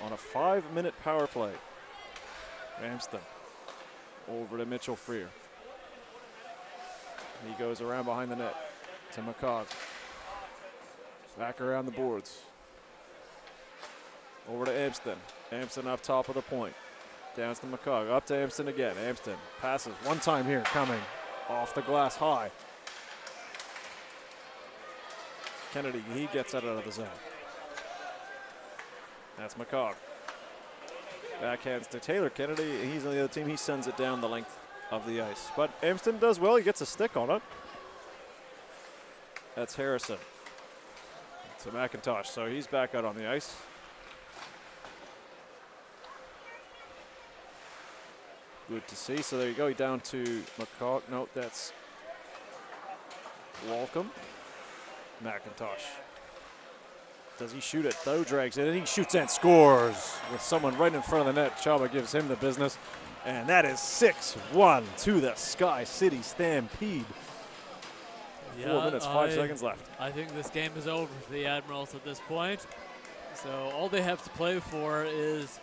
Speaker 1: on a 5-minute power play. Ramsden over to Mitchell Freer. He goes around behind the net to McCog. Back around the boards. Over to Amston. Amston up top of the point. Down to McCog. Up to Amston again. Amston passes one time here, coming off the glass high. Kennedy, he gets it out of the zone. That's McCog. Backhands to Taylor Kennedy. He's on the other team. He sends it down the length of the ice. But Amston does well. He gets a stick on it. That's Harrison. To McIntosh. So he's back out on the ice. Good to see. So there you go. Down to McCog. No, that's Walcom. McIntosh. Does he shoot it? Though drags it, and he shoots and scores with someone right in front of the net. Chaba gives him the business, and that is 6-1 to the SkyCity Stampede. 4 minutes, 5 seconds left.
Speaker 2: I think this game is over for the Admirals at this point. So all they have to play for is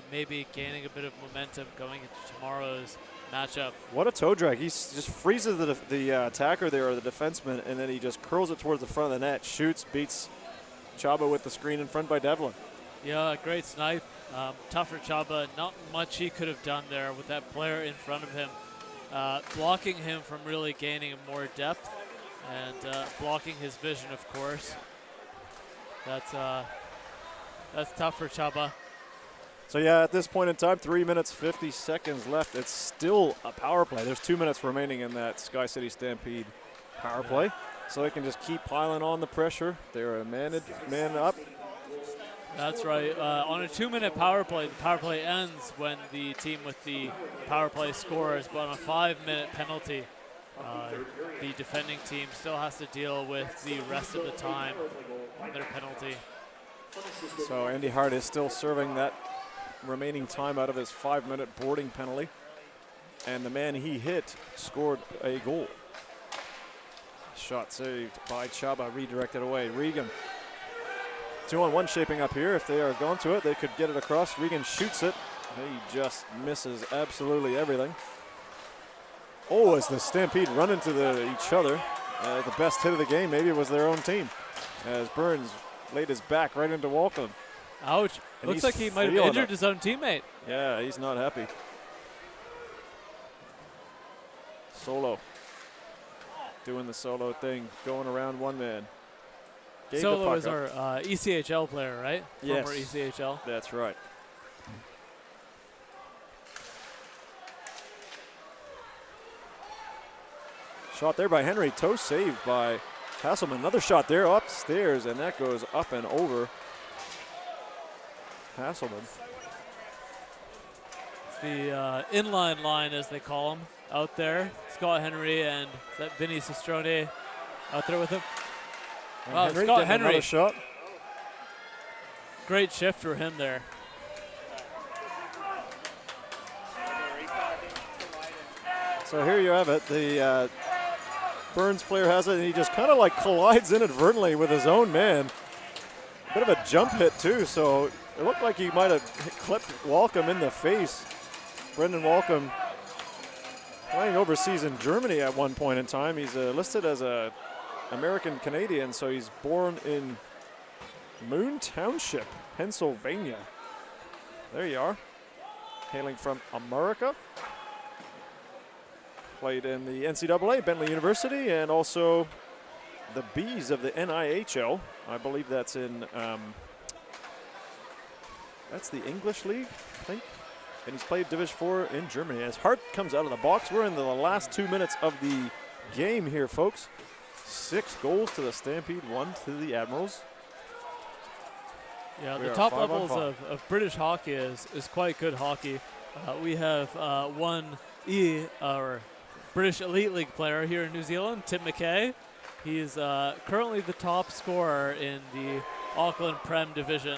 Speaker 2: maybe gaining a bit of momentum going into tomorrow's matchup.
Speaker 1: What a toe drag. He just freezes the attacker there, or the defenseman, and then he just curls it towards the front of the net, shoots, beats Chaba with the screen in front by Devlin.
Speaker 2: Yeah, great snipe. Tougher Chaba. Not much he could have done there with that player in front of him. Blocking him from really gaining more depth and blocking his vision, of course. That's tough for Chaba.
Speaker 1: So yeah, at this point in time, 3 minutes 50 seconds left. It's still a power play. There's 2 minutes remaining in that SkyCity Stampede power play. So they can just keep piling on the pressure. They're a man up.
Speaker 2: That's right. On a 2-minute power play, the power play ends when the team with the power play scores, but on a 5-minute penalty, the defending team still has to deal with the rest of the time on their penalty.
Speaker 1: So Andy Hart is still serving that remaining time out of his 5-minute boarding penalty. And the man he hit scored a goal. Shot saved by Chaba, redirected away. Regan, 2-on-1 shaping up here. If they are going to it, they could get it across. Regan shoots it. He just misses absolutely everything. Oh, as the Stampede run into each other. The best hit of the game maybe was their own team, as Burns laid his back right into Walkham.
Speaker 2: Ouch.
Speaker 1: And
Speaker 2: looks like he might have injured his own teammate.
Speaker 1: Yeah, he's not happy. Solo. Doing the solo thing, going around one man. Gave
Speaker 2: Solo is our ECHL player, right?
Speaker 1: Yes.
Speaker 2: Former ECHL.
Speaker 1: That's right. Shot there by Henry. Toe saved by Hasselman. Another shot there upstairs, and that goes up and over Hasselman.
Speaker 2: It's the inline line, as they call him, out there. Scott Henry and is that Vinny Cistrone out there with him? Wow,
Speaker 1: Henry
Speaker 2: Scott Henry.
Speaker 1: Another shot.
Speaker 2: Great shift for him there.
Speaker 1: So here you have it. The Burns player has it, and he just kind of like collides inadvertently with his own man. A bit of a jump hit too, so it looked like he might have clipped Walkham in the face. Brendan Walkham, playing overseas in Germany at one point in time. He's listed as a American-Canadian, so he's born in Moon Township, Pennsylvania. There you are, hailing from America. Played in the NCAA, Bentley University, and also the Bs of the NIHL. I believe that's in, that's the English League, I think. And he's played Division 4 in Germany. As Hart comes out of the box, we're in the last 2 minutes of the game here, folks. 6 goals to the Stampede, 1 to the Admirals.
Speaker 2: Yeah, the top levels of British hockey is quite good hockey. We have one our British Elite League player here in New Zealand, Tim McKay. He's currently the top scorer in the Auckland Prem division.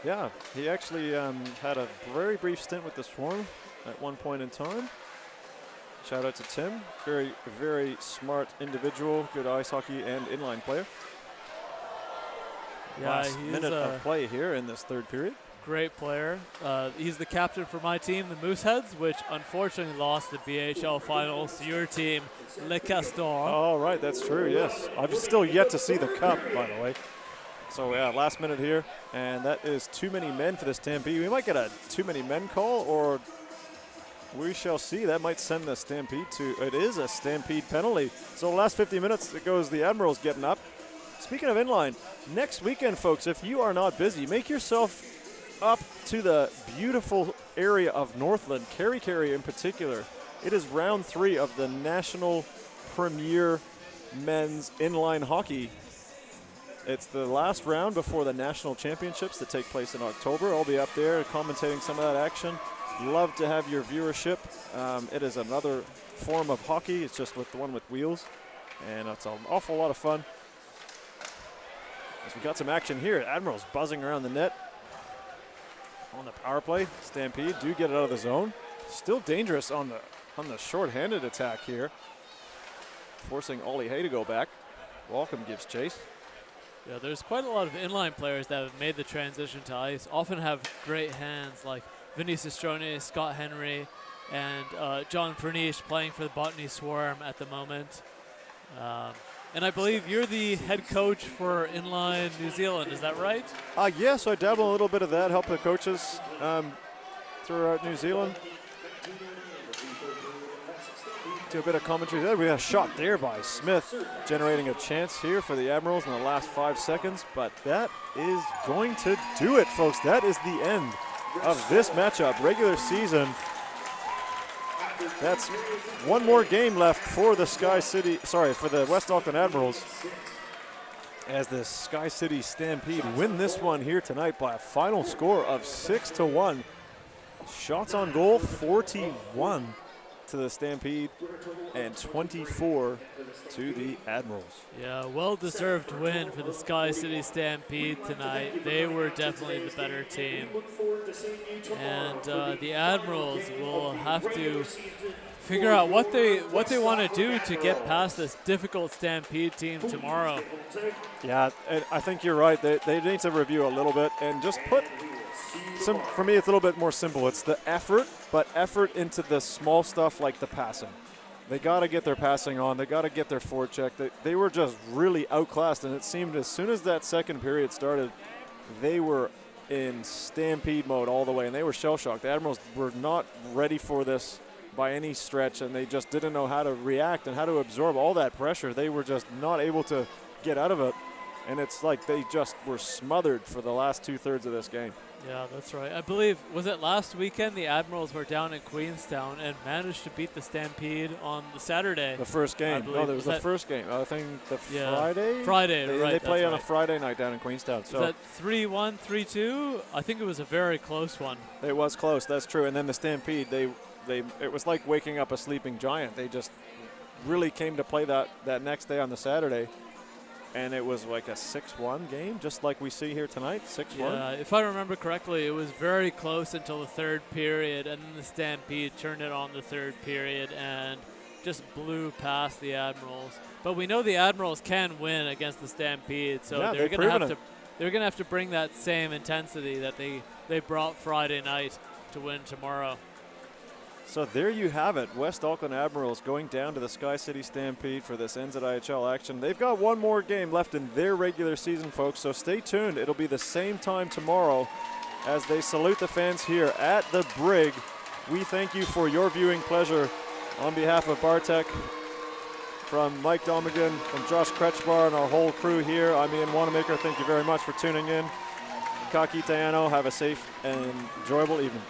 Speaker 1: Yeah, he actually had a very brief stint with the Swarm at one point in time. Shout out to Tim. Very, very smart individual, good ice hockey and inline player.
Speaker 2: Yeah,
Speaker 1: Last minute of play here in this third period.
Speaker 2: Great player. He's the captain for my team, the Mooseheads, which unfortunately lost the BHL finals to your team, Le Castor.
Speaker 1: Oh, right, that's true, yes. I've still yet to see the cup, by the way. So, yeah, last minute here, and that is too many men for the Stampede. We might get a too many men call, or we shall see. That might send the Stampede to, it is a Stampede penalty. So the last 50 minutes, it goes the Admirals getting up. Speaking of inline, next weekend, folks, if you are not busy, make yourself up to the beautiful area of Northland, Kerry in particular. It is round 3 of the National Premier Men's Inline Hockey. It's the last round before the National Championships that take place in October. I'll be up there commentating some of that action. Love to have your viewership. It is another form of hockey. It's just with the one with wheels, and it's an awful lot of fun. As we got some action here, Admirals buzzing around the net. On the power play, Stampede do get it out of the zone. Still dangerous on the short-handed attack here, forcing Ollie Hay to go back. Walkham gives chase.
Speaker 2: Yeah, there's quite a lot of inline players that have made the transition to ice, often have great hands, like Vinny Cistrone, Scott Henry, and John Perniche playing for the Botany Swarm at the moment. And I believe you're the head coach for Inline New Zealand, is that right?
Speaker 1: Yes, I dabble a little bit of that, help the coaches throughout New Zealand. to a bit of commentary there. We got a shot there by Smith, generating a chance here for the Admirals in the last 5 seconds, but that is going to do it, folks. That is the end of this matchup. Regular season. That's one more game left for the for the West Auckland Admirals, as the SkyCity Stampede win this one here tonight by a final score of 6-1. Shots on goal, 41 to the Stampede and 24 to the Admirals.
Speaker 2: Yeah, well-deserved win for the SkyCity Stampede tonight. They were definitely the better team. And the Admirals will have to figure out what they want to do to get past this difficult Stampede team tomorrow.
Speaker 1: Yeah, and I think you're right. They need to review a little bit and just put some, for me, it's a little bit more simple. It's the effort, but effort into the small stuff like the passing. They got to get their passing on. They got to get their forecheck. They were just really outclassed, and it seemed as soon as that second period started, they were in Stampede mode all the way, and they were shell-shocked. The Admirals were not ready for this by any stretch, and they just didn't know how to react and how to absorb all that pressure. They were just not able to get out of it, and it's like they just were smothered for the last 2/3 of this game.
Speaker 2: Yeah, that's right. I believe, was it last weekend, the Admirals were down in Queenstown and managed to beat the Stampede on the Saturday.
Speaker 1: The first game. No, there was the first game. I think the Friday?
Speaker 2: Friday, right.
Speaker 1: They play on a Friday night down in Queenstown. So
Speaker 2: was that 3-1, 3-2? I think it was a very close one.
Speaker 1: It was close, that's true. And then the Stampede, it was like waking up a sleeping giant. They just really came to play that next day on the Saturday. And it was like a 6-1 game, just like we see here tonight, 6-1.
Speaker 2: Yeah, if I remember correctly, it was very close until the third period, and then the Stampede turned it on the third period and just blew past the Admirals. But we know the Admirals can win against the Stampede, so
Speaker 1: yeah,
Speaker 2: they're gonna have to bring that same intensity that they brought Friday night to win tomorrow.
Speaker 1: So there you have it. West Auckland Admirals going down to the SkyCity Stampede for this NZIHL action. They've got one more game left in their regular season, folks, so stay tuned. It'll be the same time tomorrow as they salute the fans here at the Brig. We thank you for your viewing pleasure. On behalf of Bartek, from Mike Domigan, from Josh Kretschmar, and our whole crew here, I'm Ian Wanamaker. Thank you very much for tuning in. Ka kite anō. Have a safe and enjoyable evening.